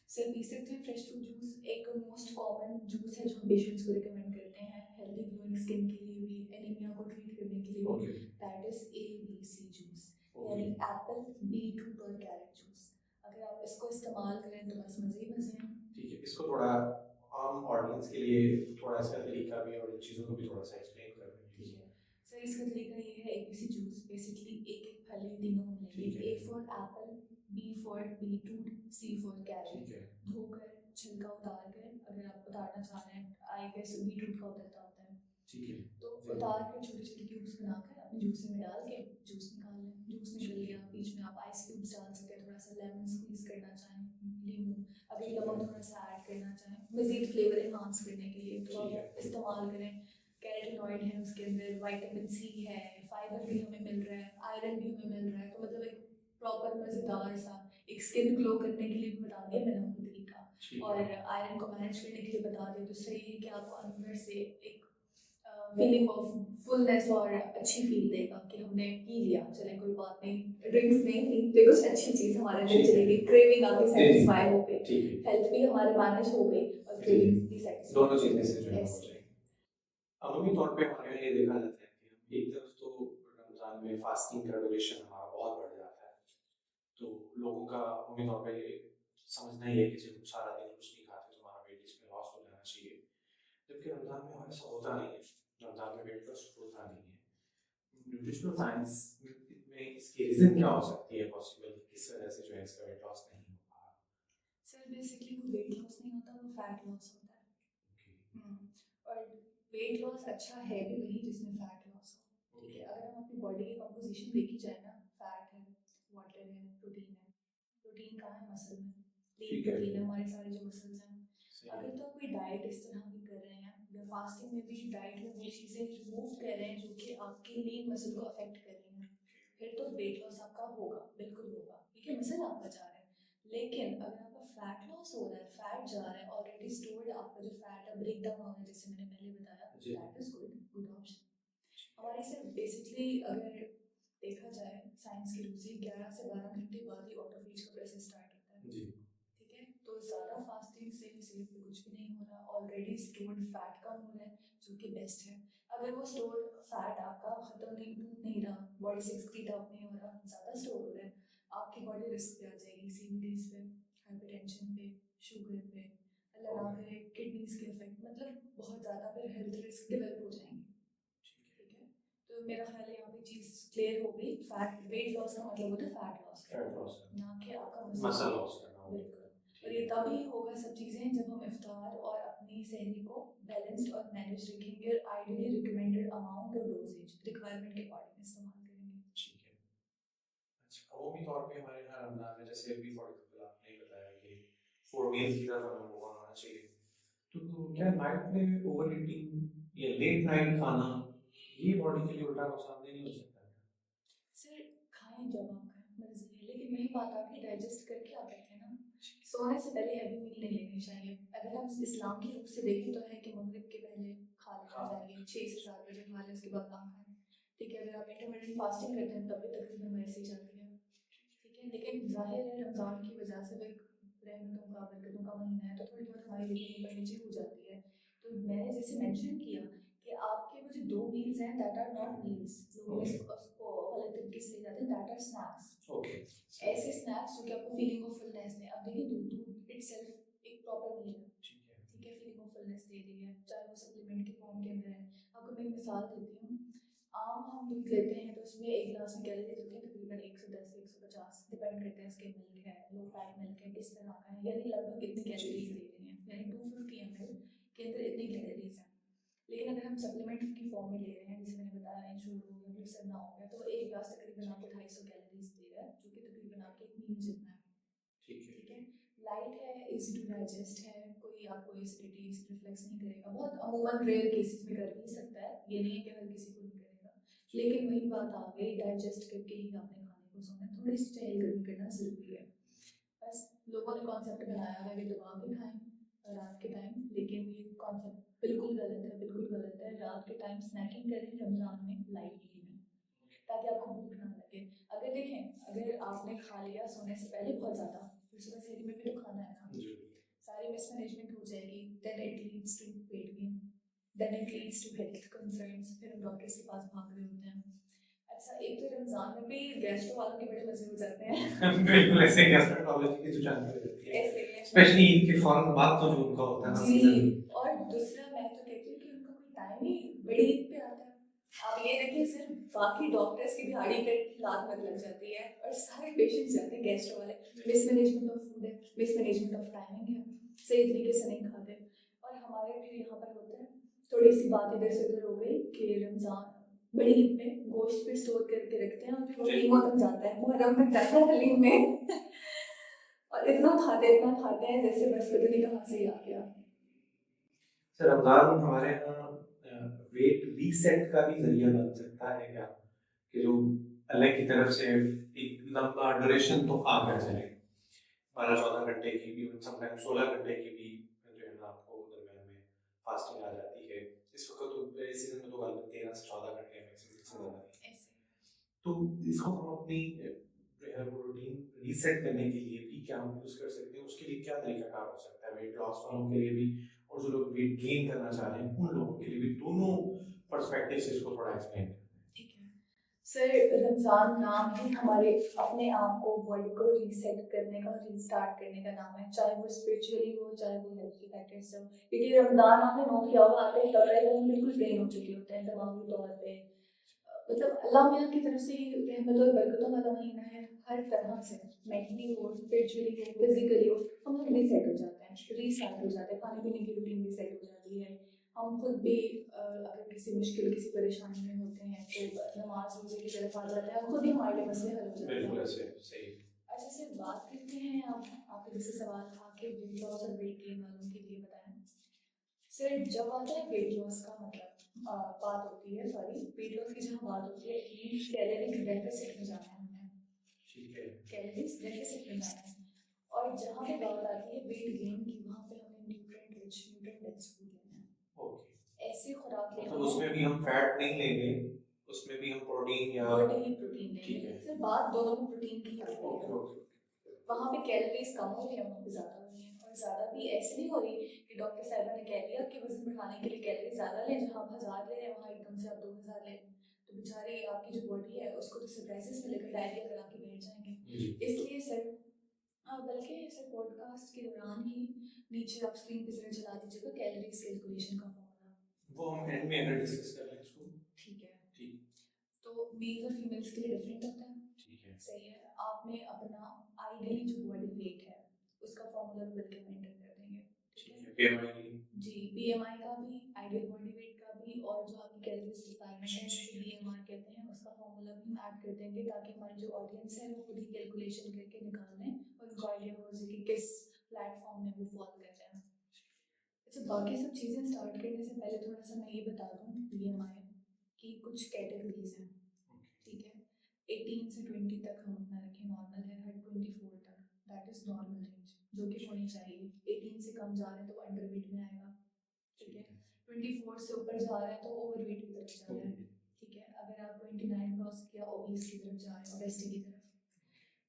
Speaker 2: Sir basically fresh fruit juice एक मोस्ट कॉमन जूस है जो हम पेशेंट्स को रिकमेंड करते हैं हेल्दी ग्लोइंग स्किन के लिए भी, एनीमिया को ट्रीट करने के लिए भी।
Speaker 1: Okay
Speaker 2: that is ABC juice,
Speaker 1: okay
Speaker 2: यानी एप्पल, बीटरूट और कैरेट जूस। अगर आप इसको इस्तेमाल करें तो बस मज़े ही मज़े हैं।
Speaker 1: ठीक है। इसको थोड़ा आम ऑडियंस के लिए थोड़ा इसका तरीका भी और इन चीज़ों को भी थोड़ा सा एक्सप्लेन कर दें
Speaker 2: ठीक
Speaker 1: प्लीज।
Speaker 2: है सर, इसका तरीका ये है, ABC जूस बेसिकली एक एक फल ये तीनों हम
Speaker 1: ठीक
Speaker 2: लेंगे,
Speaker 1: है।
Speaker 2: A for apple, B for beetroot, C for carrot.
Speaker 1: ठीक है
Speaker 2: धोकर छिलका उतार कर, अगर आप उतारना चाह रहे हैं, आई गेस बीटरूट का उतरता होता है,
Speaker 1: ठीक है।
Speaker 2: तो
Speaker 1: जी।
Speaker 2: उतार कर छोटे छोटे क्यूब्स बनाकर अपने जूसर में डाल के जूस निकाल लें। जूस निकल लिया, बीच में आप आइस क्यूब्स डाल सकते हैं, थोड़ा सा लेमन स्क्वीज करना चाहें, नींबू, अगर नमक थोड़ा सा ऐड करना चाहें मज़ीद फ्लेवर इन्हांस करने के लिए, तो
Speaker 1: ठीक है।
Speaker 2: आप इस्तेमाल करें। कैरोटीनॉइड है उसके अंदर, विटामिन C है, फाइबर भी हमें मिल रहा है, आयरन भी हमें मिल रहा है, तो मतलब एक प्रॉपर मज़ेदार सा, एक स्किन ग्लो करने के लिए भी बता दिया मैंने आपको तरीका,
Speaker 1: ठीक
Speaker 2: और
Speaker 1: है।
Speaker 2: आयरन को मैनेज करने के लिए बता दिया। तो सही है कि आपको अंदर से एक फीलिंग ऑफ फुलनेस और अच्छी फील देगा कि हमने पी लिया, चले कोई बात नहीं, ड्रिंक्स नहीं पी तो कुछ अच्छी चीज़ हमारे अंदर चलेगी, क्रेविंग आगे सेटिस्फाई हो गई,
Speaker 1: ठीक है।
Speaker 2: हेल्थ भी हमारे मैनेज हो गई और क्रेविंग्स भी सेटिस्फाई,
Speaker 1: दोनों चीजें से जो है
Speaker 2: Yes.
Speaker 1: हो जाएगी। अमूमी तौर पे हमारे यहाँ ये देखा जाता है कि हम एक तरफ तो रमजान में फास्टिंग का ड्यूरेशन हमारा बहुत बढ़ जाता है, तो लोगों का अमूमी तौर पे ये समझना ही है कि जब सारा दिन कुछ नहीं खाते तो हमारा वेट इसमें लॉस हो जाना चाहिए, जबकि रमजान में हमारा ऐसा होता नहीं है। रमजान में वेट लॉस होता नहीं है। न्यूट्रिशनल साइंस में इसकी रीजन क्या हो सकती है पॉसिबल, किस वजह से जो है इसका वेट लॉस नहीं हो पा रहा?
Speaker 2: सर बेसिकली वो वेट लॉस नहीं होता, वो फैट लॉस होता है।
Speaker 1: ओके
Speaker 2: और वेट लॉस अच्छा है भी वही जिसमें फैट लॉस हो, ठीक है। अगर हम अपनी बॉडी की कंपोजिशन देखी जाए ना, फैट है, वाटर है, प्रोटीन है। प्रोटीन कहाँ है? मसल में। लीन
Speaker 1: ठीक है।
Speaker 2: प्रोटीन है हमारे सारे जो मसल्स हैं।
Speaker 1: सही
Speaker 2: अगर तो कोई डाइट इस तरह की कर रहे हैं या फास्टिंग में भी डाइट में वो चीज़ें रिमूव कर रहे हैं जो कि आपके लीन मसल को अफेक्ट कर रही हैं, फिर तो वेट लॉस आपका होगा, बिल्कुल होगा, ठीक है, मसल आपका जा रहा है। लेकिन अगर आपका फैट लॉस हो रहा है, फैट जा रहा है, ऑलरेडी स्टोर्ड आपका जो फैट है ब्रेक डाउन हो रहा है, जैसे मैंने पहले बताया,
Speaker 1: जी।
Speaker 2: That is good, good option. हमारे से बेसिकली अगर देखा जाए साइंस की रूप से 11 से 12 घंटे बाद ही ऑटोफेज का प्रोसेस स्टार्ट होता है,
Speaker 1: जी।
Speaker 2: ठीक है। तो ज़्यादा फास्टिंग से सेहत पे कुछ भी नहीं हो रहा, ऑलरेडी स्टोर्ड फैट कम हो रहा है, जो कि बेस्ट है। अगर वो स्टोर्ड फैट आपका ख़त्म नहीं, टूट नहीं रहा, बॉडी से एक्सक्रीट आउट नहीं हो रहा, ज़्यादा स्टोर हो रहा है, आपकी बॉडी रिस्क पे आ जाएगी, CVDs पे, हाइपरटेंशन पे, शुगर पे, अल्लाह ना करे किडनीज के इफेक्ट, मतलब बहुत ज़्यादा फिर हेल्थ रिस्क डेवलप हो जाएंगे, ठीक है। तो मेरा ख्याल है यहाँ पे चीज़ क्लियर हो गई। फैट वेट लॉस का मतलब होता है फैट लॉस,
Speaker 1: फैट लॉस
Speaker 2: ना कि आपका
Speaker 1: मसल लॉस करना होगा।
Speaker 2: बिल्कुल। और ये तभी होगा सब चीज़ें जब हम इफ्तार और अपनी सहरी को बैलेंस्ड और मैनेज रखेंगे, और आइडियली रिकमेंडेड अमाउंट और डोजेज रिक्वायरमेंट के अकॉर्डिंग इस्तेमाल करेंगे।
Speaker 1: ठीक है। अच्छा, अमूमी तौर पे हमारे यहाँ रमजान में जैसे अभी फॉर एग्जाम्पल आपने बताया कि 4 मील्स की तरफ हमें मूव होना चाहिए, तो क्या नाइट में ओवर ईटिंग या लेट नाइट खाना ये बॉडी के लिए उल्टा नुकसानदेह नहीं हो सकता क्या?
Speaker 2: सर खाएं जब आप खाएं, मर्जी है, लेकिन वही बात आपकी डाइजेस्ट करके आप बैठे ना, सोने से पहले हैवी मील नहीं लेनी चाहिए। अगर हम इस्लाम की रूप से देखें तो है कि मगरिब के पहले खा लेना चाहिए, 6 से 7 बजे खा लें, उसके बाद ना खाएं, ठीक है। अगर आप इंटरमीडिएट फास्टिंग करते हैं तब भी तकरीबन वैसे ही चलती है, ठीक है। लेकिन जाहिर है रमज़ान की वजह से एक रहमतों का बरकतों का महीना है, तो थोड़ी बहुत हमारी लिमिट ऊपर नीचे हो जाती है। तो मैंने जैसे मेंशन किया कि आपके वो जो 2 मील्स हैं दैट आर नॉट मील्स, लोग उसको गलत तरीके से ले जाते हैं, दैट आर स्नैक्स।
Speaker 1: ओके
Speaker 2: ऐसे स्नैक्स जो कि आपको फीलिंग ऑफ फुलनेस दें। अब देखिए दूध इटसेल्फ एक प्रॉपर मील है,
Speaker 1: ठीक है।
Speaker 2: ठीक है, फीलिंग ऑफ फुलनेस दे रही है, चाहे वो सप्लीमेंट के फॉर्म के अंदर है। आपको मैं एक मिसाल देती हूँ, आम हम दूध लेते हैं तो उसमें एक गिलास में कैलोरीज होती है तकरीबन 110 से 150, डिपेंड करते हैं इसके मिल्क है, लो फैट मिल्क है, किस तरह का है, यानी लगभग इतनी कैलोरीज दे रही हैं, यानी 250 ml के अंदर इतनी कैलोरीज हैं। लेकिन अगर हम सप्लीमेंट की फॉर्म में ले रहे हैं, जैसे मैंने बताया इंश्योर हो गया, ग्लिसरना हो गया, तो एक गिलास तकरीबन आपको 250 कैलोरीज दे रहा है, जो कि तकरीबन आपके एक मील जितना है, ठीक है। लाइट है, इजी टू डाइजेस्ट है, कोई आपको एसिडिटी रिफ्लेक्स नहीं करेगा, बहुत अमूमन रेयर केसेस में कर भी सकता है, ये नहीं है कि हर किसी को नहीं करेगा, लेकिन वही बात आ गई, डाइजेस्ट करके ही आपने खाने को सोना, थोड़ी सी चहलकदमी करना ज़रूरी है। बस लोगों ने कॉन्सेप्ट बनाया है कि दबा के खाएं, रात के टाइम, लेकिन ये कॉन्सेप्ट बिल्कुल गलत है, बिल्कुल गलत है। रात के टाइम स्नैकिंग करें रमज़ान में लाइटली में, ताकि आपको भूख ना लगे। अगर देखें, अगर आपने खा लिया सोने से पहले बहुत ज़्यादा, फिर सुबह सहरी में भी तो खाना है ना, सारी मिसमैनेजमेंट हो जाएगी, then it leads to weight gain, then it leads to health concerns, फिर हम डॉक्टर्स के पास भाग रहे होते हैं। अच्छा, एक तो रमज़ान में भी गैस्ट्रो वालों के बड़े मजे हो जाते हैं।
Speaker 1: बिल्कुल ऐसे गैस्ट्रोएंटरोलॉजी की जो जानकारी रहती है,
Speaker 2: ऐसे ही
Speaker 1: स्पेशली ईद के फौरन बाद तो जो उनका होता है ना
Speaker 2: जी।
Speaker 1: सीजन।
Speaker 2: और दूसरा मैं तो कहती हूँ कि उनका कोई टाइम ही बड़ी ईद पे आता है। आप ये देखिए, सिर्फ बाकी डॉक्टर्स की भी आड़ी पे लात मत लग जाती है, और सारे पेशेंट्स जाते हैं गैस्ट्रो वाले। मिसमैनेजमेंट ऑफ फूड है, मिसमैनेजमेंट ऑफ टाइमिंग है, सही तरीके से नहीं खाते। और हमारे भी यहाँ पर होता है, थोड़ी सी बात इधर से उधर हो गई कि रमज़ान बड़ी ईद पे गोश्त पे स्टोर करके रखते हैं, और फिर वो ईमों तक जाता है, मुहर्रम तक जाता है हलीम में। और इतना खाते हैं जैसे बस पता नहीं कहाँ से ही आ गया।
Speaker 1: सर रमजान हमारे यहाँ वेट रीसेट का भी जरिया बन सकता है क्या, कि जो अल्लाह की तरफ से एक लंबा ड्यूरेशन तो आकर चले, 12-14 घंटे की भी, समटाइम 16 घंटे की भी जो है ना आपको दरमियान में फास्टिंग आ जाती है। इस वक्त तो इस सीजन में तो गालिबन 13 से 14 घंटे मैक्सिमम इससे ज़्यादा नहीं। तो इसको हम अपनी जो है रूटीन रीसेट करने के लिए भी क्या हम यूज़ कर सकते हैं, उसके लिए क्या तरीकाकार हो सकता है वेट लॉस वालों के लिए भी, और जो लोग वेट गेन करना चाह रहे हैं उन लोगों के लिए भी, दोनों पर्सपेक्टिव से इसको थोड़ा एक्सप्लेन करें।
Speaker 2: ठीक है सर, रमज़ान नाम ही हमारे अपने आप को, बॉडी को रीसेट करने का, रीस्टार्ट करने का नाम है, चाहे वो स्पिरिचुअली हो, चाहे वो हेल्थ के फैक्टर्स हो। क्योंकि रमज़ान आपने नोट किया होगा, आते ही तब तक हम बिल्कुल ड्रेन हो चुके होते हैं दिमागी तौर पे। मतलब अल्लाह मियाँ की तरफ से ही रहमत और बरकतों वाला महीना है, हर तरह से, मेंटली हो, स्पिरिचुअली हो, फिजिकली हो, हम लोग रीसेट हो जाते हैं, रीस्टार्ट हो जाते हैं, खाने पीने की रूटीन रीसेट हो जाती है। हम खुद भी अगर किसी मुश्किल, किसी परेशानी में होते हैं तो नमाज रोजे की तरफ आ जाते हैं, खुद ही हमारे मसले हल हो जाते हैं।
Speaker 1: बिल्कुल ऐसे सही।
Speaker 2: अच्छा सर, बात करते हैं अब आपके जैसे सवाल था कि वेट लॉस और वेट गेन वालों के लिए बताएं। सर जब आता है वेट लॉस का मतलब बात होती है, सॉरी वेट लॉस की जहाँ बात होती है, कैलोरिक डेफिसिट में जाना है हमें,
Speaker 1: ठीक है,
Speaker 2: कैलोरीज डेफिसिट में जाना है। और जहाँ पे बात आती है वेट गेन की, वहाँ पे हमें nutrient rich, nutrient dense food लेना है।
Speaker 1: ओके,
Speaker 2: ऐसी खुराक लेना
Speaker 1: मतलब
Speaker 2: है,
Speaker 1: उसमें भी हम फैट नहीं लेंगे, उसमें भी हम प्रोटीन या
Speaker 2: प्रोटीन लेंगे।
Speaker 1: ठीक है,
Speaker 2: सर बात दोनों में प्रोटीन की आ रही है।
Speaker 1: ओके।
Speaker 2: वहाँ पे कैलोरीज कम हो रही है, वहाँ पे ज़्यादा हो रही है। और ज़्यादा भी ऐसे नहीं हो रही कि डॉक्टर साहबा ने कह दिया कि वजन बढ़ाने के लिए कैलोरी ज़्यादा लें, जहाँ आप 1000 ले रहे हैं वहाँ एकदम से आप 2000 ले, तो बेचारी आपकी जो बॉडी है उसको तो सरप्राइजेस मिलेगा, डायरिया करा के बैठ जाएंगे। इसलिए सर बल्कि सर पॉडकास्ट के दौरान ही नीचे आप स्क्रीन पे जरा चला दीजिएगा कैलोरीज कैलकुलेशन का फॉर्मूला,
Speaker 1: वो हम एंड में अगर डिस्कस कर लें इसको।
Speaker 2: ठीक है।
Speaker 1: ठीक,
Speaker 2: तो मेल और फीमेल्स के लिए डिफरेंट होता है,
Speaker 1: ठीक है,
Speaker 2: सही है। आपने अपना आइडियली जो बॉडी वेट है उसका फॉर्मूला भी बल्कि मेंटेन कर देंगे, ठीक है।
Speaker 1: बीएमआई
Speaker 2: जी, बीएमआई का भी, आइडियल बॉडी वेट का भी, और जो आपकी कैलोरीज रिक्वायरमेंट है जिसे बीएमआर कहते हैं, उसका फॉर्मूला भी हम ऐड कर देंगे, ताकि हमारी जो ऑडियंस है वो खुद ही कैलकुलेशन करके निकाल लें और उनको आइडिया हो जाए कि किस प्लेटफॉर्म में वो फॉल कर रहे हैं। अच्छा, बाकी सब चीज़ें स्टार्ट करने से पहले थोड़ा सा मैं ये बता दूँ बीएमआई की कुछ कैटेगरीज हैं, ठीक है। 18 से 20 तक हम अपना रखें नॉर्मल है, हर 24 तक दैट इज नॉर्मल रेंज जो कि होनी चाहिए। 18 से कम जा रहे हैं तो अंडरवेट में आएगा, ठीक है। 24 से ऊपर जा रहे हैं तो ओवरवेट की तरफ जा रहे हैं, ठीक है। अगर आप 29 क्रॉस किया ओबीस की तरफ जा रहे हैं, ओबेसिटी की तरफ।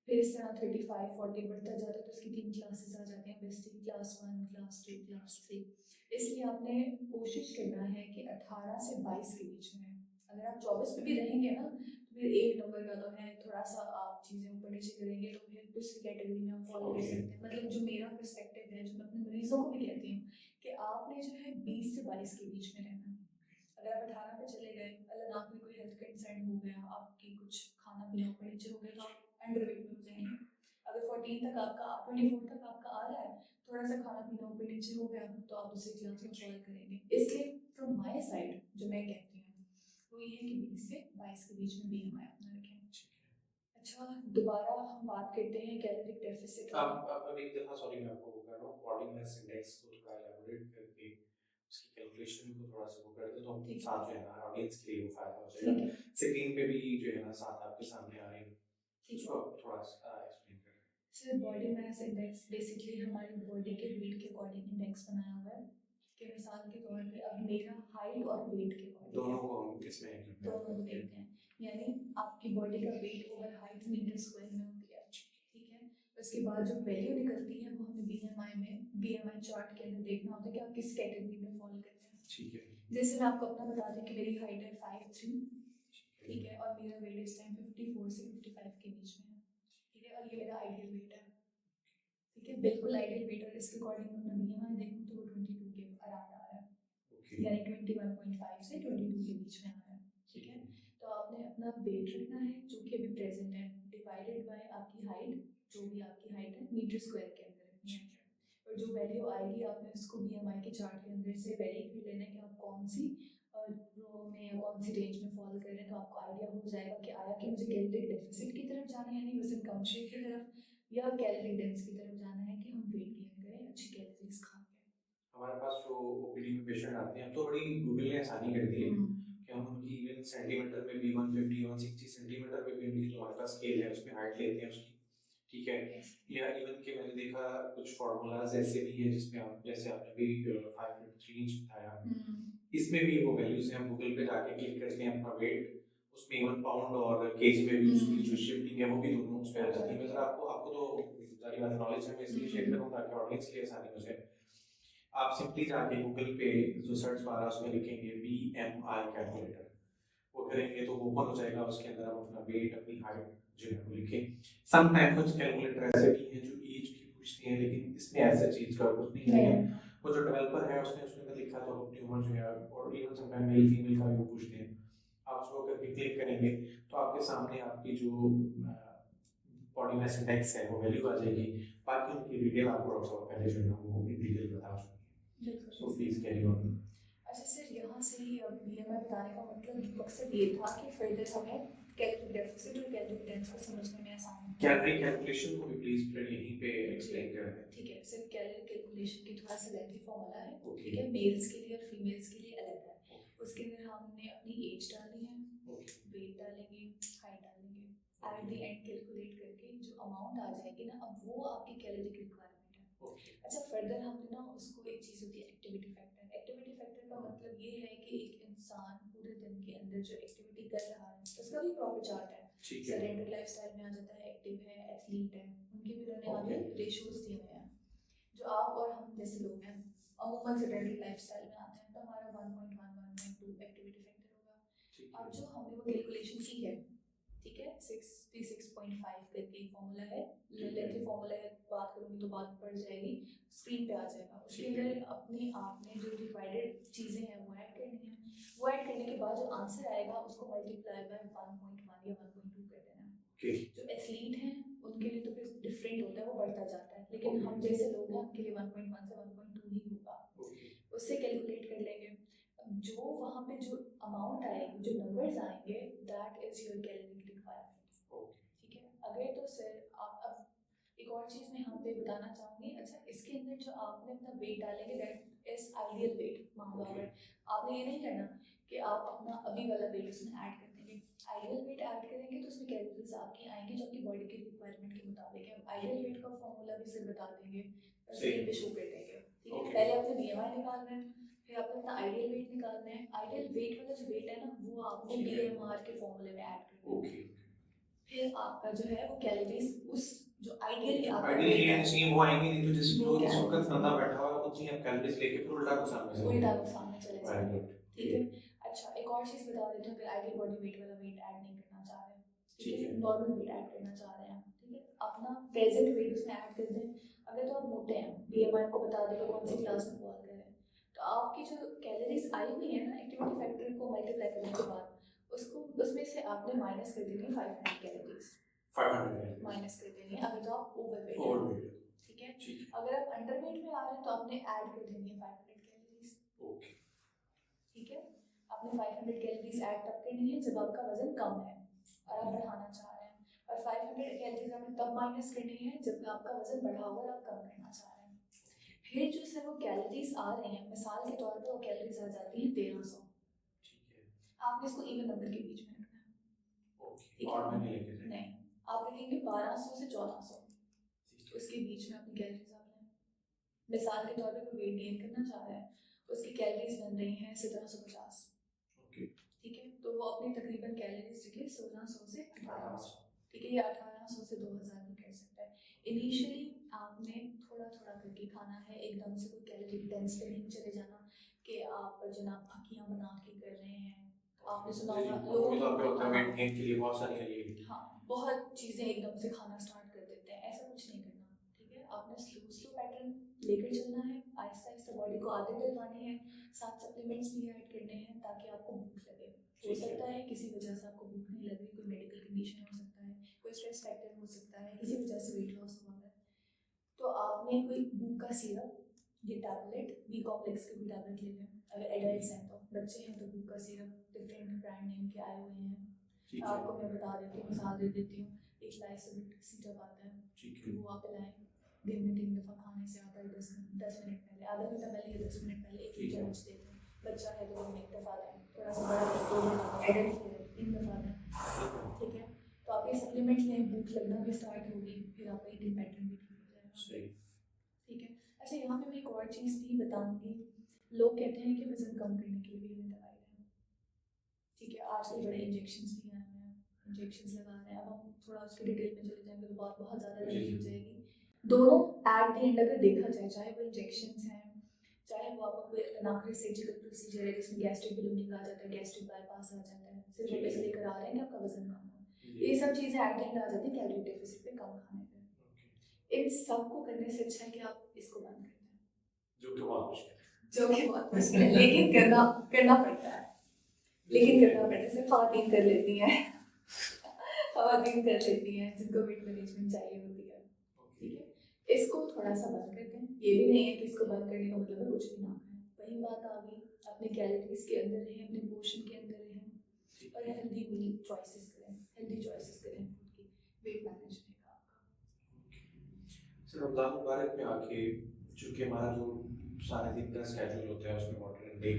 Speaker 2: फिर इस तरह 35-40 बढ़ता जाता है तो उसकी 3 क्लासेस आ जाती हैं, ओबेसिटी क्लास 1, क्लास 2, क्लास 3। इसलिए आपने कोशिश करना है कि 18 से 22 के बीच में, अगर आप 24 पे भी रहेंगे ना तो फिर एक नंबर का तो है, थोड़ा सा आप चीज़ें ऊपर नीचे करेंगे तो फिर दूसरी कैटेगरी में आप फॉलो कर सकते हैं। मतलब जो मेरा पर्सपेक्टिव है, जो मैं अपने मरीजों को भी कहती हूँ कि आपने जो है 20 से 22 के बीच में रहना। अगर आप 18 पे चले गए, अल्लाह ना कोई हेल्थ कंसर्न हो गया, आपकी कुछ खाना पीना ऊपर नीचे हो गया, तो आप अंडरवेट में हो जाएंगे। अगर 14 तक आपका, 24 तक आपका आ रहा है, थोड़ा सा खाना पीना ऊपर नीचे हो गया, तो आप दूसरी क्लास में फॉल करेंगे। इसलिए फ्रॉम माय साइड जो मैं कहती हूँ वो ये है कि 20 से 22 के बीच में बीएमआई अपना रखें। अच्छा, दोबारा हम बात करते हैं कैलोरिक डेफिसिट।
Speaker 1: अब एक दफा सॉरी मैं आपको वो कर रहा हूँ, बॉडी मास इंडेक्स को थोड़ा एलाबोरेट करके उसकी कैलकुलेशन को थोड़ा सा वो कर दे तो हम साथ जो है ना ऑडियंस के लिए वो फायदा हो जाएगा। स्क्रीन पे भी जो है ना साथ आपके सामने आ रही है, उसको थोड़ा सा एक्सप्लेन करें।
Speaker 2: Sir body mass index basically हमारी बॉडी के वेट के अकॉर्डिंग इंडेक्स बनाया हुआ है कि मिसाल के तौर पे अब मेरा हाइट और वेट के
Speaker 1: दोनों
Speaker 2: अकॉर्डिंग
Speaker 1: को हम इसमें include
Speaker 2: दोनों को
Speaker 1: करते हैं।
Speaker 2: देखते हैं, यानी आपकी बॉडी का weight over height metre square में होती है, ठीक है। उसके बाद जो वैल्यू निकलती है वो हमें बीएमआई चार्ट के अंदर देखना होता है कि आप किस कैटेगरी में फॉल करते हैं।
Speaker 1: ठीक है,
Speaker 2: जैसे मैं आपको अपना बता दूं कि मेरी हाइट है 5'3", ठीक है, और मेरा वेट इस टाइम 54 से 55 के बीच में है, ठीक है, और ये मेरा आइडियल वेट है, ठीक है, बिल्कुल आइडियल वेट। और इसके अकॉर्डिंग मैं बीएमआई देखूं तो वो 22 के अराउंड आ रहा है,
Speaker 1: ओके,
Speaker 2: यानी 21.5 से 22 के बीच में आ रहा है, ठीक है। तो आपने अपना वेट रखना है जो कि अभी प्रेजेंट है, डिवाइडेड बाय आपकी हाइट, जो भी आपकी हाइट है मीटर स्क्वायर के अंदर रखनी है, और जो वैल्यू आएगी आपने उसको बीएमआई के चार्ट के अंदर से वेरी कर लेना है कि आप कौन सी रो में या कौन सी रेंज में फॉल कर रहे हैं। तो आपको आइडिया हो जाएगा कि आया कि मुझे कैलोरी डेफिसिट की तरफ जाना है, यानी वजन कम शेप की तरफ, या कैलोरी डेंस की तरफ जाना है कि हम वेट गेन करें अच्छी कैलोरीज खा के।
Speaker 1: हमारे पास जो ओपीडी में पेशेंट आते हैं तो बड़ी गूगल ने आसानी कर दी है कि हम उनकी इवन सेंटीमीटर में भी 150 160 सेंटीमीटर में भी उनकी जो हमारे पास स्केल है उसमें हाइट लेते हैं उसकी, ठीक है। या इवन कि मैंने देखा कुछ फार्मूलाज ऐसे भी है जिसमें आप जैसे आपने भी 5'3" बताया, इसमें भी वो वैल्यूज हैं, हम गूगल पे जाके क्लिक करते हैं अपना वेट, उसमें इवन पाउंड और केजी में भी उसकी जो शिफ्टिंग है वो भी दोनों उस पे आ जाती है। मैं आपको आपको तो सारी बात नॉलेज है, मैं इसलिए शेयर करूंगा ताकि ऑडियंस के लिए आसानी हो जाए। आप सिंपली जाके गूगल पे जो सर्च बार है उसमें लिखेंगे BMI कैलकुलेटर, वो करेंगे तो ओपन हो जाएगा, उसके अंदर आप अपना वेट अपनी हाइट जो है वो लिखें। समटाइम कुछ कैलकुलेटर ऐसे भी हैं जो एज की पूछते हैं, लेकिन इसमें ऐसा चीज का कुछ नहीं है। वो जो डेवलपर है उसने उसमें लिखा तो अपनी उम्र जो है, और इवन समटाइम मेल फीमेल का भी वो पूछते हैं, आप उसको करके क्लिक करेंगे तो आपके सामने आपकी जो बॉडी मास इंडेक्स है वो वैल्यू आ जाएगी। बाकी उनकी डिटेल आपको डॉक्टर साहब पहले जो है वो भी डिटेल बता चुके हैं। So please carry on.
Speaker 2: अच्छा सर, यहाँ से ही अब बीएमआई बताने का मतलब मकसद ये था कि फर्दर हमें कैलोरी डेफिसिट और कैलोरी डेंस को समझने में आसान हो।
Speaker 1: कैलोरी कैलकुलेशन को भी प्लीज फिर यहीं पे एक्सप्लेन कर दें।
Speaker 2: ठीक है सर, कैलोरी कैलकुलेशन की थोड़ा सा लेंथी फॉर्मूला है,
Speaker 1: Okay.
Speaker 2: ठीक है, मेल्स के लिए और फीमेल्स के लिए अलग है। उसके अंदर हमने अपनी एज डालनी है, वेट डालेंगे, हाइट डालेंगे, एट द एंड कैलकुलेट करके जो अमाउंट आ जाएगी ना, अब वो आपकी कैलोरी की रिक्वायरमेंट है। अच्छा, फर्दर हमने ना उसको एक चीज़ होती है एक्टिविटी फैक्टर। एक्टिविटी फैक्टर का मतलब ये है कि एक इंसान पूरे दिन के अंदर जो एक्टिविटी कर रहा है उसका भी प्रॉपर चार्ट है। सरेंडर लाइफस्टाइल में आ जाता है, एक्टिव है, एथलीट है, उनके भी उन्होंने हमें रेशियोज दिए हुए हैं। जो आप और हम जैसे लोग हैं अमूमन सेडेंटरी लाइफस्टाइल में आते हैं तो हमारा 1.1 1.2 एक्टिविटी फैक्टर होगा। अब जो हमने वो कैलकुलेशन की है, ठीक है, 66.5 करके एक फॉर्मूला है, लेंथी फॉर्मूला है, बात करूंगी तो बात पड़ जाएगी, स्क्रीन पे आ जाएगा। उसके अंदर अपने आपने जो डिवाइडेड चीज़ें हैं वो ऐड करनी है, वो ऐड करने के बाद जो आंसर आएगा उसको मल्टीप्लाई बाय 1.1 या 1.2 कर देना है। जो एथलीट हैं उनके लिए तो फिर डिफरेंट होता है, वो बढ़ता जाता है, लेकिन हम जैसे लोग हैं उनके लिए 1.1 से 1.2 ही होगा, उससे कैलकुलेट कर लेंगे। जो वहाँ पे जो अमाउंट आएगी, जो नंबर्स आएंगे, that is your calorie requirement, ठीक है। अगर तो सर आप अब एक और चीज़ मैं यहाँ पे बताना चाहूँगी। अच्छा, इसके अंदर जो आपने अपना वेट डालेंगे दैट इज आइडियल वेट। मान लो अगर आपने ये नहीं करना कि आप अपना अभी वाला वेट उसमें ऐड कर देंगे, आइडियल वेट ऐड करेंगे तो उसमें कैलोरीज आपकी आएंगी जो आपकी बॉडी के रिक्वायरमेंट के मुताबिक है। आइडियल वेट का फॉर्मूला भी सिर्फ बता देंगे, स्क्रीन पे शो कर देंगे, ठीक है। पहले आपने बीएमआई निकालना है, फिर आपने अपना आइडियल वेट निकालना है। आइडियल वेट वाला जो वेट है ना वो आपने बीएमआर के फॉर्मूले में ऐड करना है। फिर आपका जो है वो कैलोरीज उस जो आइडियली आपका
Speaker 1: आइडियली चाहिए वो आएंगे, नहीं तो जिस लोग इस वक्त बंदा बैठा हुआ है वो चाहिए आप कैलोरीज लेके फिर उल्टा नुकसान में चले जाएंगे, ठीक है। अच्छा, एक और चीज़ बता देते हैं, अगर आइडियल बॉडी वेट वाला वेट ऐड नहीं करना चाह रहे, ठीक है, नॉर्मल वेट ऐड करना चाह रहे हैं, ठीक है, अपना प्रेजेंट वेट उसमें ऐड कर दें। अगर तो आप मोटे हैं, बीएमआई को बता दें कौन सी क्लास में फॉल करें, तो आपकी जो कैलोरीज आई हुई है ना एक्टिविटी फैक्टर को मल्टीप्लाई करने के बाद उसको उसमें से आपने माइनस कर देनी है 500 कैलोरीज, 500 माइनस कर देनी है अगर तो आप ओवरवेट हैं, ठीक है। अगर आप अंडरवेट में आ रहे हैं तो आपने ऐड कर देनी है 500 कैलोरीज, ओके, ठीक है। आपने 500 कैलोरीज ऐड तब करनी है जब आपका वजन कम है और आप बढ़ाना चाह रहे हैं, और 500 कैलोरीज आपने तब माइनस करनी है जब आपका वजन बढ़ा हुआ और आप कम करना चाह रहे हैं। फिर जो सर वो कैलोरीज आ रही हैं, मिसाल के तौर पे वो कैलोरीज आ जाती हैं 1300, आपने इसको इवन नंबर के बीच में रखना है, ठीक है। नहीं, आप लिखेंगे 1200 से 1400,
Speaker 2: उसके बीच में अपनी कैलोरीज आप लें। मिसाल के तौर पे कोई वेट गेन करना चाह रहा है, उसकी कैलोरीज बन रही हैं 1750, ठीक है, तो वो अपनी तकरीबन कैलोरीज रखे 1600 से 1800, ठीक है, या 1800 से 2000 भी कर सकता है। इनिशियली आपने थोड़ा थोड़ा करके खाना है, एकदम से कोई कैलोरी डेंस पे नहीं चले जाना कि आप जनाब फकियां बना के कर रहे हैं। आपने सुना होगा
Speaker 1: वेट गेन के लिए बहुत सारी
Speaker 2: हाँ, बहुत चीज़ें एकदम से खाना स्टार्ट कर देते हैं, ऐसा कुछ नहीं करना, ठीक है। आपने स्लो स्लो पैटर्न लेकर चलना है, आहिस्ता आहिस्ता बॉडी को आदत डलवानी है, साथ सप्लीमेंट्स भी ऐड करने हैं ताकि आपको भूख लगे। हो सकता है किसी वजह से आपको भूख नहीं लग रही, कोई मेडिकल कंडीशन हो सकता है, कोई स्ट्रेस फैक्टर हो सकता है, किसी वजह से वेट लॉस हुआ है, तो आपने कोई भूख का सिरप, ये टैबलेट बी कॉम्प्लेक्स के भी टैबलेट ले लें। अगर एडल्ट हैं तो, बच्चे हैं तो भूख का सिरप डिफरेंट ब्रांड नेम के आए हुए हैं, आपको मैं बता देती हूँ, मिसाल दे देती हूँ। एक लाइसोबिट सिरप आता है, वो आप पिलाएं दिन में 3 दफ़ा, खाने से आता है 10 मिनट पहले, आधा घंटा पहले या 10 मिनट पहले 1 चम्मच देते हैं। बच्चा है तो 1 दफ़ा दें, थोड़ा सा बड़ा है 2 दफ़ा, एडल्ट है 3 दफ़ा दें, ठीक है। तो आप ये सप्लीमेंट लें, भूख लगना भी स्टार्ट होगी, फिर आपका ईटिंग पैटर्न भी ठीक हो जाएगा, ठीक है। अच्छा, यहाँ पे मैं एक और चीज़ भी बताऊँगी, लोग कहते हैं कि वज़न कम करने के लिए भी हमें दवाई लें, ठीक है, आजकल बड़े इंजेक्शंस भी आए हैं, इंजेक्शंस लगा रहे हैं। अब हम थोड़ा उसके डिटेल में चले जाएंगे तो बात बहुत ज़्यादा लंबी हो जाएगी। दोनों एट द एंड अगर देखा जाए, चाहे वो इंजेक्शंस हैं, चाहे वो आपका कोई अनाखरी सर्जिकल प्रोसीजर है जिसमें गैस्ट्रिक बलूनिंग आ जाता है, गैस्ट्रिक बाईपास आ जाता है, सिर्फ वो इसलिए करा रहे हैं कि आपका वजन कम हो, ये सब चीज़ें एट द एंड आ जाती हैं कैलोरी डेफिसिट पे, कम खाने पे। इन सब को करने से अच्छा है कि आप इसको बंद कर दें, जो कि बहुत मुश्किल है, लेकिन करना पड़ता है, सिर्फ ख़वातीन कर लेती हैं ख़वातीन कर लेती हैं जिनको वेट मैनेजमेंट चाहिए होती है, ठीक है। इसको थोड़ा सा बंद कर दें, ये भी नहीं है कि इसको बंद करने का मतलब है कुछ भी ना खाएं, वही बात आ गई, अपने कैलोरीज के अंदर रहें, अपने पोर्शन के अंदर रहें और हेल्दी मील चॉइसेस करें, हेल्दी चॉइसेस करें फूड की, वेट मैनेज रहेगा आपका।
Speaker 1: सर रमज़ान मुबारक में आके चूँकि हमारा जो सारे दिन का स्केड्यूल होता है उसमें वाटर इनटेक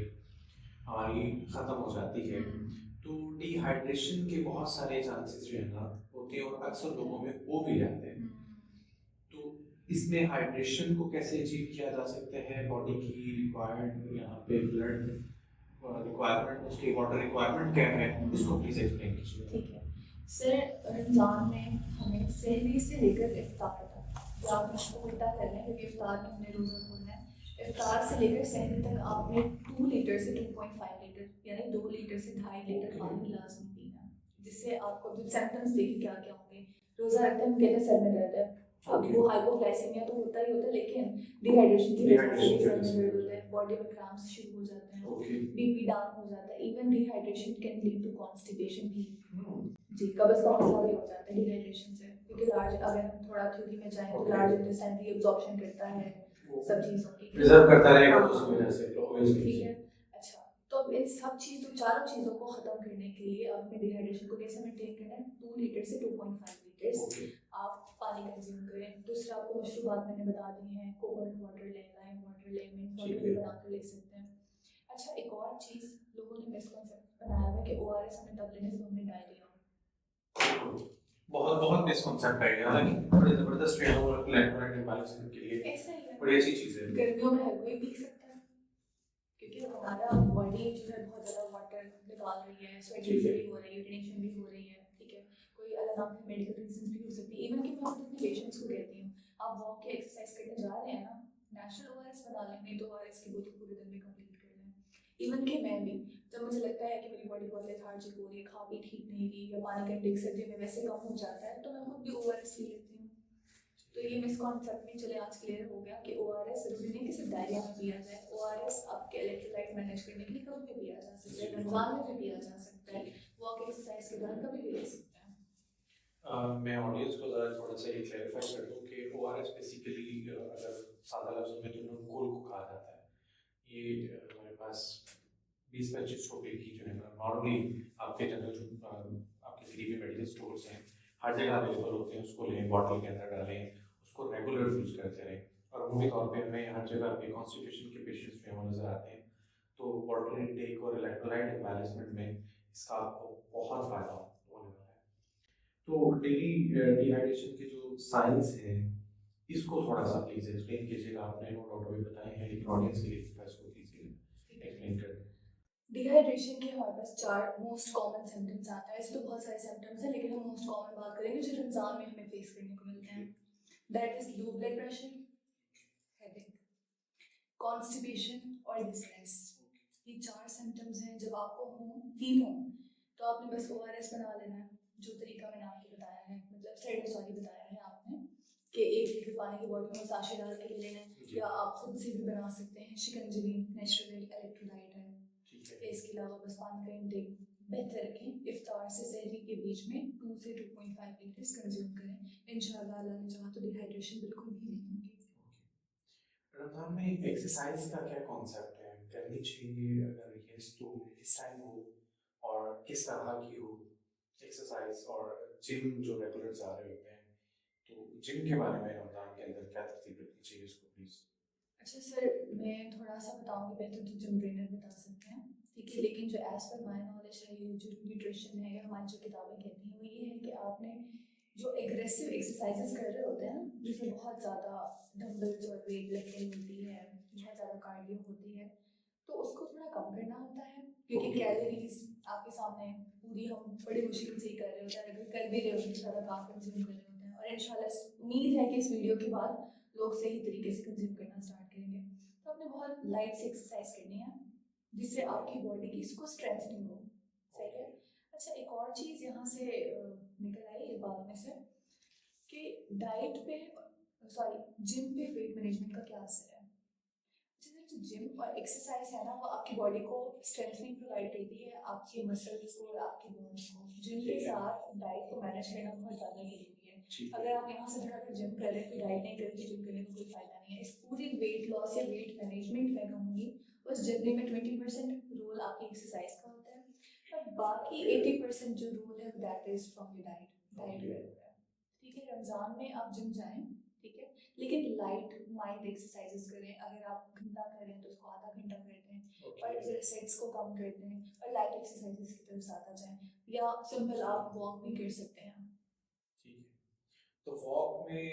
Speaker 1: हमारी ख़त्म हो जाती है, तो डिहाइड्रेशन के बहुत सारे चांसेस जो है ना होते हैं और अक्सर लोगों में हो भी जाते हैं। तो इसमें हाइड्रेशन को कैसे अचीव किया जा सकता है, बॉडी की रिक्वायर्ड यहाँ पे ब्लड रिक्वायरमेंट, उसकी वाटर रिक्वायरमेंट क्या है, इसको प्लीज एक्सप्लेन कीजिए।
Speaker 2: ठीक है सर, रमज़ान में हमें सहरी से लेकर इफ्तार तक, या आप इसको उल्टा कर लें क्योंकि इफ्तार में हमने रोज़ा खोलना है, इफ्तार से लेकर सहरी तक आपने 2 लीटर से 2.5 लीटर यानी 2 लीटर से 2.5 लीटर पानी लाजमी पीना, जिससे आपको जो सिम्टम्स देखिए क्या क्या होंगे। रोज़ा रखते हैं हम कहते हैं सर में दर्द है, अब वो हाइपोग्लाइसेमिया तो होता ही होता है, लेकिन डिहाइड्रेशन की वजह से भी सर में दर्द होता है, बॉडी में क्रैम्प्स शुरू हो जाते हैं, बीपी डाउन हो जाता है, even dehydration can lead to constipation भी, जी कब्ज़ का मसला भी हो जाता है डिहाइड्रेशन से, क्योंकि लार्ज, अगर हम थोड़ा थ्योरी में जाएं तो लार्ज इंटेस्टाइन रीअब्जॉर्प्शन करता है सब चीज़ों की,
Speaker 1: प्रिजर्व करता रहेगा तो उसकी वजह से
Speaker 2: ठीक है। अच्छा, तो अब इन सब चीज़ों, चारों चीज़ों को ख़त्म करने के लिए अपने डिहाइड्रेशन को कैसे मेंटेन करना है, 2 लीटर से 2.5 लीटर आप पानी कंज्यूम करें। दूसरा, आपको मशरूबात मैंने बता दी हैं, कोकोनट वाटर लें, लाइम वाटर लें, मिंट वाटर भी बना कर ले सकते हैं। अच्छा, एक और चीज़ लोगों ने मिसकॉन्सेप्ट बनाया हुआ है कि ORS हमें तब लेने जब हमें डायरिया हो,
Speaker 1: बहुत बहुत मिसकॉन्सेप्ट है, हालांकि बड़े जबरदस्त है और इलेक्ट्रोलाइट इम्बैलेंस के लिए
Speaker 2: ऐसा ही है,
Speaker 1: बड़ी अच्छी चीज़ है।
Speaker 2: गर्मियों में हर कोई पी सकता है क्योंकि हमारा बॉडी जो है बहुत ज़्यादा वाटर निकाल रही है, स्वेटिंग भी हो रही है, यूरिनेशन भी हो रही है, ठीक है। कोई अलग मेडिकल रीजंस भी हो सकती है, इवन कि मैं अपने पेशेंट्स को कहती हूँ आप वॉक या एक्सरसाइज करने जा रहे हैं ना, नेचुरल ORS बना लें, नहीं तो ORS की बोतल पूरे दिन में कंप्लीट कर लें। इवन कि मैं भी, जब मुझे लगता है कि मेरी बॉडी बहुत लेथार्जिक हो रही है, खा पी ठीक नहीं रही, या पानी का इंटेक सर्दी में वैसे कम हो जाता है, तो मैं खुद भी ORS पी लेती हूँ। तो ये मिसकॉन्सेप्ट में चले आज क्लियर हो गया कि ORS जरूरी नहीं कि सिर्फ डायरिया में पिया जाए, ORS आपके इलेक्ट्रोलाइट मैनेज करने के लिए कभी भी पिया जा सकता है, रमजान में भी पिया जा सकता है, वॉक एक्सरसाइज के दौरान कभी भी ले सकते हैं।
Speaker 1: मैं ऑडियंस को ज़रा थोड़ा सा ये क्लैरिफाई कर दूँ कि ORS बेसिकली अगर सादा लफ्ज़ों में तो नूनकोल को कहा जाता है। ये हमारे पास 20-25 रुपए की जो है ना नॉर्मली आपके जनरल जो आपके सिटी में मेडिकल स्टोर्स हैं हर जगह अवेलेबल होते हैं, उसको लें, बॉटल के अंदर डालें, उसको रेगुलर यूज़ करते रहें। और अमूमी तौर पे हमें हर जगह पे कॉन्स्टिपेशन के पेशेंट्स जो हैं वो नज़र आते हैं, तो वाटर इनटेक और इलेक्ट्रोलाइट इम्बैलेंसमेंट में इसका आपको बहुत फ़ायदा होने वाला है। तो डेली डिहाइड्रेशन के जो साइंस हैं इसको थोड़ा सा प्लीज एक्सप्लेन कीजिएगा। आपने नो डाउट अभी बताए हैं, लेकिन ऑडियंस के लिए थोड़ा इसको प्लीज एक्सप्लेन कर दें।
Speaker 2: डिहाइड्रेशन के हमारे पास 4 मोस्ट कॉमन सिम्टम्स आते हैं। ऐसे तो बहुत सारे सिम्टम्स हैं, लेकिन हम मोस्ट कॉमन बात करेंगे जो रमज़ान में हमें फेस करने को मिलते हैं। That is low blood pressure, headache, constipation और डिस्ट्रेस। ये 4 सिम्टम्स हैं। जब आपको फील हो तो आपने बस ORS बना लेना है, जो तरीका मैंने आपको बताया है, मतलब सॉरी बताया है आपने कि 1 लीटर पानी की बोतल में साशे डाल के ले लेना है, या आप खुद से भी बना सकते हैं। शिकंजवी नेचुरल इलेक्ट्रोलाइट है। इसके अलावा बस पानी का इंटेक बेहतर रखें। इफ्तार से सहरी के बीच में 2 से 2.5 लीटर्स कंज्यूम करें। इंशाल्लाह अल्लाह ने चाहा तो डिहाइड्रेशन बिल्कुल भी नहीं होगी।
Speaker 1: रमजान में एक्सरसाइज का क्या कॉन्सेप्ट है, करनी चाहिए? अगर यस तो किस टाइम हो और किस तरह की हो एक्सरसाइज? और जिम जो रेगुलर जा रहे होते हैं, तो जिम के बारे में रमजान के अंदर क्या तरतीब रखनी चाहिए इसको प्लीज।
Speaker 2: अच्छा सर, मैं थोड़ा सा बताऊंगी, बेहतर तो जिम ट्रेनर बता सकते हैं, ठीक है। लेकिन जो एज पर माई नॉलेज है, ये जो न्यूट्रिशन है या हमारी जो किताबें कहती हैं, वो ये है कि आपने जो एग्रेसिव एक्सरसाइजेस कर रहे होते हैं ना, जिसमें बहुत ज़्यादा डंबल्स और वेट लिफ्टिंग होती है, बहुत ज़्यादा कार्डियो होती है, तो उसको थोड़ा कम करना होता है, क्योंकि कैलोरीज आपके सामने पूरी हम बड़ी मुश्किल से ही कर रहे होते हैं। अगर कर भी रहे होते हैं तो ज़्यादा काम कंज्यूम कर रहे होते हैं। और इंशाल्लाह उम्मीद है कि इस वीडियो के बाद लोग सही तरीके से कंज्यूम करना स्टार्ट करेंगे। तो आपने बहुत लाइट से एक्सरसाइज करनी है, जिससे आपकी बॉडी की इसको स्ट्रेंथनिंग हो। सही है। अच्छा, एक और चीज़ यहाँ से निकल आई इस बात में से कि डाइट पे, सॉरी, जिम पे वेट मैनेजमेंट का क्या असर है। जो जिम और एक्सरसाइज है ना, वो आपकी बॉडी को स्ट्रेंथनिंग प्रोवाइड करती है, आपके मसल्स को और आपके बोन्स को। जिम के साथ डाइट को मैनेज करना बहुत ज़्यादा जरूरी है। अगर आप यहाँ से धड़ाधड़ जिम कर रहे हैं तो डाइट नहीं करके जिम करने का कोई फायदा नहीं है। इस पूरी वेट लॉस या वेट मैनेजमेंट मैं कहूँगी उस जर्नी में 20% रोल आपकी एक्सरसाइज का होता है, और बाकी 80% जो रोल है that is from your diet. ठीक है, रमज़ान में आप जिम जाएं, ठीक है, लेकिन लाइट माइंड एक्सरसाइजेस करें। अगर आप घंटा करें तो उसको आधा घंटा कर दें, और जरा सेट्स को कम कर दें और लाइट एक्सरसाइजेस की तरफ ज़्यादा जाएं, या सिंपल आप वॉक भी कर सकते हैं।
Speaker 1: ठीक है, तो वॉक में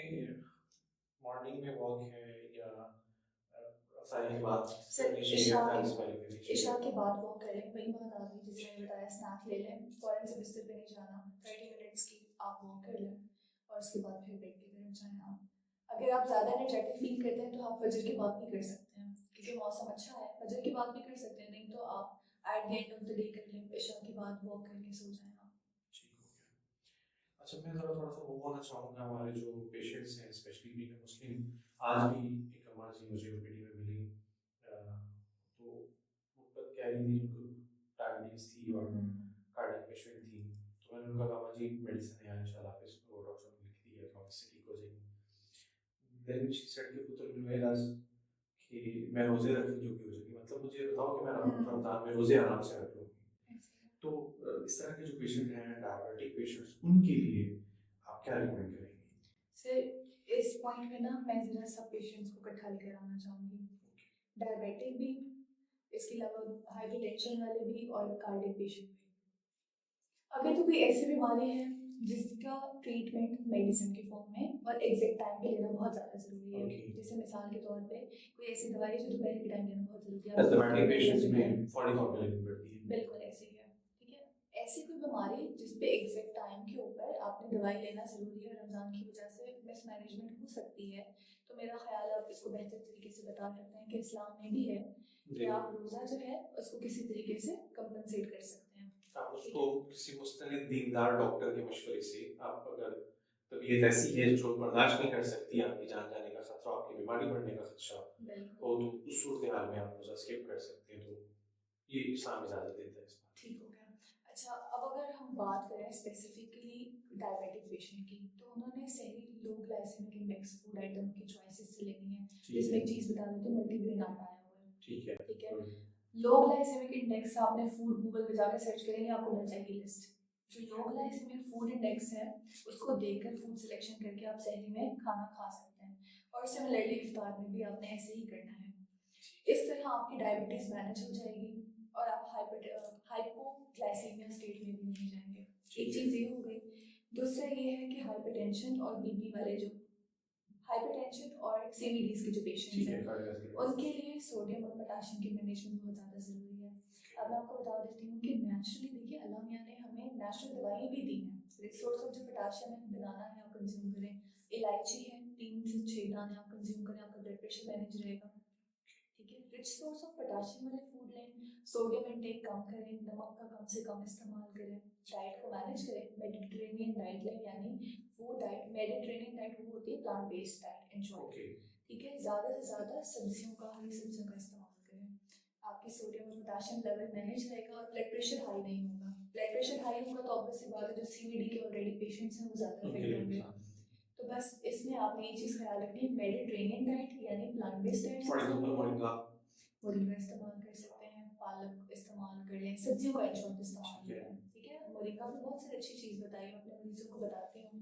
Speaker 1: मॉर्निंग में वॉक है या सारी के बाद
Speaker 2: सर
Speaker 1: करनी चाहिए,
Speaker 2: इशा
Speaker 1: इफ्तार
Speaker 2: के
Speaker 1: से पहले करनी चाहिए?
Speaker 2: इशा के बाद वॉक करें, वही बात आ गई जिसने बताया, स्नैक ले लें, फ़ौरन से बिस्तर पे नहीं जाना, 30 मिनट्स की आप वॉक कर लें, और उसके बाद फिर ब्रेक की तरफ जाएं आप। अगर आप ज़्यादा एनर्जेटिक फील करते हैं तो आप फजर के बाद भी कर सकते हैं, क्योंकि मौसम अच्छा है, फजर के बाद भी कर सकते हैं। नहीं तो आप at the end of the day कर लें, इशा के बाद वॉक करके सो जाएं आप।
Speaker 1: ठीक हो गया। अच्छा, मैं ज़रा थोड़ा सा वो बोलना चाहूँगा, हमारे जो पेशेंट्स हैं, स्पेशली बीइंग अ मुस्लिम, आज भी एक इमरजेंसी मुझे ओपीडी में मिली, तो वो कह रही थी उनको डायबिटीज़ थी और कार्डियक पेशेंट थी। तो मैंने उनका कहा जी मेडिसिन है इंशाल्लाह, फिर वो डॉक्टर ने लिख दी है तो इससे ठीक हो जाएगी। देन शी सेड कि पुत्र मेराज कि मैं रोज़े रखूँ जो भी हो जाएगी, मतलब मुझे बताओ कि मैं रमज़ान में रोज़े आराम से रख लूँगी। तो इस तरह के जो पेशेंट हैं, डायबिटिक पेशेंट्स, उनके लिए आप क्या रिकमेंड करेंगे?
Speaker 2: सर इस पॉइंट में ना मैं ज़रा सब पेशेंट्स को इकट्ठा लेकर आना चाहूँगी, डायबिटिक भी, इसके अलावा हाइपरटेंशन वाले भी, और कार्डियक पेशेंट भी। अगर तो कोई ऐसी बीमारी है जिसका ट्रीटमेंट मेडिसिन के फॉर्म में और एग्जैक्ट टाइम पे लेना बहुत ज़्यादा ज़रूरी है, जैसे मिसाल के तौर पे कोई ऐसी दवाई है जो दोपहर के टाइम लेना बहुत ज़रूरी है,
Speaker 1: डायबिटिक पेशेंट्स में 40 तौर पे लेनी पड़ती है।
Speaker 2: बिल्कुल ऐसे ही है, ठीक है। ऐसी कोई बीमारी जिस पे एग्जैक्ट टाइम के ऊपर आपने दवाई लेना ज़रूरी है, रमज़ान की वजह से मिसमैनेजमेंट हो सकती है, तो मेरा ख्याल आप इसको बेहतर तरीके से बता सकते हैं कि इस्लाम में भी है कि आप रोज़ा जो है उसको किसी तरीके से कंपनसेट कर सकते हैं।
Speaker 1: आप उसको किसी मुस्तनिद दीनदार डॉक्टर के मशवरे से, आप अगर तबीयत ऐसी है जो बर्दाश्त नहीं कर सकती, आपकी जान जाने का खतरा, आपकी बीमारी बढ़ने का खदशा हो, तो उस सूरत हाल में आप रोज़ा स्किप कर सकते हैं। तो ये इस्लाम इजाज़त देता है इस बात। ठीक हो गया। अच्छा, अब अगर हम बात करें स्पेसिफिकली डायबिटिक पेशेंट की, तो उन्होंने सही लो ग्लाइसेमिक इंडेक्स फूड आइटम की चॉइसेस से लेनी है, जिसमें एक चीज़ बता देते हैं, मल्टीग्रेन आटा आया हुआ है। ठीक है। लो ग्लाइसेमिक इंडेक्स आपने फूड गूगल पे जाकर सर्च करेंगे, आपको मिल जाएगी लिस्ट। जो लो ग्लाइसेमिक फूड इंडेक्स है उसको देखकर फूड सिलेक्शन करके आप सहरी में खाना खा सकते हैं, और सिमिलरली इफ्तार में भी आपने ऐसे ही करना है। इस तरह आपकी डायबिटीज़ मैनेज हो जाएगी और आप हाइपोग्लाइसीमिया स्टेट में भी नहीं जाएंगे। एक चीज़ ये हो गई। दूसरा ये है कि हाइपरटेंशन और बीपी वाले जो, हाइपरटेंशन
Speaker 2: हाइपरटेंशन और CVDs के जो पेशेंट्स
Speaker 1: ठीक है
Speaker 2: हैं
Speaker 1: cardiovascular
Speaker 2: उनके लिए सोडियम और पोटेशियम की मैनेजमेंट बहुत ज़्यादा ज़रूरी है। अब मैं आपको बता देती हूँ कि नेचुरली देखिए अल्लाह मियाँ ने हमें नेचुरल दवाई भी दी हैं। रिच सोर्स ऑफ जो पोटेशियम है बनाना है आप कंज्यूम करें, इलायची है 3 से 6 दाने आप कंज्यूम करें, आपका ब्लड प्रेशर मैनेज रहेगा। ठीक है, रिच सोर्स ऑफ पोटेशियम वाले फूड लें, सोडियम इंटेक कम करें, नमक का कम से कम इस्तेमाल करें, डाइट को मैनेज करें, मेडिटेरेनियन डाइट लें, यानी वो डाइट मेडिटेरेनियन डाइट वो होती है plant based diet enjoy.
Speaker 1: Okay
Speaker 2: ठीक है, ज़्यादा से ज़्यादा सब्जियों का हरी सब्जियों का इस्तेमाल करें, आपकी सोडियम और पोटेशियम लेवल मैनेज रहेगा और ब्लड प्रेशर हाई नहीं होगा। ब्लड प्रेशर हाई होगा तो ऑब्वियसली बात है जो CVD के ऑलरेडी पेशेंट्स हैं वो ज़्यादा
Speaker 1: उनके
Speaker 2: अफेक्ट
Speaker 1: लिए
Speaker 2: होंगे।
Speaker 1: नुकसान
Speaker 2: तो बस इसमें आपने ये चीज़ ख्याल रखनी है, मेडिटेरेनियन डाइट यानी plant based diet
Speaker 1: for example moringa
Speaker 2: moringa इस्तेमाल कर सकते हैं, पालक इस्तेमाल कर लें, सब्जियों का इंशॉर्ट इस्तेमाल
Speaker 1: ठीक है।
Speaker 2: करें। ठीक है, मोरिंगा में बहुत सारी अच्छी चीज़ बताई मैं अपने मरीजों को बताती हूँ,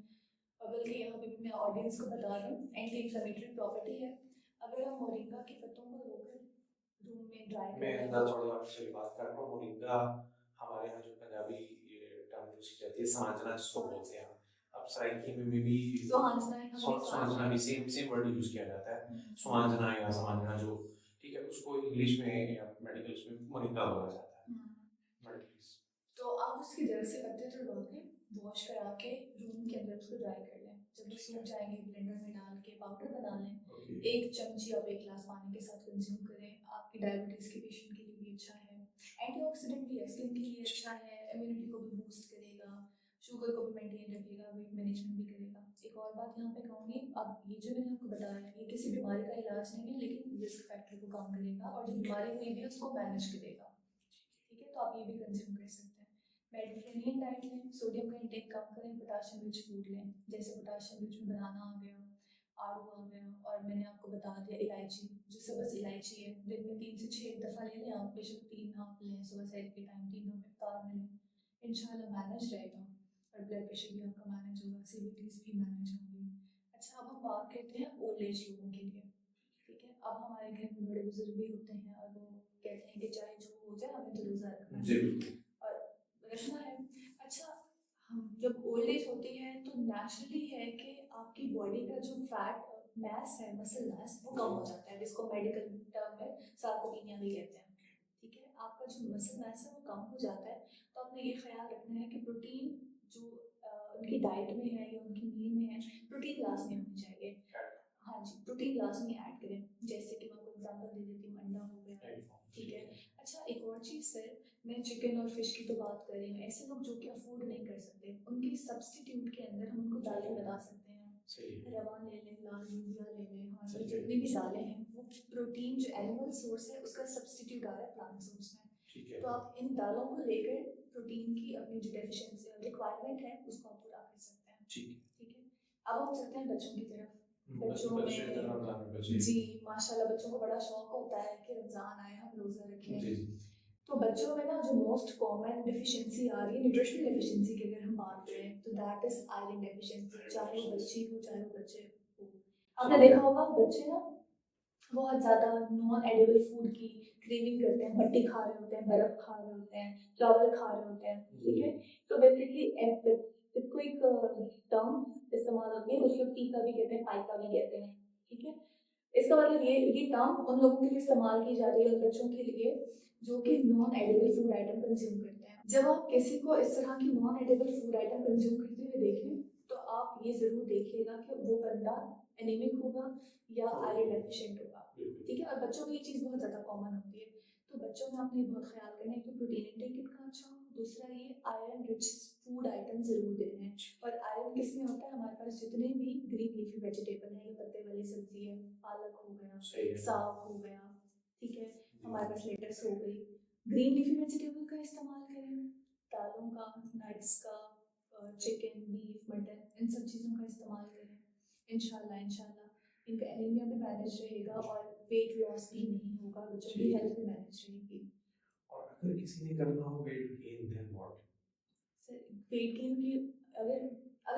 Speaker 2: और बल्कि यहाँ पे भी मैं ऑडियंस को बता दूँ, एंटी इन्फ्लेमेटरी प्रॉपर्टी है। अगर हम मोरिंगा के पत्तों को धोकर रूम में ड्राई
Speaker 1: मैं
Speaker 2: करें,
Speaker 1: अंदर थोड़ी आपसे बात कर रहा हूँ मोरिंगा हमारे यहाँ जो पंजाबी टर्म यूज की जाती है सांजना जिसको बोलते हैं अब सराइकी में भी सांजना भी सेम वर्ड यूज किया जाता है स्वांजना या समांजना जो ठीक है उसको इंग्लिश में या मेडिकल उसमें मोरिंगा बोला जाता है बट प्लीज
Speaker 2: तो आप उसकी जड़ से पत्ते तोड़वा के वॉश करा के रूम के अंदर उसको ड्राई कर लें, जब वो सूख जाएंगे ब्लेंडर में डाल के पाउडर बना लें,
Speaker 1: ओके
Speaker 2: 1 चमची आप 1 गिलास पानी के साथ कंज्यूम करें। आपकी डायबिटीज़ के पेशेंट के लिए भी अच्छा है, एंटीऑक्सीडेंट भी है, स्किन के लिए अच्छा है, इम्यूनिटी को भी बूस्ट करेगा, शुगर को भी मेंटेन रखेगा, वेट मैनेजमेंट भी करेगा। एक और बात यहाँ पे कहूँगी, अब ये जो मैंने आपको बताया ये किसी बीमारी का इलाज नहीं है, लेकिन रिस्क फैक्टर को कम करेगा और जो बीमारी हुई भी है उसको मैनेज करेगा। ठीक है, तो आप ये भी कंज्यूम कर सकते हैं। मेडिटेरेनियन डाइट लें, सोडियम का इंटेक कम करें, पोटेशियम रिच फूड लें, जैसे पोटेशियम रिच में बनाना आ गया, आड़ू आ गया, और मैंने आपको बता दिया इलायची, जो सब्ज़ इलायची है दिन में 3 से 6 दफ़ा ले लें आप, बेशक 3 आप लें सुबह सैर के टाइम, 3 आप इफ्तार में लें, इंशाल्लाह मैनेज रहेगा और ब्लड प्रेशर भी आपका मैनेज होगा, CVDs भी मैनेज होंगी। अच्छा, अब हम बात करते हैं ओल्ड एज लोगों के लिए। ठीक है, अब हमारे घर में बड़े बुजुर्ग भी होते हैं और वो कहते हैं कि चाहे जो हो जाए हमें तो रोज़ा रखना
Speaker 1: जी
Speaker 2: है
Speaker 1: बिल्कुल
Speaker 2: और रखना है। अच्छा, हम जब ओल्ड एज होती है तो नेचुरली है कि आपकी बॉडी का जो फैट मैस है, मसल मैस, वो कम हो जाता है, जिसको मेडिकल टर्म में सार्कोपीनिया भी कहते हैं। ठीक है, आपका जो मसल मैस है वो कम हो जाता है, तो आपने ये ख्याल रखना है कि प्रोटीन जो उनकी डाइट में है या उनकी मील में है, प्रोटीन लाजमी होनी चाहिए। हाँ जी, प्रोटीन लाजमी ऐड करें, जैसे कि मैं आपको एग्जांपल दे देती हूँ, अंडा हो गया। ठीक है, अच्छा एक और चीज़ सर, मैं चिकन और फिश की तो बात कर रही हूँ, ऐसे लोग जो कि अफोर्ड नहीं कर सकते उनके सब्सटीट्यूट के अंदर हम उनको दालें बता सकते हैं, रवा ले लें, लाल यूरिया ले लें, हमारे जितनी भी दालें हैं वो प्रोटीन जो एनिमल सोर्स है उसका सब्सटीट्यूट आ रहा है प्लांट सोर्स में।
Speaker 1: ठीक है
Speaker 2: तो आप इन दालों को लेकर प्रोटीन की अपनी जो डेफिशिएंसी रिक्वायरमेंट है उसको आप पूरा कर सकते हैं। ठीक है, अब हम चलते हैं बच्चों की तरफ। बच्चों में जी माशाल्लाह बच्चों को बड़ा शौक होता है कि रमज़ान आए हम रोज़ा रखें। तो बच्चों में ना जो मोस्ट कॉमन डेफिशिएंसी आ रही है न्यूट्रिशनल डेफिशिएंसी की, अगर हम बात करें तो दैट इज आयरन डेफिशिएंसी, चाहे वो बच्ची हो चाहे वो बच्चे हो। आपने देखा होगा बच्चे ना बहुत ज़्यादा नॉन एडिबल फूड की क्रेविंग करते हैं, मट्टी खा रहे होते हैं, बर्फ़ खा रहे होते हैं, चावल खा रहे होते हैं। ठीक है, तो बेसिकली इसको एक टर्म इस्तेमाल होती है, कुछ लोग टीका भी कहते हैं, पाइका भी कहते हैं। ठीक है, इसका मतलब ये टर्म उन लोगों के लिए इस्तेमाल की जा रही है, उन बच्चों के लिए जो कि non edible food item consume करते हैं। जब आप किसी को इस तरह की non edible food item consume करते हुए देखें तो आप ये ज़रूर देखिएगा कि वो बंदा एनीमिक होगा या आयरन डेफिशिएंट होगा। ठीक है, और बच्चों में ये चीज़ बहुत ज़्यादा कॉमन होती है, तो बच्चों में आपने बहुत ख्याल करना है कि प्रोटीन इंटेक कितना अच्छा हो, दूसरा ये आयरन रिच फूड आइटम ज़रूर देने हैं। और आयरन किस में होता है, हमारे पास जितने भी ग्रीन लीफी वेजिटेबल हैं, पत्ते वाली सब्जी है, पालक हो गया, साग हो गया, ठीक है, हमारे पास लेटस हो गई, ग्रीन लीफी वेजिटेबल का इस्तेमाल करें, दालों का, नट्स का, चिकन, बीफ, मटन, इन सब चीज़ों का इस्तेमाल करें। इंशाल्लाह इनका एनीमिया भी मैनेज रहेगा और वेट लॉस भी नहीं होगा, बच्चों की हेल्थ भी मैनेज रहेगी।
Speaker 1: और अगर किसी ने करना हो weight gain then what?
Speaker 2: Sir weight gain की अगर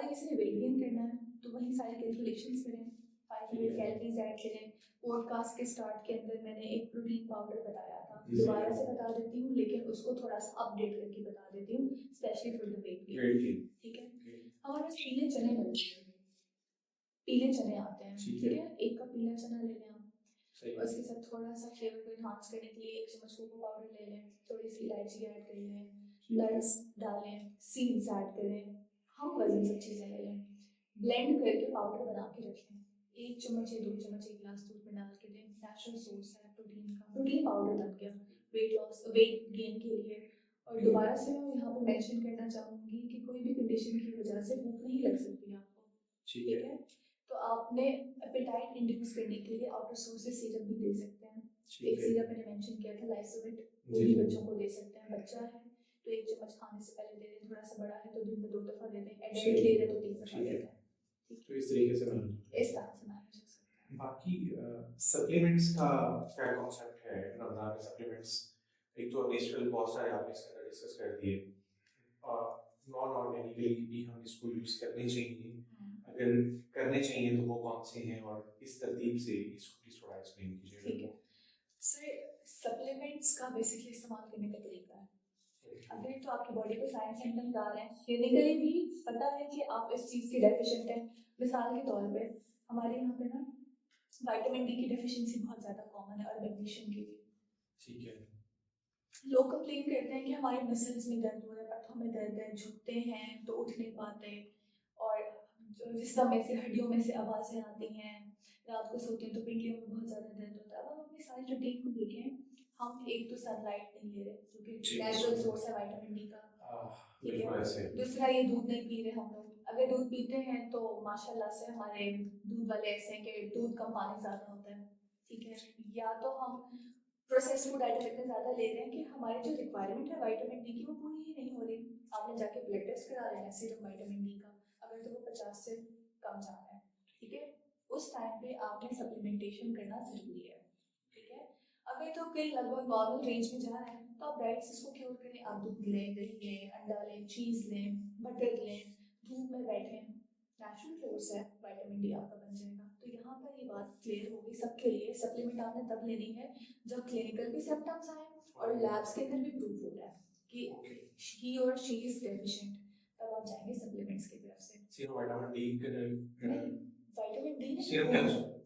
Speaker 2: किसी ने वेट गेन करना है तो वही सारी कैलकुलेशंस करें, 500 कैलोरीज ऐड करें। पॉडकास्ट के स्टार्ट के अंदर मैंने एक प्रोटीन पाउडर बताया था, दोबारा से बता देती हूँ, लेकिन उसको थोड़ा सा अपडेट करके बता देती हूँ, specially for the weight gain. ठीक है, हमारे पास पीले चने मिलते हैं, पीले चने आते हैं,
Speaker 1: ठीक
Speaker 2: ठीक
Speaker 1: है।
Speaker 2: है, 1 कप पीला चना ले लें आप।
Speaker 1: सही
Speaker 2: और
Speaker 1: है।
Speaker 2: उसके साथ थोड़ा सा फ्लेवर को इन्हांस करने के लिए 1 चम्मच कोको पाउडर ले लें, थोड़ी सी इलायची ऐड कर लें, नट्स डालें, सीड्स ऐड करें, हम वजन सब चीज़ें ले लें, ब्लेंड करके पाउडर बना के रख लें। 1 चम्मच या 2 चम्मच 1 गिलास दूध में डाल के दें। नेचुरल सोर्स है प्रोटीन का, प्रोटीन पाउडर बन गया वेट लॉस वेट गेन के लिए। और दोबारा से मैं यहाँ पे मेंशन करना चाहूँगी कि कोई भी कंडीशन की वजह से भूख नहीं लग सकती आपको,
Speaker 1: ठीक
Speaker 2: ठीक
Speaker 1: है।
Speaker 2: है। तो आपने एपेटाइट इंड्यूस करने के लिए आउटर सोर्स से सिरप भी दे सकते हैं।
Speaker 1: ठीक
Speaker 2: एक
Speaker 1: है।
Speaker 2: सिरप मैंने मेंशन किया था लाइसोविट, वो
Speaker 1: जी,
Speaker 2: भी
Speaker 1: जी।
Speaker 2: बच्चों को दे सकते हैं। बच्चा है तो 1 चम्मच खाने से पहले दे दें, थोड़ा सा बड़ा है तो दिन में 2 दफ़ा दे दें,
Speaker 1: सही।
Speaker 2: एडल्ट ले रहे तो 3 दफ़ा
Speaker 1: ठीक
Speaker 2: दे
Speaker 1: है।
Speaker 2: दें। ठीक
Speaker 1: तो इस तरीके से मैनेज
Speaker 2: है, इस तरह से मैनेज हो सकता है।
Speaker 1: बाकी सप्लीमेंट्स का क्या कॉन्सेप्ट है रमज़ान में? सप्लीमेंट्स एक तो नेचुरल बहुत सारे आपने इसके अंदर डिस्कस कर दिए, नॉन ऑर्गेनिकली भी हम इसको यूज़ करने चाहिए, अगर करने चाहिए तो वो कौन से हैं, और इस तरतीब से इसको प्लीज थोड़ा एक्सप्लेन कीजिए।
Speaker 2: ठीक है सर, सप्लीमेंट्स का बेसिकली इस्तेमाल करने का तरीका है, अगर तो आपकी बॉडी को साइंस एंड बता रहे हैं, क्लिनिकली भी पता है कि आप इस चीज़ के डेफिशिएंट हैं। मिसाल के तौर पे हमारे यहाँ पे ना विटामिन डी की डेफिशिएंसी बहुत ज़्यादा कॉमन है, और मैग्नीशियम की भी।
Speaker 1: ठीक है।
Speaker 2: लोग कंप्लेन करते हैं कि हमारे मसल्स में दर्द हो रहा है, पट्टों में दर्द है, झुकते हैं तो उठ नहीं पाते, और जिस्म में से हड्डियों में से आवाज़ें आती हैं, रात को सोते हैं तो पिंडलियों में बहुत ज़्यादा दर्द होता है। अब हम अपनी सारी रूटीन को देखें, हम एक तो सनलाइट नहीं ले रहे क्योंकि नेचुरल सोर्स है विटामिन डी का, ठीक
Speaker 1: बिल्कुल
Speaker 2: है।
Speaker 1: ऐसे।
Speaker 2: दूसरा ये दूध नहीं पी रहे हम लोग, अगर दूध पीते हैं तो माशाल्लाह से हमारे दूध वाले ऐसे हैं कि दूध कम पानी ज़्यादा होता है, ठीक है। या तो हम प्रोसेस फूड आइटम इतने ज़्यादा ले रहे हैं कि हमारी जो रिक्वायरमेंट है विटामिन डी की वो पूरी ही नहीं हो रही। आपने जाके ब्लड टेस्ट करा लेना सीरम विटामिन डी का, अगर तो वो 50 से कम जा रहा है, ठीक है, उस टाइम पे आपने सप्लीमेंटेशन करना ज़रूरी है, ठीक है। अगर तो कहीं लगभग नॉर्मल रेंज में जा रहा है तो आप डाइट से इसको क्योर करें, आप दूध लें, दही लें, अंडा लें, चीज़ लें, बटर लें, धूप में बैठें, नेचुरल सोर्स है विटामिन डी आपका बन जाएगा। तो यहाँ पर ये बात क्लियर हो गई सबके लिए, सप्लीमेंट आपने तब लेनी है जब क्लिनिकल भी सिम्टम्स आए और लैब्स के अंदर भी प्रूफ हो रहा है कि ही और शी इज डेफिशिएंट, तब आप जाएंगे सप्लीमेंट्स की तरफ से।
Speaker 1: सीरम विटामिन डी
Speaker 2: नहीं, विटामिन डी नहीं,
Speaker 1: सीरम कैल्शियम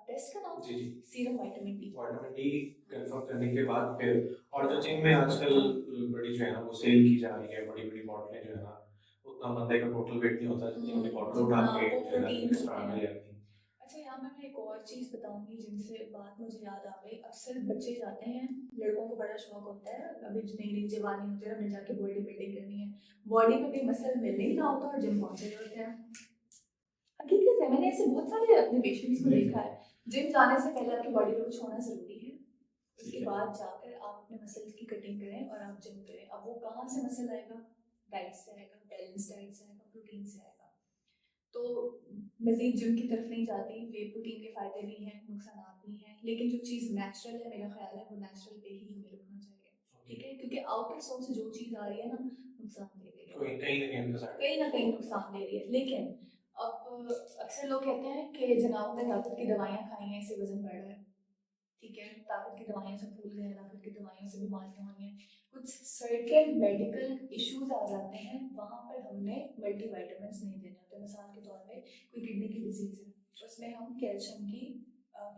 Speaker 2: टेस्ट का नाम
Speaker 1: जी जी
Speaker 2: सीरम विटामिन डी
Speaker 1: कंफर्म करने के बाद फिर, और जो जिम में आजकल बड़ी जो है ना वो सेल की जा रही है, बड़ी बड़ी बॉटलें जो है ना, उतना बंदे का टोटल वेट नहीं होता जितनी अपनी बॉटल उठा
Speaker 2: हाँ,
Speaker 1: के
Speaker 2: वो
Speaker 1: जो है ना
Speaker 2: प्रोटीन
Speaker 1: एक्स्ट्रा
Speaker 2: होते
Speaker 1: ले
Speaker 2: हैं।
Speaker 1: जाती है।
Speaker 2: अच्छा, यहाँ मैं एक और चीज़ बताऊंगी जिनसे बात मुझे याद आ गई। अक्सर बच्चे जाते हैं, लड़कों को बड़ा शौक होता है, अभी नई नई जवानी होती है, हमने जाके बॉडी बिल्डिंग करनी है, बॉडी में भी मसल मिल नहीं रहा होता और जिम पहुंचे होते हैं। हकीकत है, मैंने ऐसे बहुत सारे अपने पेशेंट्स को देखा है, जिम जाने से पहले आपकी बॉडी को कुछ होना ज़रूरी है, उसके बाद जाकर आप अपने मसल की कटिंग करें और आप जिम करें। अब वो कहाँ से मसल आएगा? डाइट से आएगा, बैलेंस डाइट से आएगा, प्रोटीन से आएगा। तो मज़ीद जिम की तरफ नहीं जाती, वे प्रोटीन के फ़ायदे भी हैं, नुकसान भी हैं, लेकिन जो चीज़ नेचुरल है मेरा ख्याल है वो नेचुरल पे ही हमें रुकना चाहिए, ठीक है, क्योंकि आउटर सोर्स से जो चीज़ आ रही है ना नुकसान दे रही है, कहीं ना कहीं नुकसान दे रही है। लेकिन अब अक्सर लोग कहते हैं कि जनाब ने ताकत की दवाइयाँ खाई हैं इससे वजन बढ़ रहा है, ठीक है, ताकत की दवाइयों से फूल गए, ताकत की दवाइयों से बीमारियाँ हुई हैं, कुछ सर्टेन मेडिकल इश्यूज आ जाते हैं, वहाँ पर हमने मल्टीविटामिन्स नहीं देने होते। मिसाल के तौर पे कोई किडनी की डिजीज़ है, उसमें हम कैल्शियम की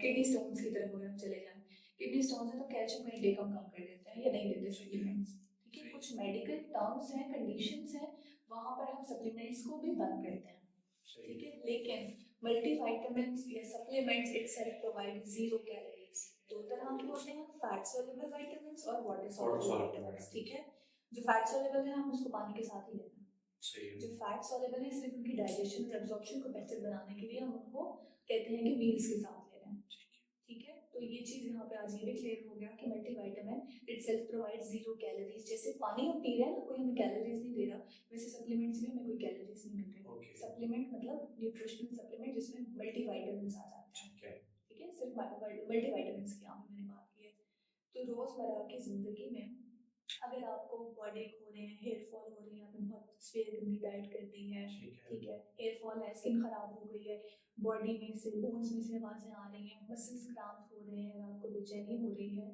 Speaker 2: किडनी स्टोन्स की तरफ अगर हम चले जाएं, किडनी स्टोन्स है तो कैल्शियम का इंटेक हम कम कर देते हैं या नहीं देते सप्लीमेंट्स, ठीक है। कुछ मेडिकल टर्म्स हैं, कंडीशंस हैं, वहाँ पर हम सप्लीमेंट्स को भी बंद करते हैं, ठीक है। लेकिन मल्टीविटामिन्स या सप्लीमेंट्स इटसेल्फ प्रोवाइड 0 कैलोरीज। दो तरह के होते हैं, फैट सोल्यूबल विटामिन्स और वाटर सोल्यूबल विटामिन्स, ठीक है। जो फैट सोल्यूबल है हम उसको पानी के साथ ही लेते हैं, जो फैट सोल्यूबल है सिर्फ उनकी डाइजेशन और एब्जॉर्प्शन को बेहतर बनाने के लिए हम उनको कहते हैं कि मील्स के साथ ले रहे हैं, ठीक है। तो ये चीज़ यहाँ पे आज ये भी क्लियर हो गया कि मल्टीविटामिन इटसेल्फ प्रोवाइड 0 कैलोरीज। जैसे पानी हम पी रहे हैं ना, कोई हमें कैलोरीज नहीं दे रहा, वैसे सप्लीमेंट्स में हमें कोई कैलोरीज नहीं मिल रही। सप्लीमेंट मतलब न्यूट्रिशनल सप्लीमेंट जिसमें मल्टीविटामिन्स आ जाते हैं, ठीक है, सिर्फ मल्टीविटामिन्स की यहाँ पे मैंने बात की है। तो रोज़मर्रा की ज़िंदगी में अगर आपको बॉडी हो रहे हैं, हेयर फॉल हो रही है, आपने बहुत स्पेयर गंदी डाइट कर दी है, ठीक है, हेयर फॉल है, स्किन खराब हो गई है, बॉडी में से बोन्स में से आवाज़ें आ रही हैं, मसल्स क्रैम्प हो रहे हैं, आपको बेचैनी हो रही है,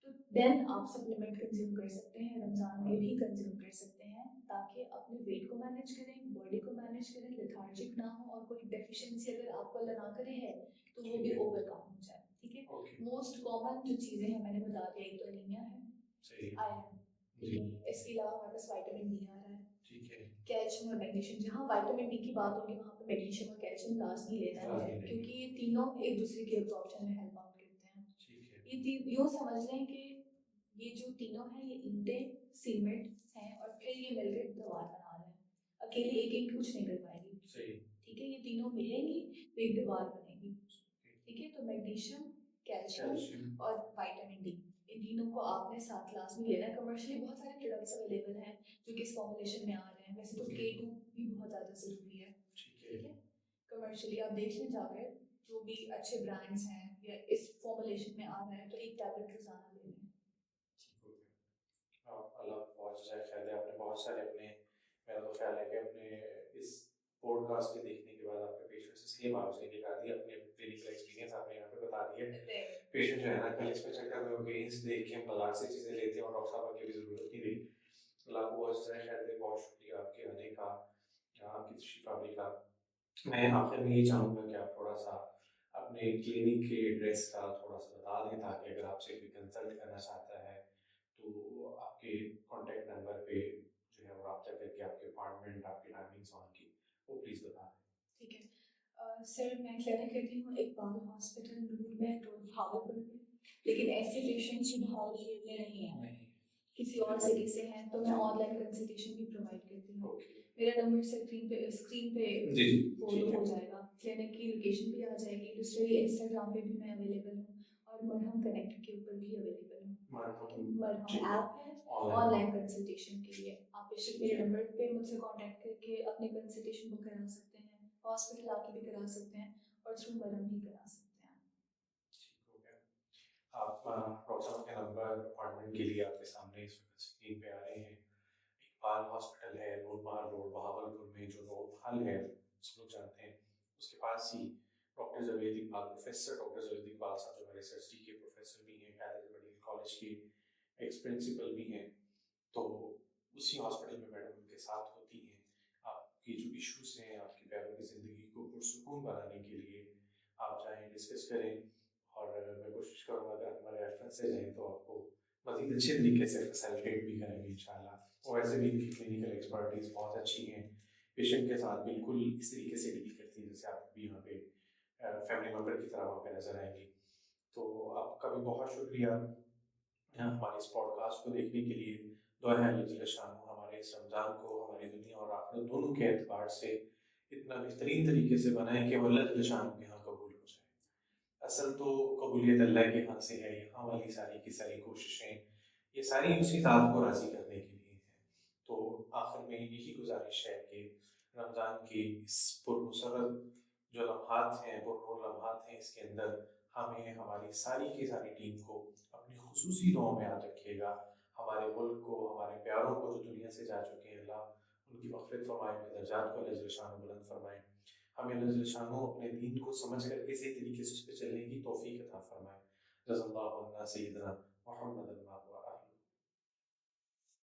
Speaker 2: तो देन आप सप्लीमेंट कंज्यूम कर सकते हैं, रमज़ान में भी कंज्यूम कर सकते हैं, ताकि अपने वेट को मैनेज करें, बॉडी को मैनेज करें, लेथार्जिक ना हो, और कोई डेफिशिएंसी अगर आपको अल्लाह ना करे है तो वो
Speaker 1: ठीक
Speaker 2: भी
Speaker 1: है।
Speaker 2: ओवरकम हो जाए। ठीक है,
Speaker 1: ओके।
Speaker 2: मोस्ट कॉमन जो चीज़ें हैं मैंने बता दिया, एक तो एनीमिया है,
Speaker 1: सही।
Speaker 2: आयरन, ठीक
Speaker 1: जी।
Speaker 2: है, इसके अलावा हमारे पास विटामिन डी आ रहा है,
Speaker 1: ठीक है।
Speaker 2: कैल्शियम और मैग्नीशियम। जहाँ विटामिन डी की बात होगी वहाँ पे मैग्नीशियम और कैल्शियम लाजमी लेना है,
Speaker 1: लाजमी लेंगे।
Speaker 2: क्योंकि ये तीनों एक दूसरे के एब्जॉर्प्शन में हेल्प आउट करते हैं।
Speaker 1: ठीक है।
Speaker 2: ये यूँ समझ लें कि ये जो तीनों हैं ये ईंटें सीमेंट हैं और फिर ये मिलकर दीवार बना रहे हैं। अकेले एक ईंट कुछ नहीं कर पाएगी।
Speaker 1: सही।
Speaker 2: ठीक है, ये तीनों मिलेंगी तो एक दीवार बनेगी। ठीक है, तो मैग्नीशियम, कैल्शियम
Speaker 1: कैल्शियम।
Speaker 2: और विटामिन डी, इन तीनों को आपने साथ लाजमी लेना है। कमर्शियली बहुत सारे प्रोडक्ट्स अवेलेबल हैं जो कि इस फॉर्मुलेशन में आ रहे हैं। वैसे तो K2 भी बहुत ज़्यादा ज़रूरी है।
Speaker 1: ठीक है।
Speaker 2: ठीक है, कमर्शियली आप देख लें जाकर, जो भी अच्छे ब्रांड्स हैं या इस फॉर्मुलेशन में आ रहा है तो एक टैबलेट रोजाना ले लें।
Speaker 1: ठीक हो गया। अल्लाह बहुत अच्छा ख्याल है। आपने बहुत सारे अपने, मेरा तो ख्याल है कि अपने इस पॉडकास्ट के देखने के बाद आपके पेशेंट्स इसलिए मार्क्स दिखा दिए, अपने क्लिनिकल एक्सपीरियंस आपने यहाँ पे बता दिए। पेशेंट जो है ना कल इसमें चक्कर में ओकेन्स देख के बाजार से चीज़ें लेते हैं और डॉक्टर साहब की भी ज़रूरत नहीं रही। अल्लाह को बहुत ज़्यादा ख्याल है। बहुत शुक्रिया आपके आने का, आपकी तशरीफ आने का। मैं आखिर में ये चाहूँगा कि आप थोड़ा सा अपने क्लिनिक के एड्रेस का थोड़ा सा बता दें, ताकि अगर आपसे कोई कंसल्ट करना चाहता है तो आपके कॉन्टैक्ट नंबर पे जो है वो रब्ता करके आपके अपॉइंटमेंट, आपकी टाइमिंग्स ऑन की वो प्लीज़ बता दें।
Speaker 2: ठीक है, सर मैं क्लिनिक करती हूँ इकबाल हॉस्पिटल नूर में, रोड भागलपुर में। लेकिन ऐसे पेशेंट्स जो भागलपुर में नहीं हैं, किसी और सिटी से हैं, तो मैं ऑनलाइन कंसल्टेशन भी प्रोवाइड करती हूँ। मेरा नंबर स्क्रीन पे
Speaker 1: जी जी
Speaker 2: फॉलो हो जाएगा, क्लिनिक की लोकेशन भी आ जाएगी। दूसरे इंस्टाग्राम पे भी मैं अवेलेबल हूँ और मरहम कनेक्ट के ऊपर भी अवेलेबल हूँ। मरहम ऐप है ऑनलाइन कंसल्टेशन के लिए। आप बेशक मेरे नंबर पे मुझसे कांटेक्ट करके अपनी कंसल्टेशन बुक करा सकते हैं, हॉस्पिटल आके भी करा सकते हैं और थ्रू मरहम भी करा सकते हैं।
Speaker 1: ठीक हो गया। आप डॉक्टर साहब के नंबर अपॉइंटमेंट के लिए आपके सामने इस वक्त स्क्रीन पे आ रहे हैं। इकबाल हॉस्पिटल है नूरमहल रोड बहावलपुर में, जो नूरमहल है सब लोग जानते हैं, उसके पास ही doctor Javed Iqbal, professor doctor Javed Iqbal साहब जो हमारे SSD के प्रोफेसर भी हैं, कैथेड्रल मेडिकल कॉलेज के एक्स प्रिंसिपल भी हैं, तो उसी हॉस्पिटल में मैडम उनके साथ होती हैं। आपकी जो इश्यूज हैं, आपकी पैरों की ज़िंदगी को पुरसुकून बनाने के लिए आप चाहें डिस्कस करें, और मैं कोशिश करूँगा अगर हमारे रेफरेंस से जाएँ तो आपको मज़ीद अच्छे तरीके से फैसिलिटेट भी करेंगे इंशाल्लाह। और वैसे भी इनकी क्लिनिकल एक्सपर्टीज़ बहुत अच्छी हैं, पेशेंट के साथ बिल्कुल इस तरीके से डील करती है जैसे आप भी यहाँ पे फैमिली मेम्बर की तरह वहाँ पे नज़र आएंगी। तो आपका भी बहुत शुक्रिया हमारे इस पॉडकास्ट को देखने के लिए। दुआ है अल्लाह जल्ल शान हमारे इस रमज़ान को हमारी दुनिया और आखिरत दोनों के एतबार से इतना बेहतरीन तरीके से बनाए कि वो अल्लाह जल्ल शान के यहाँ कबूल हो जाए। असल तो कबूलियत अल्लाह के हाथ से है, यहाँ वाली सारी की सारी कोशिशें ये सारी उसी ज़ात को राज़ी करने के लिए हैं। तो आखिर में यही गुजारिश है कि रमज़ान के इस पुरमसरत जो लम्हात हैं, पुरनूर लम्हात हैं, इसके अंदर हमें हमारी सारी की सारी टीम को अपनी खुसूसी दुआओं में याद रखिएगा। हमारे मुल्क को, हमारे प्यारों को जो दुनिया से जा चुके हैं, अल्लाह उनकी मग़फ़िरत फ़रमाए, उनके दर्जात को अल्लाह जल्ल शान बुलंद फ़रमाए। हमें अल्लाह जल्ल शान अपने दीन को समझ करके सही तरीके से उस पर चलने की तौफ़ीक़ अता फ़रमाए। जज़ाल्लाहु अन्ना सय्यदना मुहम्मदन